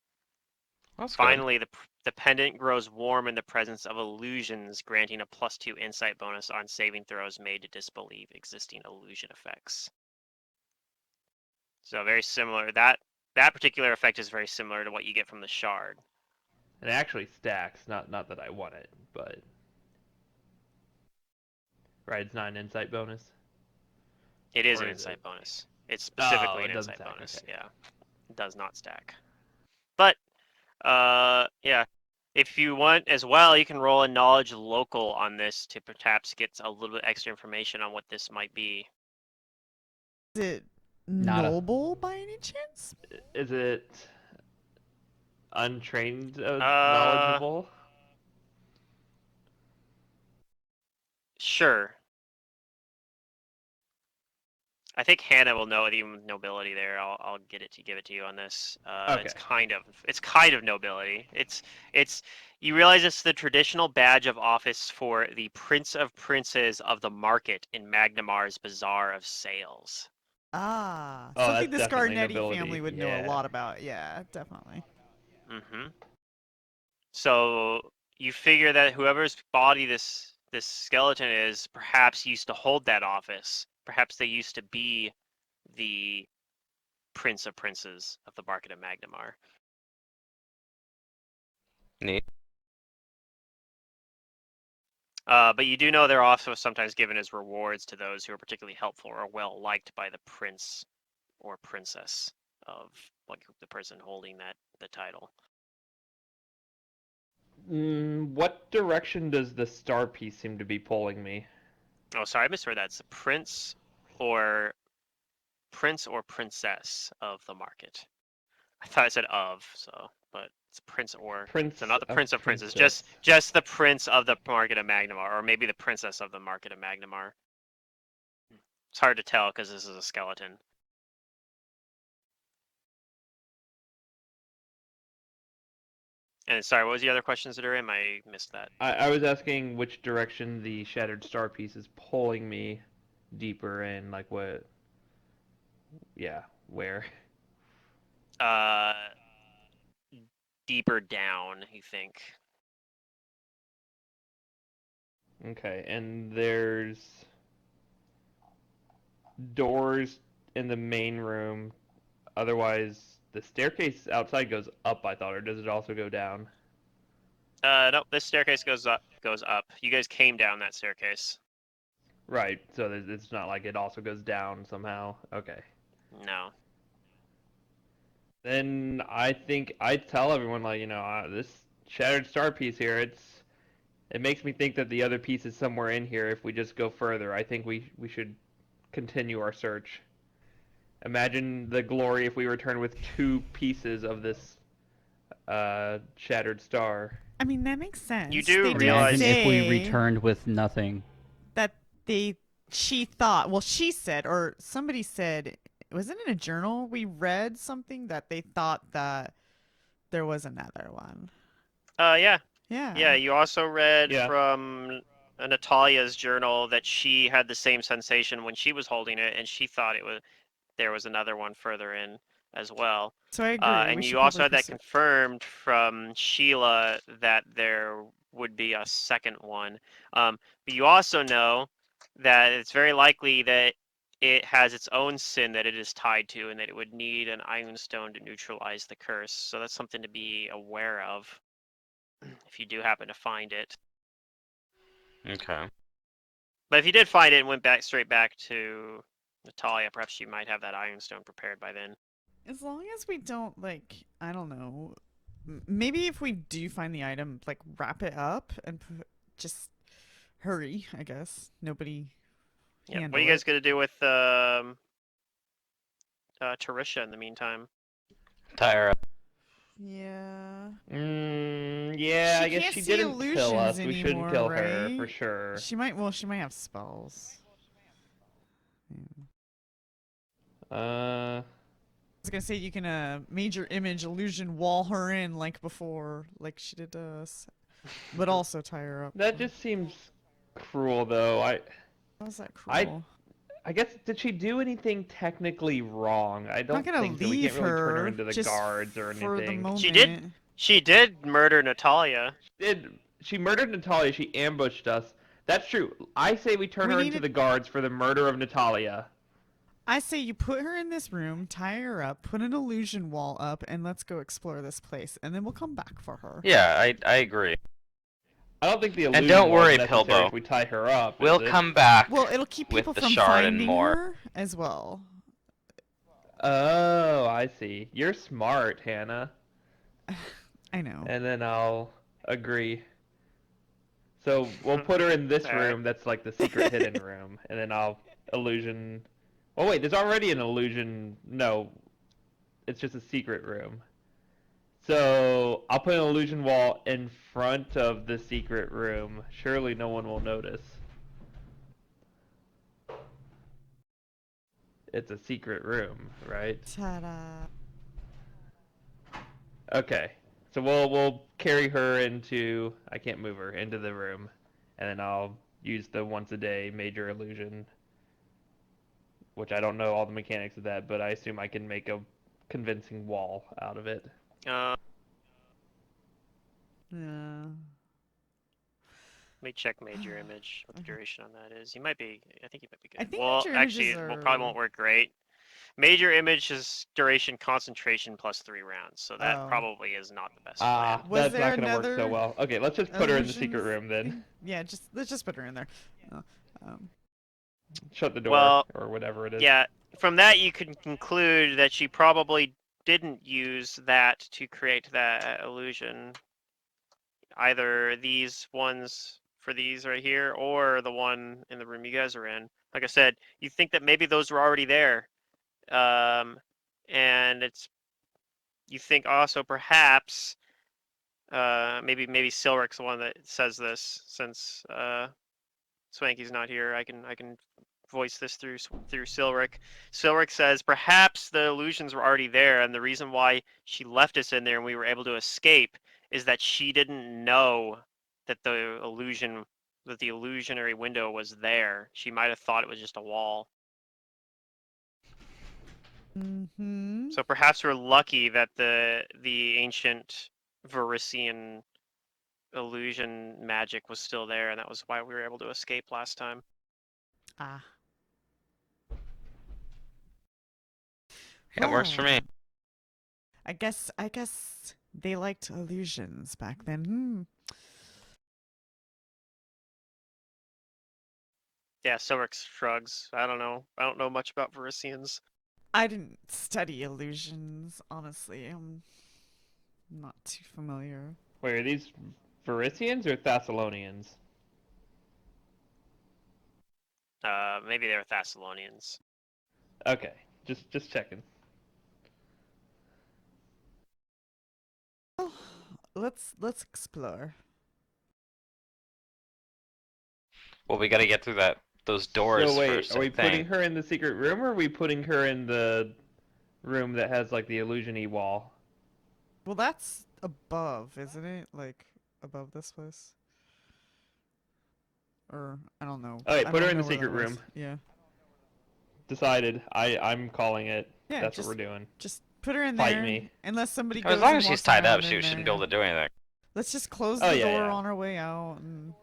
That's good. Finally, the pendant grows warm in the presence of illusions, granting a +2 insight bonus on saving throws made to disbelieve existing illusion effects. So very similar. That particular effect is very similar to what you get from the shard. It actually stacks. Not that I want it, but right. It's not an insight bonus. It is Or an is insight it? bonus. It's Oh, specifically it an doesn't insight stack. bonus. Okay. Yeah, it does not stack. But yeah. If you want as well, you can roll a knowledge local on this to perhaps get a little bit extra information on what this might be. Is it Nada. noble by any chance? Is it untrained Uh, knowledgeable? Sure. I think Hannah will know the nobility there. I'll give it to you on this. Okay. It's kind of nobility. It's you realize it's the traditional badge of office for the Prince of Princes of the Market in Magnamar's Bazaar of Sales. Ah, Oh, something that's this definitely Garnetti nobility. family would know a Yeah. lot about. Yeah, definitely. Mm-hmm. So you figure that whoever's body this skeleton is perhaps used to hold that office. Perhaps they used to be the Prince of Princes of the Market of Magnamar. Neat. But you do know they're also sometimes given as rewards to those who are particularly helpful or well liked by the prince or princess of like the person holding the title. What direction does the star piece seem to be pulling me? Oh, sorry, I misheard that. It's the or prince or princess of the market. I thought I said of, so but it's prince or so Prince not the of prince of princes, Princess. just the prince of the market of Magnamar, or maybe the princess of the market of Magnamar. It's hard to tell because this is a skeleton. And sorry, what was the other questions that are in? I missed that. I was asking which direction the shattered star piece is pulling me deeper in, like what? Yeah, where? Uh, Deeper down, you think? Okay, and there's doors in the main room. Otherwise, the staircase outside goes up, I thought, or does it also go down? Nope. This staircase goes up. Goes up. You guys came down that staircase. Right, so it's not like it also goes down somehow. Okay. No. Then I think I tell everyone, like, this shattered star piece here, it makes me think that the other piece is somewhere in here. If we just go further, I think we should continue our search. Imagine the glory if we return with two pieces of this shattered star. I mean, that makes You sense. do They do realize- Imagine if we say returned with nothing. that she thought, well, she said, or somebody said, was it in a journal? We read something that they thought that there was another one. Yeah. Yeah. Yeah. You also read Yeah. from Natalia's journal that she had the same sensation when she was holding it, and she thought there was another one further in as well. So I agree. We And should you also probably had that pursue. confirmed from Sheila that there would be a second one. But you also know that it's very likely that it has its own sin that it is tied to, and that it would need an Iron Stone to neutralize the curse. So that's something to be aware of if you do happen to find it. Okay. But if you did find it and went straight back to Natalia, perhaps you might have that Iron Stone prepared by then. As long as we don't, like, I don't know, maybe if we do find the item, like, wrap it up and just hurry, I guess. Nobody Yeah. What handle are you guys it. gonna do with Tarisha in the meantime? Tyra. Yeah. Yeah, She I guess can't she see didn't kill illusions us. We shouldn't anymore, kill her for right? sure. She might. Well, she might have spells. Yeah. Uh, I was gonna say you can major image illusion wall her in like before, like she did to us, but also tie her up. that just seems cruel, though. How is that I, cruel? I guess did she do anything technically wrong? I I'm not don't gonna think so. We can't leave really turn her her into the just guards or for the anything. moment. She did She did murder Natalia. She murdered Natalia. She ambushed us. That's true. I say we turn We her need into to- the guards for the murder of Natalia. I say you put her in this room, tie her up, put an illusion wall up, and let's go explore this place, and then we'll come back for her. Yeah, I agree. I don't think the illusion And don't wall worry, is necessary Pilbo. if we tie her up. We'll is it? come back Well, it'll keep with people the from shard and finding more. her as well. Oh, I see. You're smart, Hannah. I know. And then I'll agree. So we'll put her in this Alright. room that's like the secret hidden room, and then I'll illusion. Oh wait, there's already an illusion. No, it's just a secret room. So I'll put an illusion wall in front of the secret room. Surely no one will notice. It's a secret room, right? Ta-da. Okay. So we'll carry her into, I can't move her, into the room, and then I'll use the once a day major illusion, which I don't know all the mechanics of that, but I assume I can make a convincing wall out of it. Uh, Yeah. Let me check major image, what the duration on that is. You might be, I think you might be good. I think well, major actually, images it probably are- won't work great. Major image is duration concentration plus 3 rounds, so that Oh. probably is not the best Ah, plan. Was that's there not gonna work so another well. Okay, let's just put her in the secret illusions room then. thing? Yeah, let's just put her in there. Um, Shut the door Well, or whatever it is. Yeah, from that you can conclude that she probably didn't use that to create that illusion. Either these ones for these right here, or the one in the room you guys are in. Like I said, you think that maybe those were already there, and you think also perhaps maybe Silric's the one that says this, since Swanky's not here. I can voice this through Silric. Silric says perhaps the illusions were already there, and the reason why she left us in there and we were able to escape is that she didn't know that the illusionary window was there. She might have thought it was just a wall. mm-hmm. So perhaps we're lucky that the ancient Varisian illusion magic was still there, and that was why we were able to escape last time. Ah. It works for me. Well, I guess they liked illusions back then. Hmm. Yeah, Silric shrugs. I don't know. I don't know much about Varisians. I didn't study illusions, honestly. I'm not too familiar. Wait, are these Varisians or Thessalonians? Maybe they're Thessalonians. Okay, just checking. Well, let's explore. Well, we gotta get through those doors So wait, first, are we I putting think. her in the secret room, or are we putting her in the room that has like the illusion-y wall? Well, that's above, isn't it? Like above this place. Or I don't know. Okay, I put her don't in the know where secret that was. room. Yeah. Decided. I'm calling it. Yeah. That's just what we're doing. just put her in Fight there. me. Unless somebody As goes long and as she's walks tied up, around she in shouldn't be there. able to do anything. Let's just close Oh, the yeah, door yeah. on our way out, and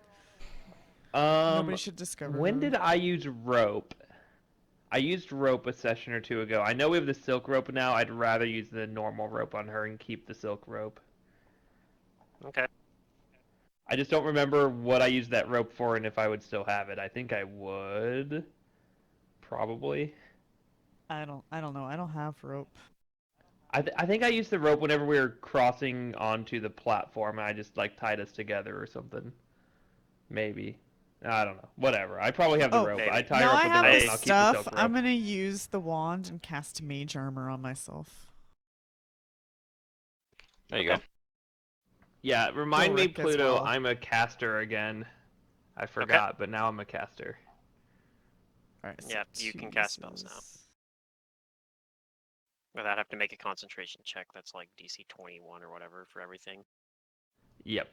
Um, nobody should discover when her. did I use rope? I used rope a session or two ago. I know we have the silk rope now. I'd rather use the normal rope on her and keep the silk rope. Okay. I just don't remember what I used that rope for and if I would still have it. I think I would. Probably. I don't know. I don't have rope. I think I used the rope whenever we were crossing onto the platform and I just like tied us together or something. Maybe. I don't know. Whatever. I probably have the Oh, rope. maybe. I tie her Now up I with the have rope the and I'll keep the stuff. silk rope. I'm gonna use the wand and cast mage armor on myself. There you go. Yeah, remind me, Ulrich as Pluto, well. I'm a caster again. I forgot, but now I'm a caster. All right. So Yeah, you 2 can cast spells now. uses. Without having to make a concentration check. That's like DC 21 or whatever for everything. Yep.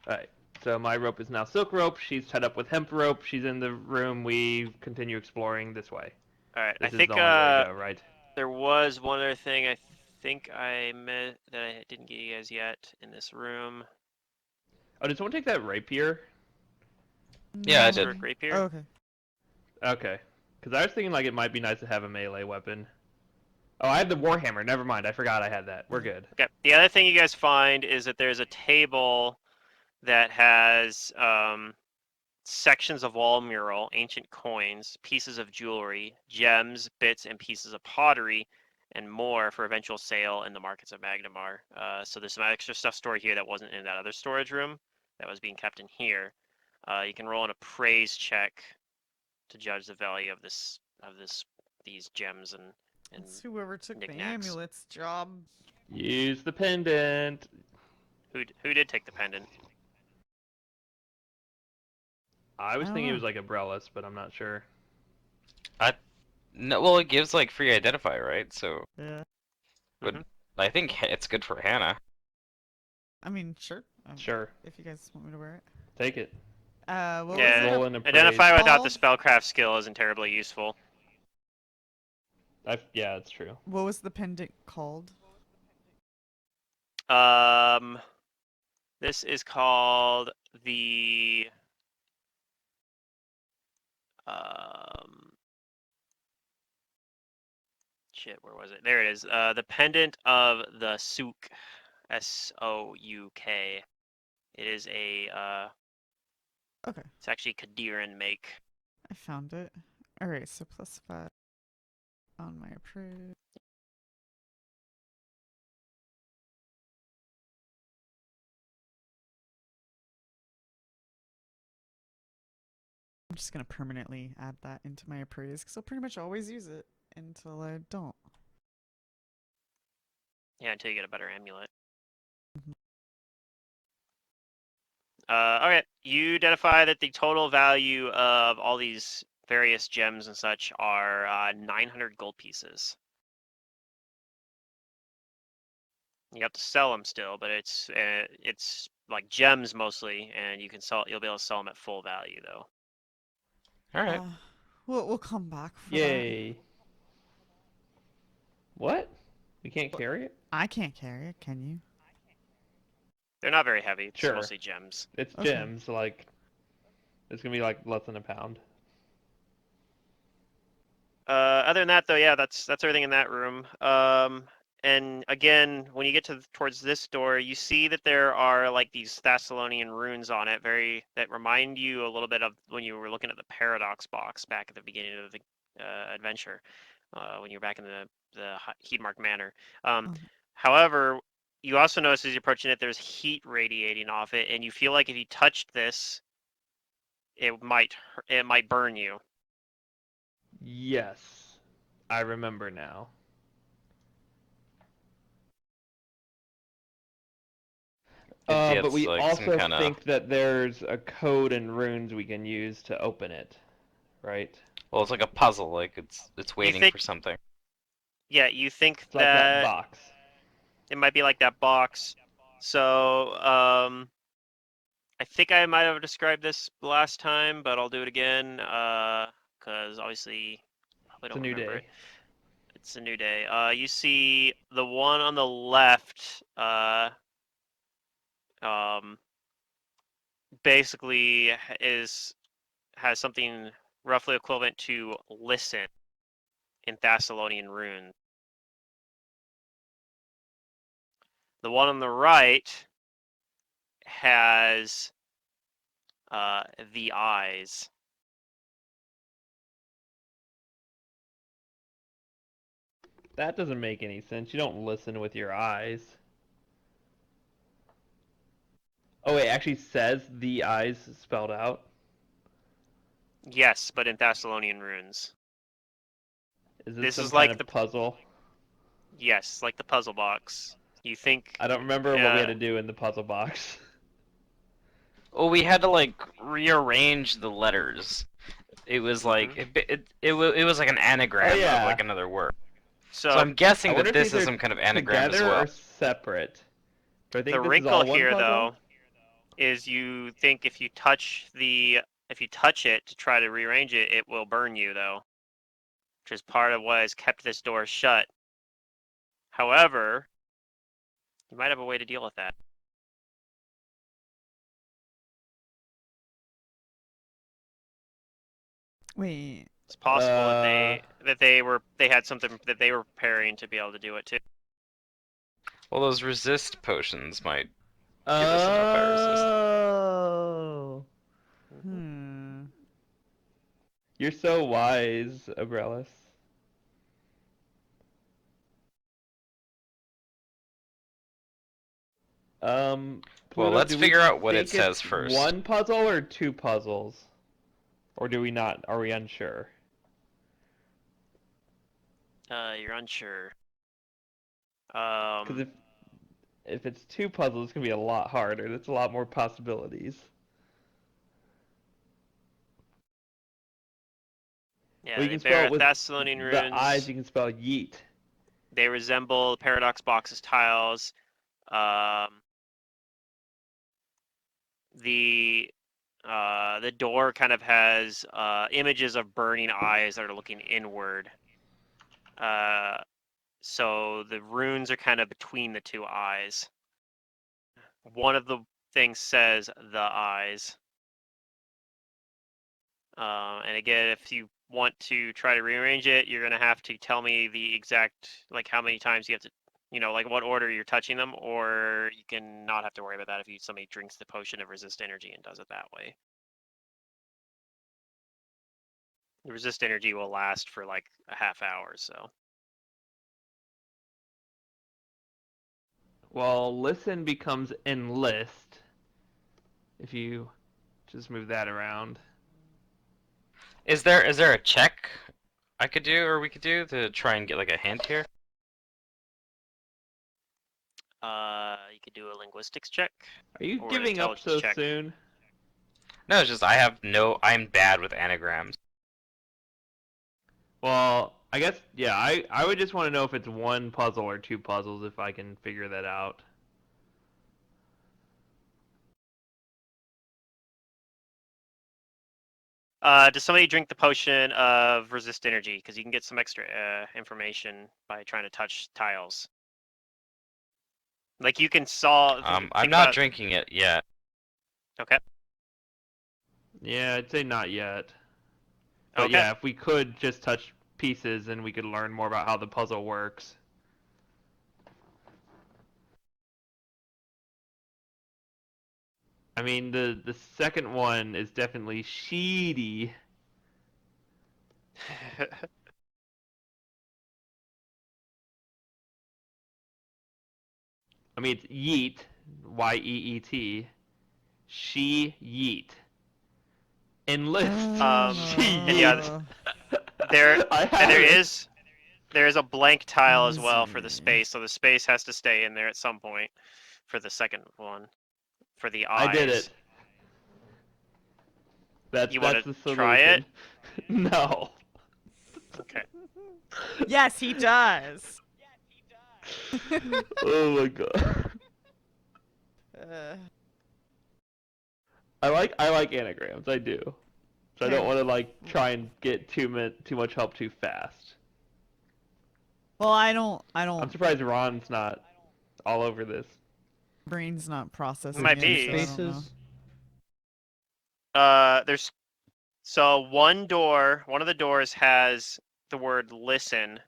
Alright, so my rope is now silk rope. She's tied up with hemp rope. She's in the room. We continue exploring this way. All right. This I is think the only way to go, right? there was one other thing I think I met that I didn't get you guys yet in this room. Oh, did someone take that rapier? Yeah, I Ask did. for a rapier. Oh, okay. Okay. Because I was thinking like it might be nice to have a melee weapon. Oh, I had the warhammer. Never mind. I forgot I had that. We're good. Okay. The other thing you guys find is that there's a table that has sections of wall mural, ancient coins, pieces of jewelry, gems, bits, and pieces of pottery, and more for eventual sale in the markets of Magnamar. So there's some extra stuff stored here that wasn't in that other storage room that was being kept in here. You can roll an appraise check to judge the value of these gems and It's whoever took the knickknacks. amulet's job. Use the pendant. Who did take the pendant? I was I don't thinking it know. was like Umbrellas, but I'm not sure. No, well, it gives like free identify, right? So Yeah. I think it's good for Hannah. I mean, sure. Sure. If you guys want me to wear it. Take it. What Yeah, was Roll it? an appraise. identify without the Called? spellcraft skill isn't terribly useful. Yeah, it's true. What was the pendant called? This is called the um, shit. Where was it? There it is. The pendant of the Souk, Souk. It is a Okay, It's actually Kadiran make. I found it. Alright, so +5 on my approve. I'm just gonna permanently add that into my appraise because I'll pretty much always use it until I don't. Yeah, until you get a better amulet. Mhm. Okay, you identify that the total value of all these various gems and such are 900 gold pieces. You have to sell them still, but it's like gems mostly, and you'll be able to sell them at full value though. All right. We'll come back for that. Yay. What? We can't carry it? I can't carry it, can you? They're not very heavy. It's Sure. mostly gems. It's Okay. gems, like it's gonna be like less than a pound. Other than that, though, yeah, that's everything in that room. And again, when you get towards this door, you see that there are like these Thessalonian runes on it, that remind you a little bit of when you were looking at the Paradox box back at the beginning of the adventure, when you were back in the Heatmark Manor. Oh, However, you also notice as you're approaching it, there's heat radiating off it, and you feel like if you touched this, it might burn you. Yes. I remember now. Yeah, But it's we like some also kind of. think that there's a code and runes we can use to open it, right? Well, it's like a puzzle. Like it's waiting think- for something. Yeah, you think It's like that box. it might be like that box. So, I think I might have described this last time, but I'll do it again, because obviously probably It's a don't new remember day. it. It's a new day. You see the one on the left, basically has something roughly equivalent to listen in Thessalonian rune. The one on the right has the eyes. That doesn't make any sense. You don't listen with your eyes. Oh, it actually says the eyes spelled out. Yes, but in Thessalonian runes. Is this This some is kind like of puzzle? Yes, like the puzzle box. You think I don't remember what we had to do in the puzzle box. Well, we had to like rearrange the letters. It was like it was like an anagram Oh, yeah. of like another word. So so? I'm guessing I wonder that if this these is are some kind of anagram as together well. or separate. Do I think The this is wrinkle all one here, puzzle? though, is you think if you touch it to try to rearrange it, it will burn you, though, which is part of what has kept this door shut. However, you might have a way to deal with that. Wait. It's possible that they had something that they were preparing to be able to do it too. Well, those resist potions might give us enough fire resist. Oh, Hmm. you're so wise, Abrellis. Well, Pluto, let's do we figure out what it think says it's first. one puzzle or two puzzles? Or do we not? Are we unsure? You're unsure. Because if it's two puzzles, it's gonna be a lot harder. That's a lot more possibilities. Yeah, Well, you they can spell bear it with Thessalonian the eyes. runes. You can spell yeet. They resemble Paradox Box's tiles. Um, the door kind of has images of burning eyes that are looking inward. So the runes are kind of between the two eyes. One of the things says the eyes. And again, if you want to try to rearrange it, you're going to have to tell me the exact, like how many times you have to, like what order you're touching them, or you can not have to worry about that if somebody drinks the potion of resist energy and does it that way. The resist energy will last for like a half hour, so. Well, listen becomes enlist. If you just move that around. Is there a check I could do or we could do to try and get like a hint here? You could do a linguistics check Are you or an giving up intelligence so check. soon? No, it's just I'm bad with anagrams. Well, I guess, yeah, I would just want to know if it's one puzzle or two puzzles if I can figure that out. Does somebody drink the potion of resist energy? Because you can get some extra information by trying to touch tiles. Like you can solve. I'm Think not about. drinking it yet. Okay. Yeah, I'd say not yet. But Okay. yeah, if we could just touch pieces and we could learn more about how the puzzle works. I mean, the second one is definitely sheedy. I mean, it's yeet, Y-E-E-T. She yeet. Enlist. She and yeah, yeet. there I and have it. there is a blank tile as well for the Misery. space, so the space has to stay in there at some point for the second one for the I did eyes. it. That's You want that's to the try it? solution. No. Okay. Yes, he does. Oh my god. Uh, I like anagrams. I do. So I Okay. don't want to like try and get too much help too fast. Well, I don't. I'm surprised Ron's not all over this. Brain's not processing Might it, be. so I don't know. Spaces. There's so one of the doors has the word listen.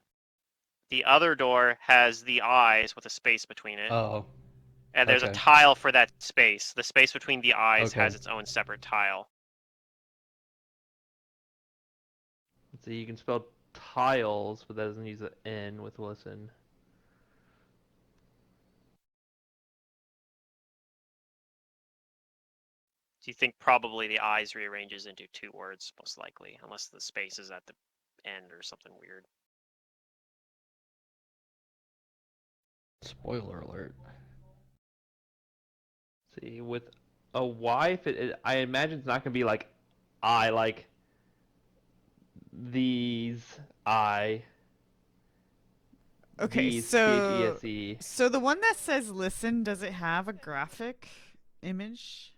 The other door has the eyes with a space between it. Oh, And there's a okay. tile for that space. The space between the eyes Okay. has its own separate tile. Let's see, you can spell tiles, but that doesn't use an N with listen. Do you think probably the eyes rearranges into two words, most likely, unless the space is at the end or something weird? Spoiler alert. Let's see, with a Y, if I imagine it's not gonna be like I, like these I. Okay, These, so These. so the one that says listen, does it have a graphic image?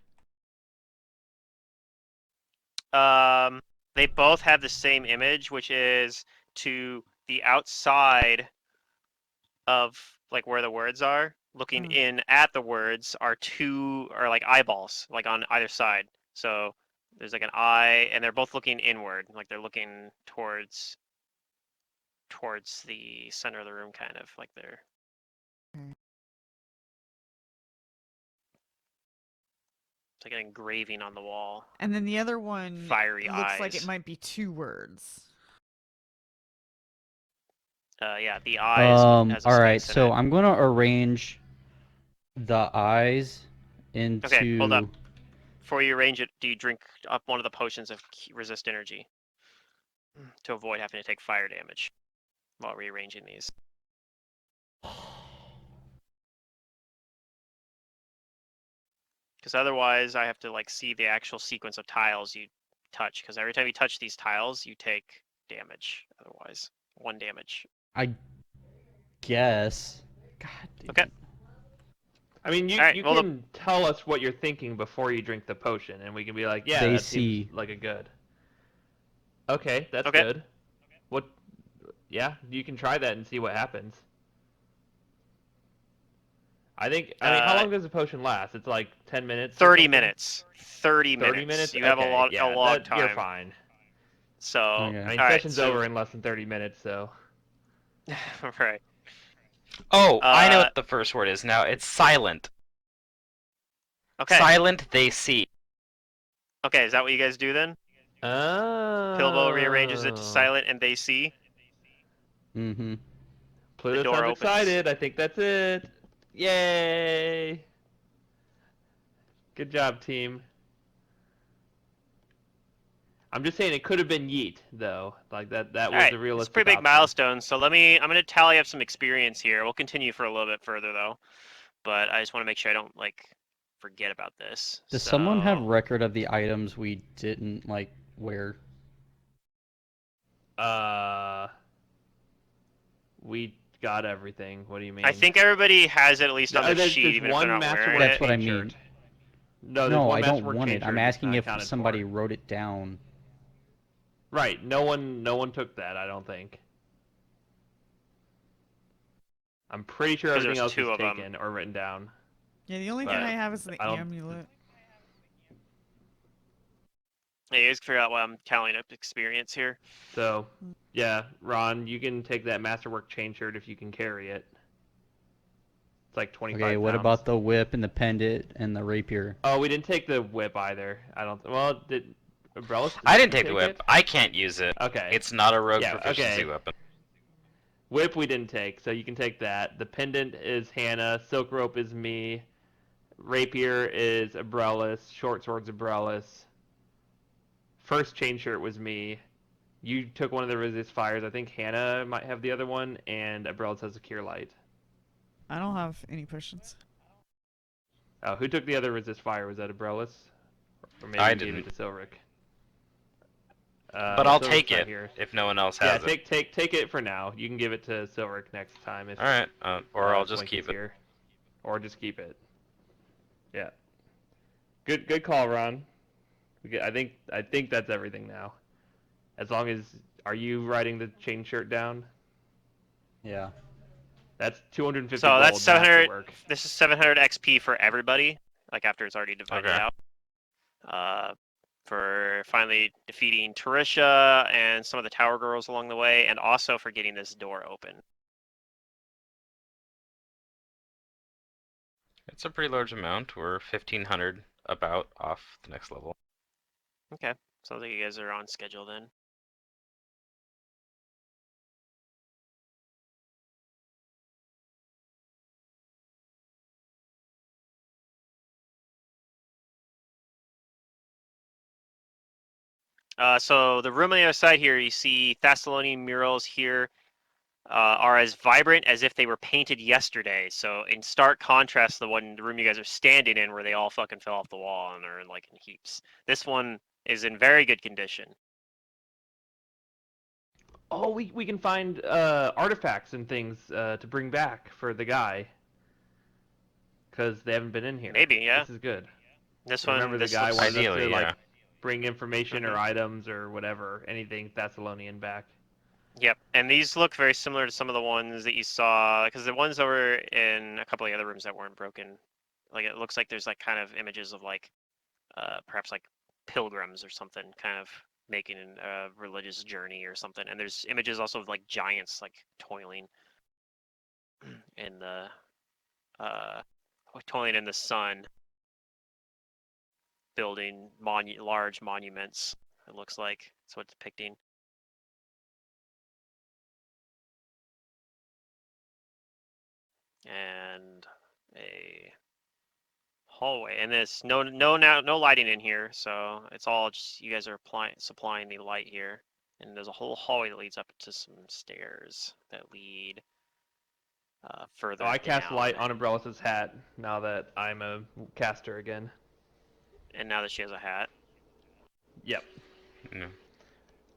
They both have the same image, which is to the outside of like where the words are, looking Mm. in at the words are like eyeballs, like on either side. So there's like an eye, and they're both looking inward, like they're looking towards the center of the room, kind of like they're. Okay. It's like an engraving on the wall. And then the other one Fiery looks like it eyes. might be 2 words. Yeah, the eyes has a All right, space in so it. I'm gonna arrange the eyes Okay, hold up. into. Before you arrange it, do you drink up one of the potions of resist energy to avoid having to take fire damage while rearranging these? Because otherwise, I have to like see the actual sequence of tiles you touch. Because every time you touch these tiles, you take damage. Otherwise, 1 damage. I guess. God damn Okay. it. I mean, All right. you Well, can tell us what you're thinking before you drink the potion, and we can be like, yeah, They that seems see. like a good. Okay, that's Okay. good. What? Yeah, you can try that and see what happens. I think. I mean, how long does a potion last? It's like 10 minutes. Or 30 something? minutes. 30 30 minutes. minutes. You have Okay, a yeah, long that you're time. fine. So, Okay. I mean, all right. session's So, over in less than 30 minutes, so. right. Oh, I know Uh, what the first word is now. It's silent. okay. Silent they see. Okay. Is that what you guys do then? Pilbo rearranges it to Oh. silent, and they see Mm-hmm. the Pluto door sounds opens. excited. I think that's it. Yay! Good job, team. I'm just saying it could have been Yeet, though. Like that All was right, a it's a realistic pretty big option. milestone. So I'm gonna tally up some experience here. We'll continue for a little bit further though, but I just want to make sure I don't like forget about this. Does someone have So record of the items we didn't like wear? Uh, we got everything. What do you I mean? think everybody has it at least on their sheet, There's even if they're one not wearing Masterwork That's it. what I chain mean. shirt. No, there's No, one I don't Masterwork want chain it. I'm shirt that's asking not if accounted somebody for. wrote it down. Right. No one took that. I don't think. I'm pretty sure Because everything there's else is 2 of them. taken or written down. Yeah, the only thing But I have is the I don't. amulet. Hey, you guys can figure out what I'm tallying up experience here. So, yeah, Ron, you can take that Masterwork chain shirt if you can carry it. It's like 25 Okay, what pounds. about the whip and the pendant and the rapier? Oh, we didn't take the whip either. I don't. Well, did Umbrellas? I Did didn't you take the whip. it? I can't use it. Okay. It's not a rogue Yeah. proficiency Okay. weapon. Whip we didn't take, so you can take that. The pendant is Hannah. Silk rope is me. Rapier is Umbrellas. Short sword's Umbrellas. First chain shirt was me. You took one of the resist fires. I think Hannah might have the other one, and Umbrellas has a cure light. I don't have any potions. Oh, who took the other resist fire? Was that Umbrellas? Or maybe I you gave it didn't. to Silric. But I'll Silric's take not it here. if no one else Yeah, has it. take it for now. You can give it to Silric next time if Alright, or I'll just Swink is keep it. here, or just keep it. Yeah. Good call, Ron. I think that's everything now. As long as are you writing the chain shirt down? Yeah. That's 250 So gold. that's 700. Masterwork. This is 700 XP for everybody, like after it's already divided Okay. out. For finally defeating Tarisha and some of the tower girls along the way, and also for getting this door open. It's a pretty large amount. We're 1,500 about off the next level. Okay, sounds like you guys are on schedule then. So the room on the other side here, you see Thessalonian murals here are as vibrant as if they were painted yesterday. So in stark contrast to the room you guys are standing in, where they all fucking fell off the wall and are like in heaps. This one is in very good condition. Oh, we can find artifacts and things to bring back for the guy. Because they haven't been in here. Maybe, yeah. This is good. This Remember one, the this guy looks. wanted us to Ideally, like yeah. bring information or Mhm. items or whatever, anything Thessalonian back. Yep, and these look very similar to some of the ones that you saw, because the ones that were in a couple of the other rooms that weren't broken, like it looks like there's like kind of images of like, perhaps like pilgrims or something, kind of making a religious journey or something. And there's images also of like giants like toiling in the, uh, toiling in the sun, building large monuments. It looks like that's what it's depicting. And a hallway, and there's no lighting in here, so it's all just you guys are supplying the light here. And there's a whole hallway that leads up to some stairs that lead further Oh, I cast down. light on Umbrella's hat now that I'm a caster again. And now that she has a hat, Yep. Yeah.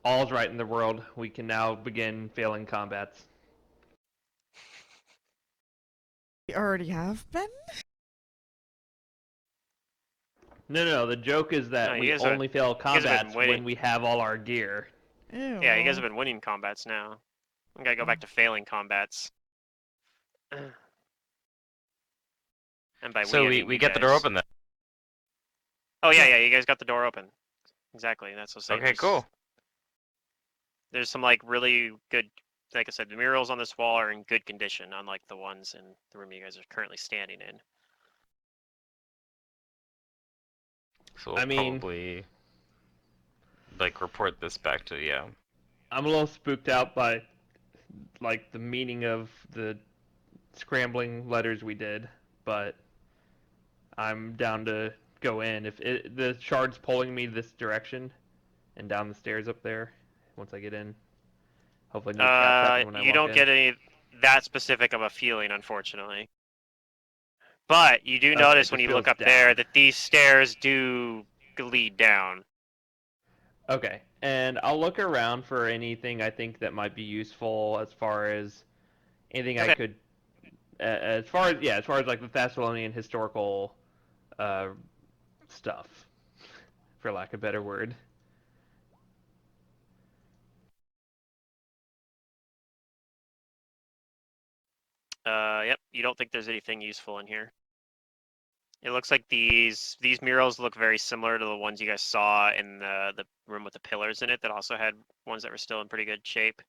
All's right in the world. We can now begin failing combats. We already have been? No. The joke is that No, you we guys only fail guys have been combats waiting. when we have all our gear. Ew. Yeah, you guys have been winning combats now. We gotta go back to failing combats. And by So we, I we mean we you get the door guys. open then. Oh yeah, you guys got the door open. Exactly, that's what I'm saying. Okay, cool. There's some like really good, like I said, the murals on this wall are in good condition, unlike the ones in the room you guys are currently standing in. So we'll I mean, probably like report this back to I'm a little spooked out by like the meaning of the scrambling letters we did, but I'm down to go in. If the shard's pulling me this direction and down the stairs up there, once I get in, hopefully no traps happen when I You walk don't in. get any that specific of a feeling, unfortunately. But you do Okay, it notice when just you look feels up there down. that these stairs do lead down. Okay, and I'll look around for anything I think that might be useful as far as anything I Okay. could, as far as like the Thessalonian historical uh, stuff, for lack of a better word. Yep. You don't think there's anything useful in here. It looks like these murals look very similar to the ones you guys saw in the room with the pillars in it that also had ones that were still in pretty good shape.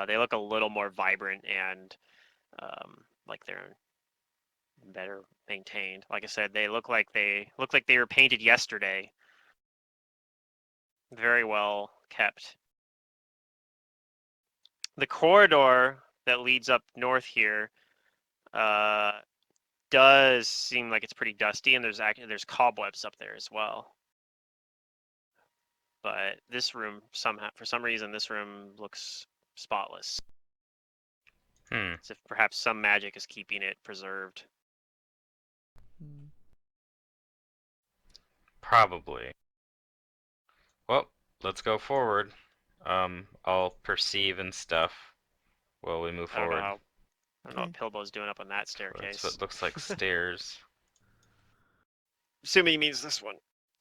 They look a little more vibrant and like they're better maintained. Like I said, they look like they were painted yesterday. Very well kept. The corridor that leads up north here uh, does seem like it's pretty dusty, and there's cobwebs up there as well. But this room somehow, for some reason, this room looks spotless. As if perhaps some magic is keeping it preserved. Hmm. Probably. Well, let's go forward. I'll perceive and stuff while we move I don't know forward. how. I don't know Okay. what Pilbo's doing up on that That's staircase. what looks like stairs. Assuming he means this one.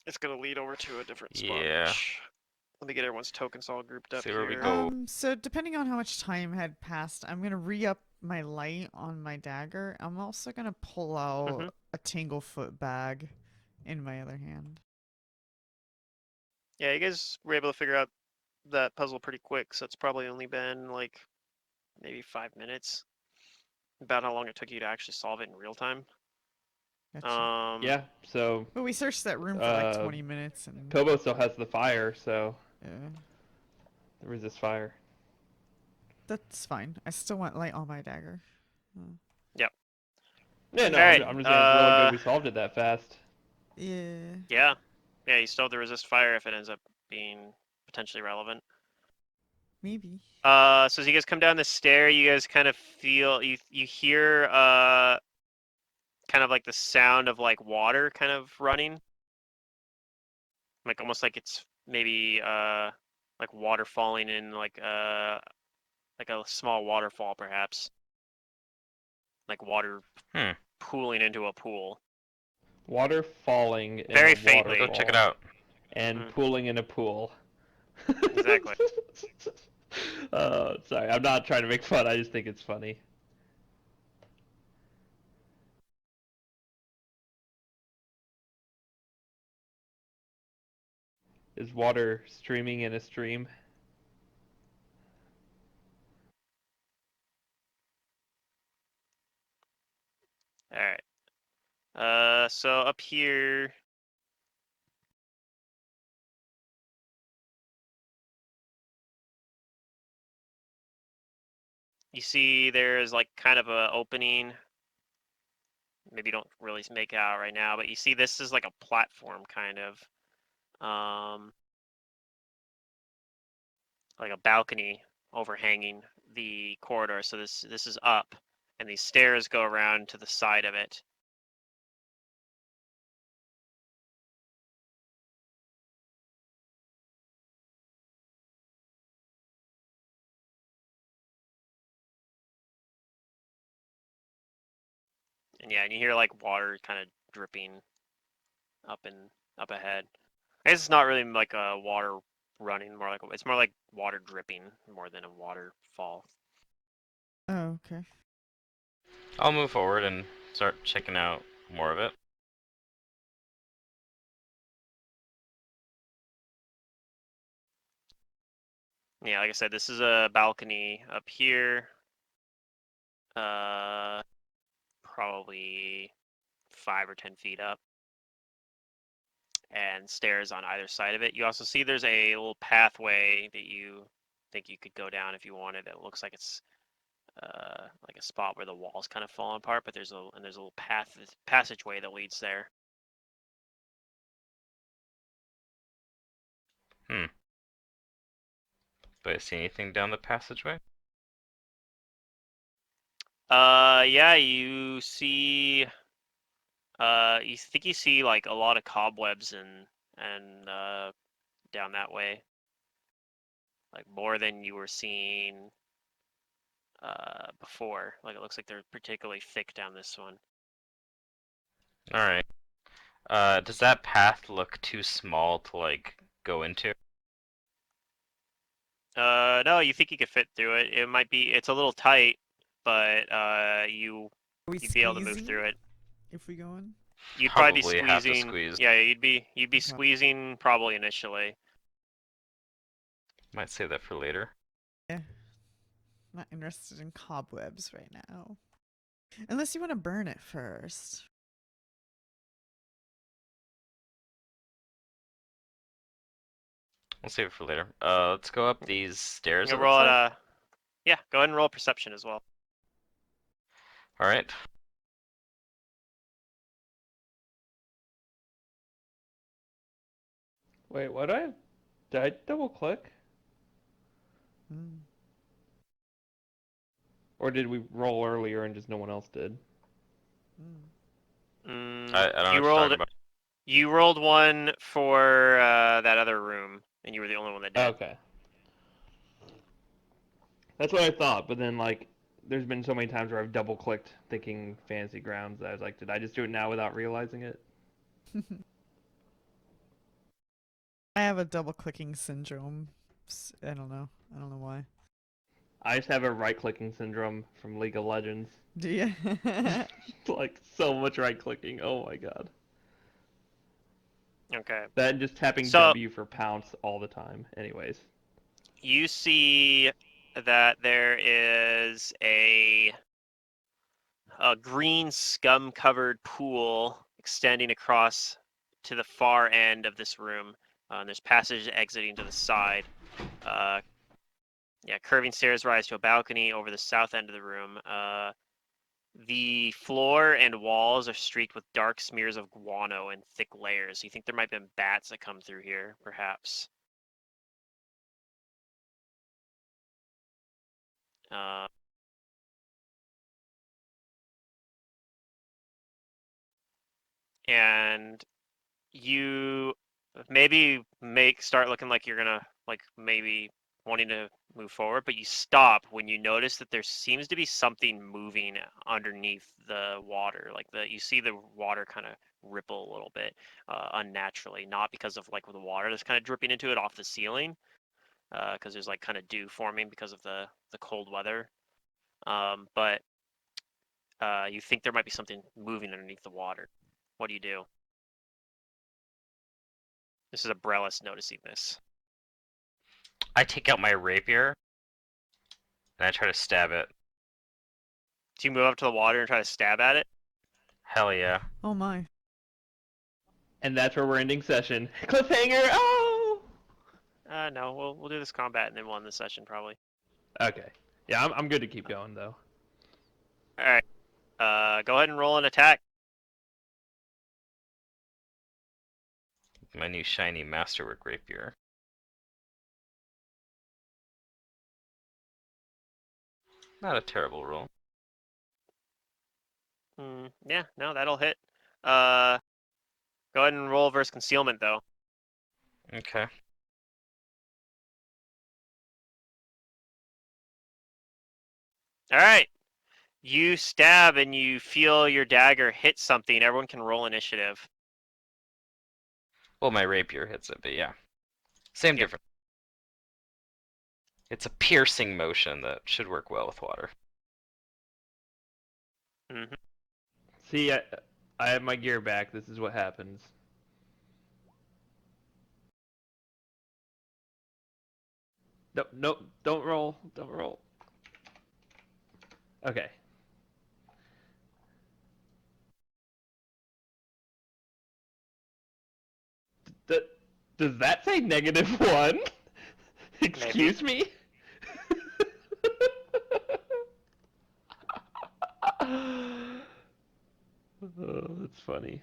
It's gonna lead over to a different spot. Yeah. Let me get everyone's tokens all grouped up See where we here. go. So depending on how much time had passed, I'm gonna re-up my light on my dagger. I'm also gonna pull out a Tanglefoot bag in my other hand. Yeah, you guys were able to figure out that puzzle pretty quick, so it's probably only been like maybe 5 minutes. About how long it took you to actually solve it in real time. Gotcha. Yeah, so But we searched that room for like 20 minutes and Pilbo still has the fire, so yeah, resist fire. that's fine. I still want light on my dagger. Yep. Yeah, no, Alright, I'm just saying it's really good we solved it that fast. Yeah. Yeah. Yeah, you still have to resist fire if it ends up being potentially relevant. Maybe. So as you guys come down the stair, you guys kind of feel you hear kind of like the sound of like water kind of running. Like almost like it's maybe like water falling in like a small waterfall perhaps. Like water pooling into a pool. Water falling in Very a faintly. Go check it waterfall out. and pooling in a pool. Exactly. Sorry, I'm not trying to make fun. I just think it's funny. Is water streaming in a stream? All right. So up here, you see there's like kind of a opening. Maybe you don't really make it out right now, but you see this is like a platform kind of. Like a balcony overhanging the corridor. So this is up, and these stairs go around to the side of it. And yeah, and you hear like water kind of dripping up and up ahead. I guess it's not really like a water running, more like it's more like water dripping more than a waterfall. Oh, okay. I'll move forward and start checking out more of it. Yeah, like I said, this is a balcony up here. Probably 5 or 10 feet up, and stairs on either side of it. You also see there's a little pathway that you think you could go down if you wanted. It looks like it's like a spot where the walls kind of fall apart, but there's a little passageway that leads there. Hmm. Do I see anything down the passageway? Yeah, you see. You think you see like a lot of cobwebs and down that way, like more than you were seeing before. Like it looks like they're particularly thick down this one. Alright. Does that path look too small to, like, go into? No, you think you could fit through it. It might be, it's a little tight, but Are we you'd be able to move squeezing through it. if we go in? You'd probably be Probably have to squeezing. squeeze. Yeah, you'd be Okay. squeezing probably initially. Might save that for later. Yeah. Not interested in cobwebs right now. Unless you want to burn it first. We'll save it for later. Let's go up these stairs, You it roll looks it. like. Yeah, go ahead and roll perception as well. Alright. Wait, what? Did I double click? Mm. Or did we roll earlier and just no one else did? Mm. I don't know what You you're rolled. talking about. You rolled one for that other room, and you were the only one that did. Okay. That's what I thought, but then like there's been so many times where I've double clicked thinking fantasy grounds that I was like, did I just do it now without realizing it? I have a double clicking syndrome. I don't know. I don't know why. I just have a right clicking syndrome from League of Legends. Do you? Like so much right clicking. Oh my god. Okay. That and just tapping So W for pounce all the time. Anyways. you see that there is a green scum-covered pool extending across to the far end of this room. And there's passage exiting to the side. Yeah, curving stairs rise to a balcony over the south end of the room. The floor and walls are streaked with dark smears of guano and thick layers. You think there might have been bats that come through here, perhaps. Uh, and you maybe start looking like you're gonna like maybe wanting to move forward, but you stop when you notice that there seems to be something moving underneath the water. Like you see the water kind of ripple a little bit unnaturally, not because of like the water that's kind of dripping into it off the ceiling, because there's like kind of dew forming because of the cold weather. But you think there might be something moving underneath the water. What do you do? This is Abrellis noticing this. I take out my rapier and I try to stab it. Do you move up to the water and try to stab at it? Hell yeah. Oh my. And that's where we're ending session. Cliffhanger! Oh! No, we'll do this combat and then we'll end the session probably. Okay. Yeah, I'm good to keep going, though. All right. Go ahead and roll an attack. My new shiny masterwork rapier. Not a terrible roll. Yeah, no, that'll hit. Go ahead and roll versus concealment though. Okay. All right. You stab and you feel your dagger hit something. Everyone can roll initiative. Well, my rapier hits it, but yeah. Same Yep. difference. It's a piercing motion that should work well with water. Mm-hmm. See, I have my gear back. This is what happens. No, don't roll. Don't roll. Okay. D- does that say -1? Excuse me? Oh, that's funny.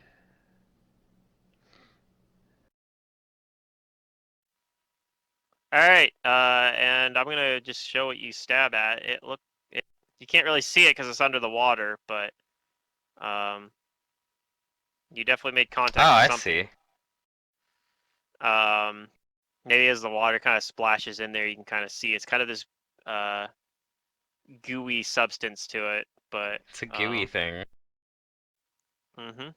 All right. And I'm gonna just show what you stab at. You can't really see it because it's under the water, but you definitely made Oh, contact with I something. see. Maybe as the water kind of splashes in there, you can kind of see it's kind of this gooey substance to it, but It's a gooey thing. mm-hmm.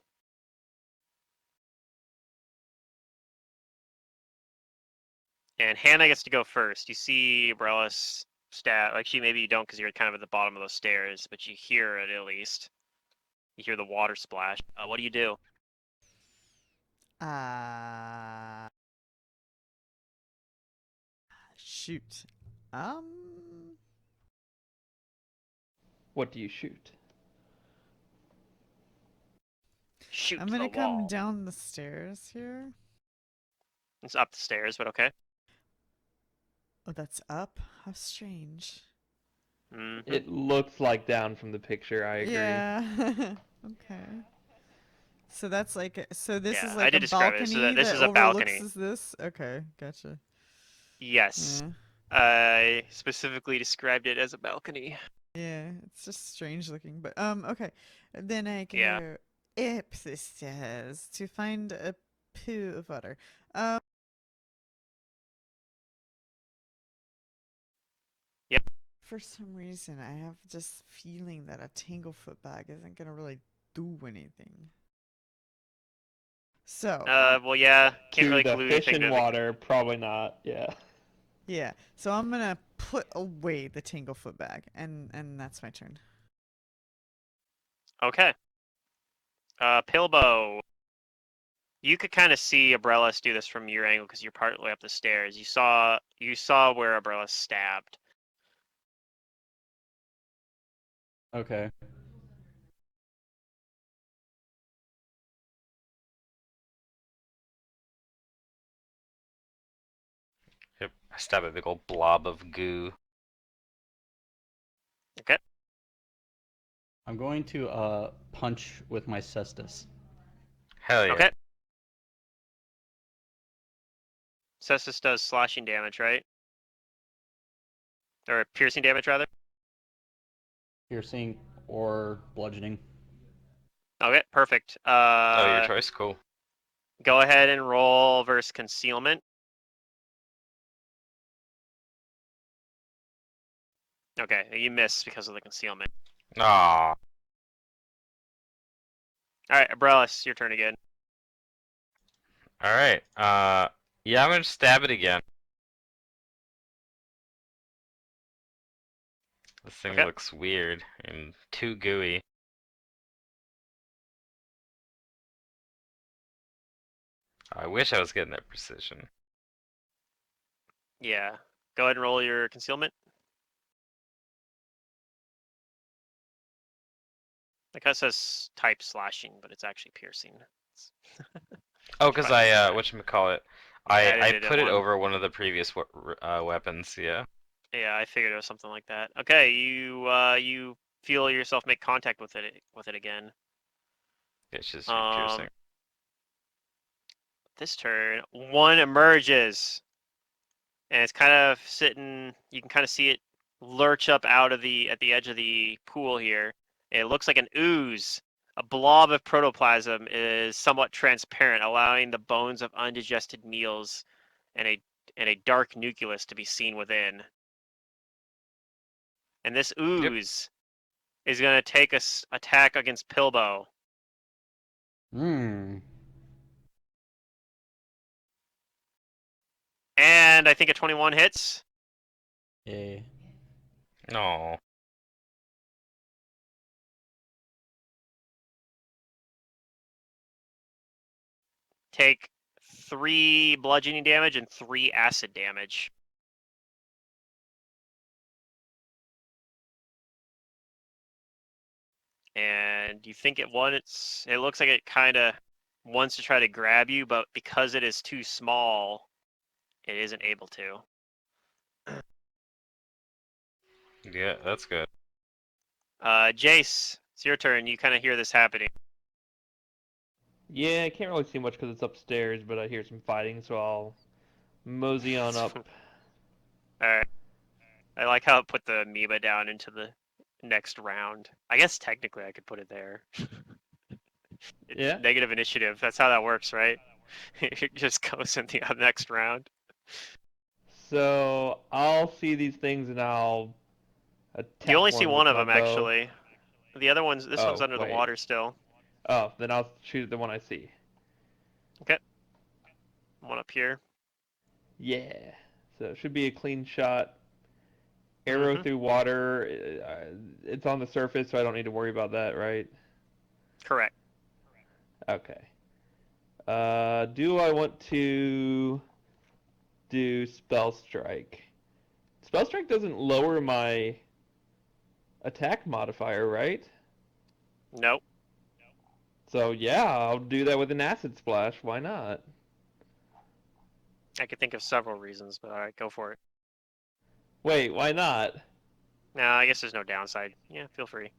And Hannah gets to go first. You see Abrellis stab, like maybe you don't because you're kind of at the bottom of those stairs, but you hear it at least. You hear the water splash. What do you do? Shoot. What do you shoot? Shoot I'm to the gonna come wall. down the stairs here. It's up the stairs, but okay. Oh, that's up? How strange. Mm-hmm. It looks like down from the picture, I agree. Yeah. Okay. So that's like so this Yeah, is I like a did describe it. So balcony this that is a overlooks balcony. this? Okay, gotcha. Yes. Yeah. I specifically described it as a balcony. Yeah, it's just strange looking, but okay. Then I Yeah. go up the stairs to find a pool of water. Yep. For some reason, I have this feeling that a Tanglefoot bag isn't gonna really do anything. So, Well, yeah. Can't To really the glue fish anything in to the. water, probably not. Yeah. yeah. So I'm gonna put away the Tanglefoot bag, and that's my turn. Okay. Pilbow. You could kind of see Abrellis do this from your angle because you're partway up the stairs. You saw where Abrellis stabbed. Okay. Yep. I stab a big old blob of goo. Okay. I'm going to punch with my cestus. Hell yeah. Okay. Cestus does slashing damage, right? Or piercing damage, rather. Piercing or bludgeoning. Okay, perfect. Oh, your choice? Cool. Go ahead and roll versus concealment. Okay, you miss because of the concealment. Aw. All right, Abrellis, your turn again. Alright. Yeah, I'm gonna stab it again. This thing Okay. looks weird and too gooey. I wish I was getting that precision. Yeah. Go ahead and roll your concealment. Like that says type slashing, but it's actually piercing. Oh, because Probably I, misread. whatchamacallit, You I edited it put it one. over one of the previous weapons, yeah. Yeah, I figured it was something like that. Okay, you feel yourself make contact with it again. It's just piercing. Um, this turn, one emerges, and it's kind of sitting. You can kind of see it lurch up out of at the edge of the pool here. It looks like an ooze. A blob of protoplasm is somewhat transparent, allowing the bones of undigested meals and a dark nucleus to be seen within. And this Yep. ooze is going to take a attack against Pilbo. Hmm. And I think a 21 hits. Yeah. No. Take 3 bludgeoning damage and 3 acid damage. And you think it wants, it looks like it kind of wants to try to grab you, but because it is too small, it isn't able to. Yeah, that's good. Jace, it's your turn. You kind of hear this happening. Yeah, I can't really see much because it's upstairs, but I hear some fighting, so I'll mosey on up. Alright. I like how it put the amoeba down into the next round. I guess technically I could put it there. Yeah. Negative initiative. That's how that works, right? It just goes in the next round. So I'll see these things and I'll You attack only see one one with of my them, bow. actually. The other one's, this one's Oh, under the wait. water still. Oh, then I'll shoot the one I see. Okay. One up here. Yeah. So it should be a clean shot. Arrow Mm-hmm. through water. It's on the surface, so I don't need to worry about that, right? Correct. Okay. Do I want to do spell strike? Spell strike doesn't lower my attack modifier, right? Nope. So yeah, I'll do that with an acid splash. Why not? I could think of several reasons, but alright, go for it. Wait, why not? No, I guess there's no downside. Yeah, feel free.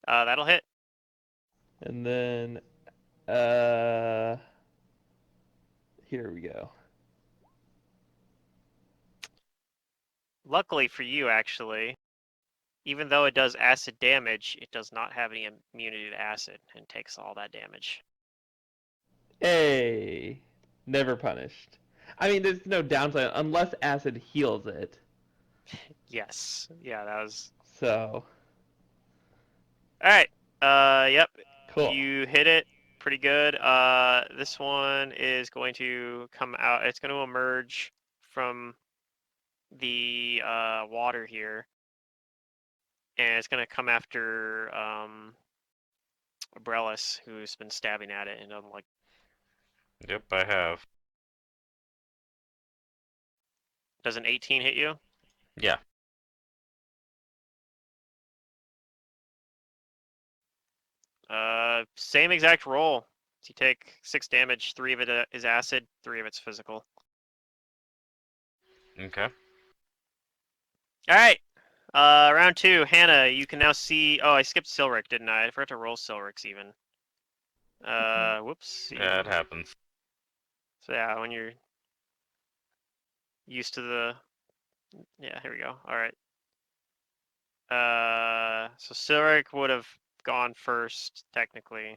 That'll hit. And then, uh, here we go. Luckily for you, actually, even though it does acid damage, it does not have any immunity to acid and takes all that damage. Hey, never punished. I mean, there's no downside unless acid heals it. Yes. Yeah, that was. So, Alright. Yep. cool. You hit it pretty good. This one is going to come out. It's going to emerge from the water here. And it's going to come after Abrellis, who's been stabbing at it. And I'm like, Yep, I have. does an 18 hit you? Yeah. Same exact roll. So you take 6 damage. 3 of it is acid. 3 of it's physical. Okay. All right. Round 2. Hannah, you can now see. Oh, I skipped Silric, didn't I? I forgot to roll Silric's even. Whoops. Yeah, it happens. So yeah, when you're used to the. Yeah, here we go. All right. So Silric would have gone first technically,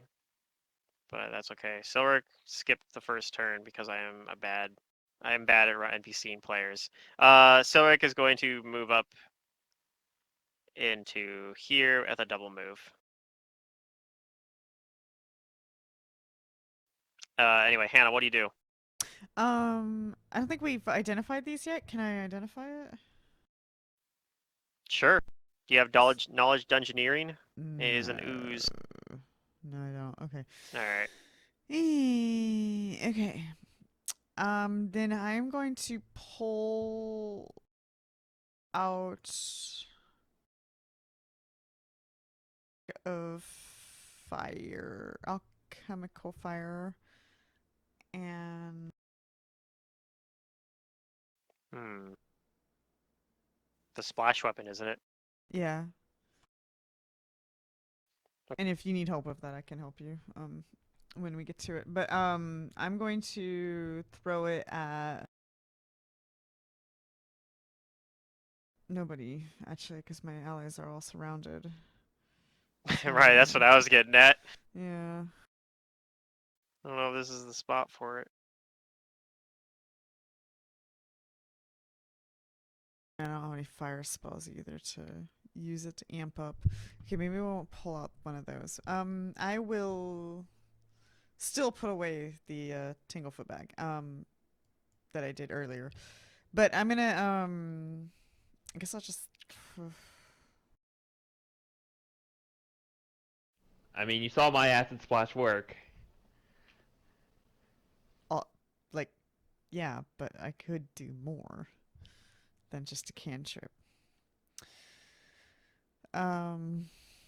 but that's okay. Silric skipped the first turn because I am bad at NPCing players. Silric is going to move up into here at the double move. Anyway, Hannah, what do you do? I don't think we've identified these yet. Can I identify it? Sure. Do you have knowledge dungeoneering? It is an No. ooze. No, I don't. Okay. All right. Okay. Then I'm going to pull out of fire, alchemical fire, and Hmm. The splash weapon, isn't it? yeah. And if you need help with that, I can help you. When we get to it. But I'm going to throw it at nobody actually, because my allies are all surrounded. Right. That's what I was getting at. Yeah. I don't know if this is the spot for it. I don't have any fire spells either to use it to amp up. Okay, maybe we won't pull out one of those. I will still put away the Tinglefoot bag that I did earlier, but I'm gonna I guess I'll just I mean, you saw my acid splash work. like yeah, but I could do more than just a cantrip.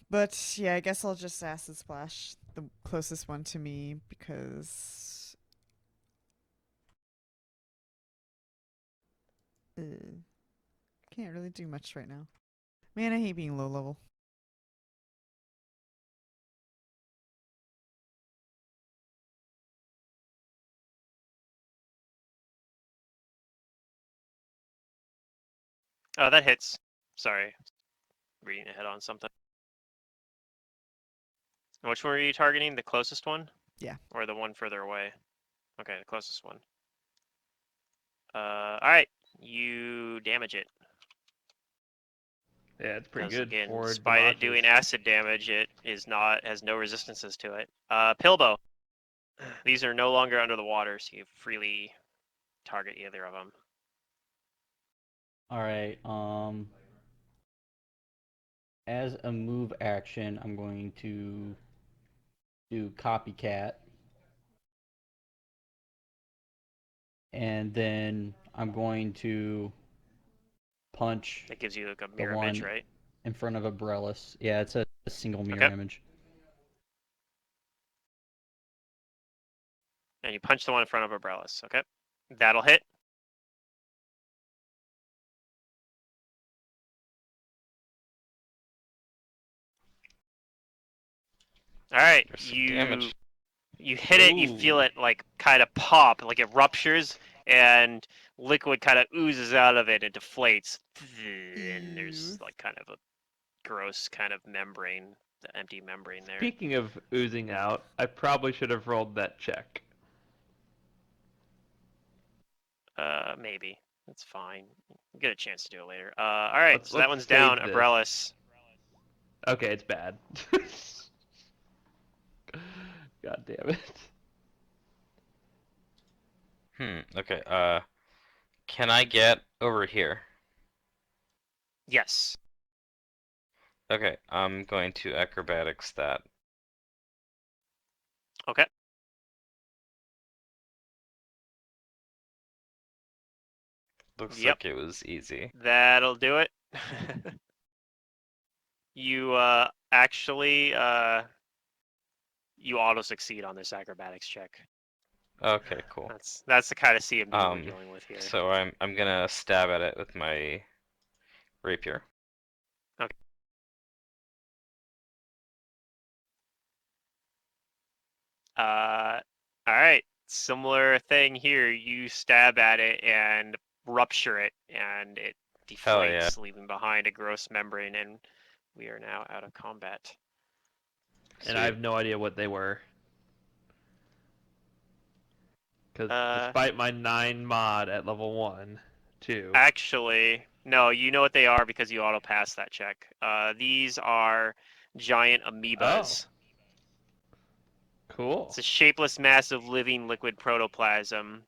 But yeah, I guess I'll just acid splash the closest one to me because can't really do much right now. Man, I hate being low level. Oh, that hits. Sorry. Reading ahead on something. Which one were you targeting? The closest one? Yeah. Or the one further away? Okay, the closest one. Alright. You damage it. Yeah, it's pretty Because good again, for despite it Dimache's. doing acid damage, it has no resistances to it. Pillbow. These are no longer under the water, so you freely target either of them. All right. As a move action, I'm going to do copycat, and then I'm going to punch That gives you like a the mirror image, one right? in front of Abrellis. Yeah, it's a single mirror Okay. image. And you punch the one in front of Abrellis. Okay. That'll hit. All right. There's some You damage. hit it. You feel Ooh. it like kind of pop, like it ruptures, and liquid kind of oozes out of it and deflates. And there's Ew. like kind of a gross kind of membrane, the empty membrane there. Speaking of oozing out, I probably should have rolled that check. Maybe. That's fine. You get a chance to do it later. All right. So that Let's one's down. save this. Abrellis. Okay, it's bad. God damn it. Okay. Can I get over here? Yes. Okay, I'm going to acrobatics that. Okay. Looks Yep. like it was easy. That'll do it. You actually you auto succeed on this acrobatics check. Okay, cool. That's the kind of CMD we're Um, dealing with here. so I'm gonna stab at it with my rapier. Okay. All right. Similar thing here. You stab at it and rupture it, and it Hell yeah. deflates, leaving behind a gross membrane, and we are now out of combat. And I Sweet. have no idea what they were. Because Uh, despite my 9 mod at level 1, 2. Actually, no, you know what they are because you auto passed that check. These are giant Oh, amoebas. It's cool. a shapeless mass of living liquid protoplasm.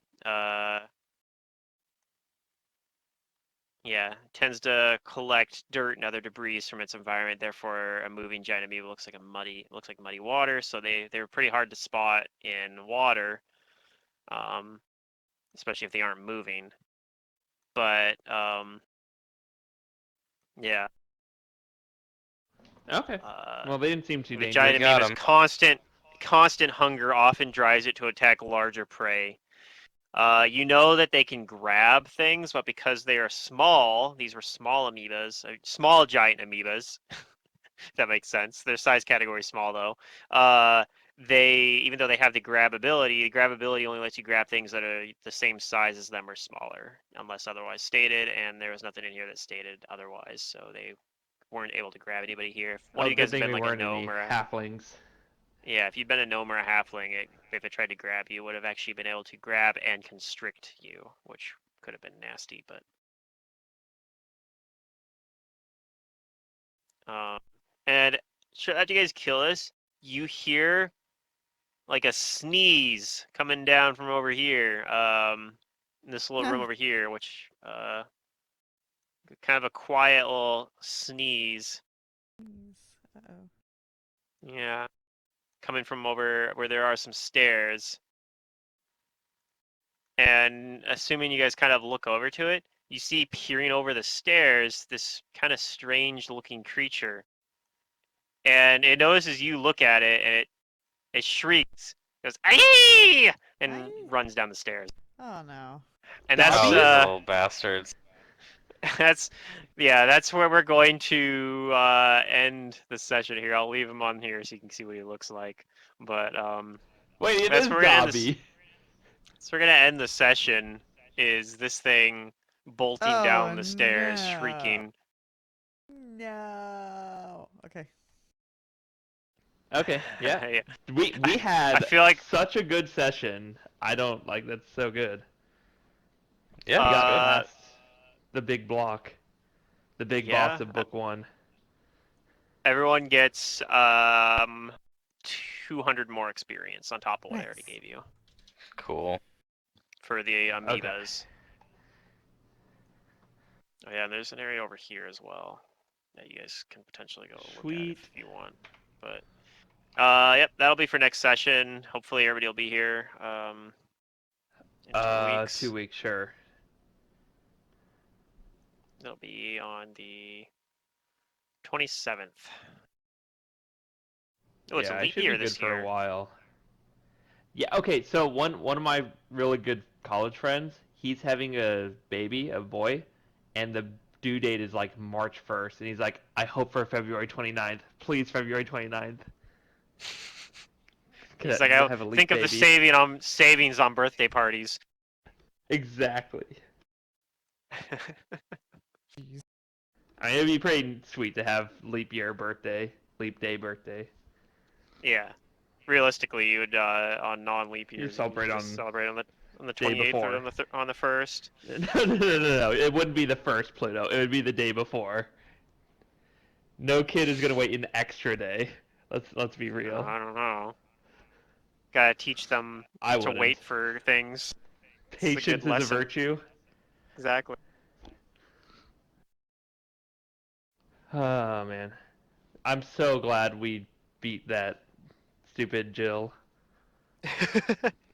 Yeah, tends to collect dirt and other debris from its environment. Therefore, a moving giant amoeba looks like muddy water. So they're pretty hard to spot in water, especially if they aren't moving. But yeah. Okay. Well, they didn't seem too The dangerous. giant Got amoeba's 'em. constant hunger often drives it to attack larger prey. You know that they can grab things, but because they are small, these were small amoebas, small giant amoebas. If that makes sense. Their size category is small though. Even though they have the grab ability only lets you grab things that are the same size as them or smaller, unless otherwise stated. And there was nothing in here that stated otherwise, so they weren't able to grab anybody here. If one Oh, of you guys good has thing been we like a weren't gnome any or a halflings. yeah, if you'd been a gnome or a halfling, if it tried to grab you, it would have actually been able to grab and constrict you, which could have been nasty. But um, and after you guys kill us, you hear like a sneeze coming down from over here, in this little room over here, which kind of a quiet little sneeze. Uh-oh. Yeah, coming from over where there are some stairs. And assuming you guys kind of look over to it, you see peering over the stairs this kind of strange looking creature. And it notices you look at it and it shrieks, goes, "Aye!" and Aye. runs down the stairs. Oh no. And Oh, that's these Dobby? little bastards. that's yeah, that's where we're going to end the session here. I'll leave him on here so you can see what he looks like. But Wait, it that's is where we're gonna end this. Dobby. So we're gonna end the session. Is this thing bolting Oh down the stairs, no. shrieking? No. Okay. Okay, yeah. Yeah. We I had feel like such a good session. I don't like that's so good. Yeah, We it's got good. past the big block, the big boss yeah, of book one. everyone gets 200 more experience on top of what I already Nice. gave you Cool. for the Okay. amoebas. Oh yeah, and there's an area over here as well that you guys can potentially go look at Sweet. if you want. But yep, that'll be for next session. Hopefully everybody will be here in 2 weeks. 2 weeks, sure. It'll be on the 27th. Oh, it's a Yeah, I leap should be year good this for a year. while. Yeah, okay, so one of my really good college friends, he's having a baby, a boy, and the due date is like March 1st, and he's like, I hope for February 29th. Please, February 29th. Can He's like, I have a leap think of the baby. savings on birthday parties. Exactly. Jeez. I mean, it'd be pretty sweet to have leap year birthday, leap day birthday. Yeah, realistically, you would on non-leap You years, you celebrate just on celebrate on the day 28th or before. on on the 1st. No. It wouldn't be the first Pluto. It would be the day before. No kid is gonna wait an extra day. Let's be real. I don't know. Gotta teach them I to wouldn't. wait for things. It's a good Patience is a lesson. virtue. Exactly. Oh man, I'm so glad we beat that stupid Jill.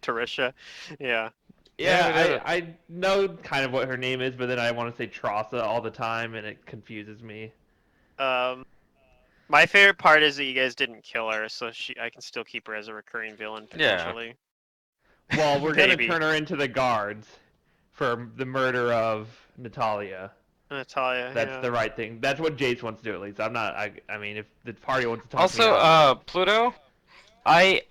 Tarisha. Yeah. Yeah, Yeah, we did it. I know kind of what her name is, but then I want to say Trassa all the time, and it confuses me. Um, my favorite part is that you guys didn't kill her, so I can still keep her as a recurring villain Yeah. potentially. Well, we're gonna Maybe. turn her into the guards for the murder of Natalia. Natalia, That's yeah. the right thing. That's what Jace wants to do at least. I'm not. I mean, if the party wants to talk me Also, out of it. Pluto, I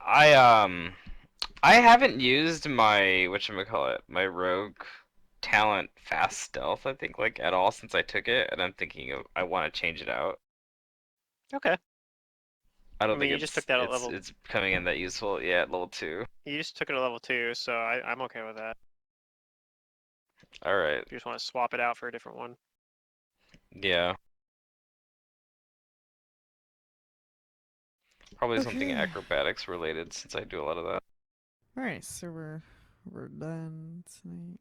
haven't used my whatchamacallit, my rogue talent fast stealth, I think, like at all since I took it, and I'm thinking of I want to change it out. Okay. I I don't mean, think you just took that at level. it's becoming in that useful yet at level 2. You just took it at level 2, so I'm okay with that. All right. If you just want to swap it out for a different one. Yeah. Probably something Okay. acrobatics related since I do a lot of that. All right, so we're We're done tonight.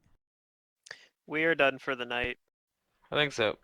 We are done for the night. I think so.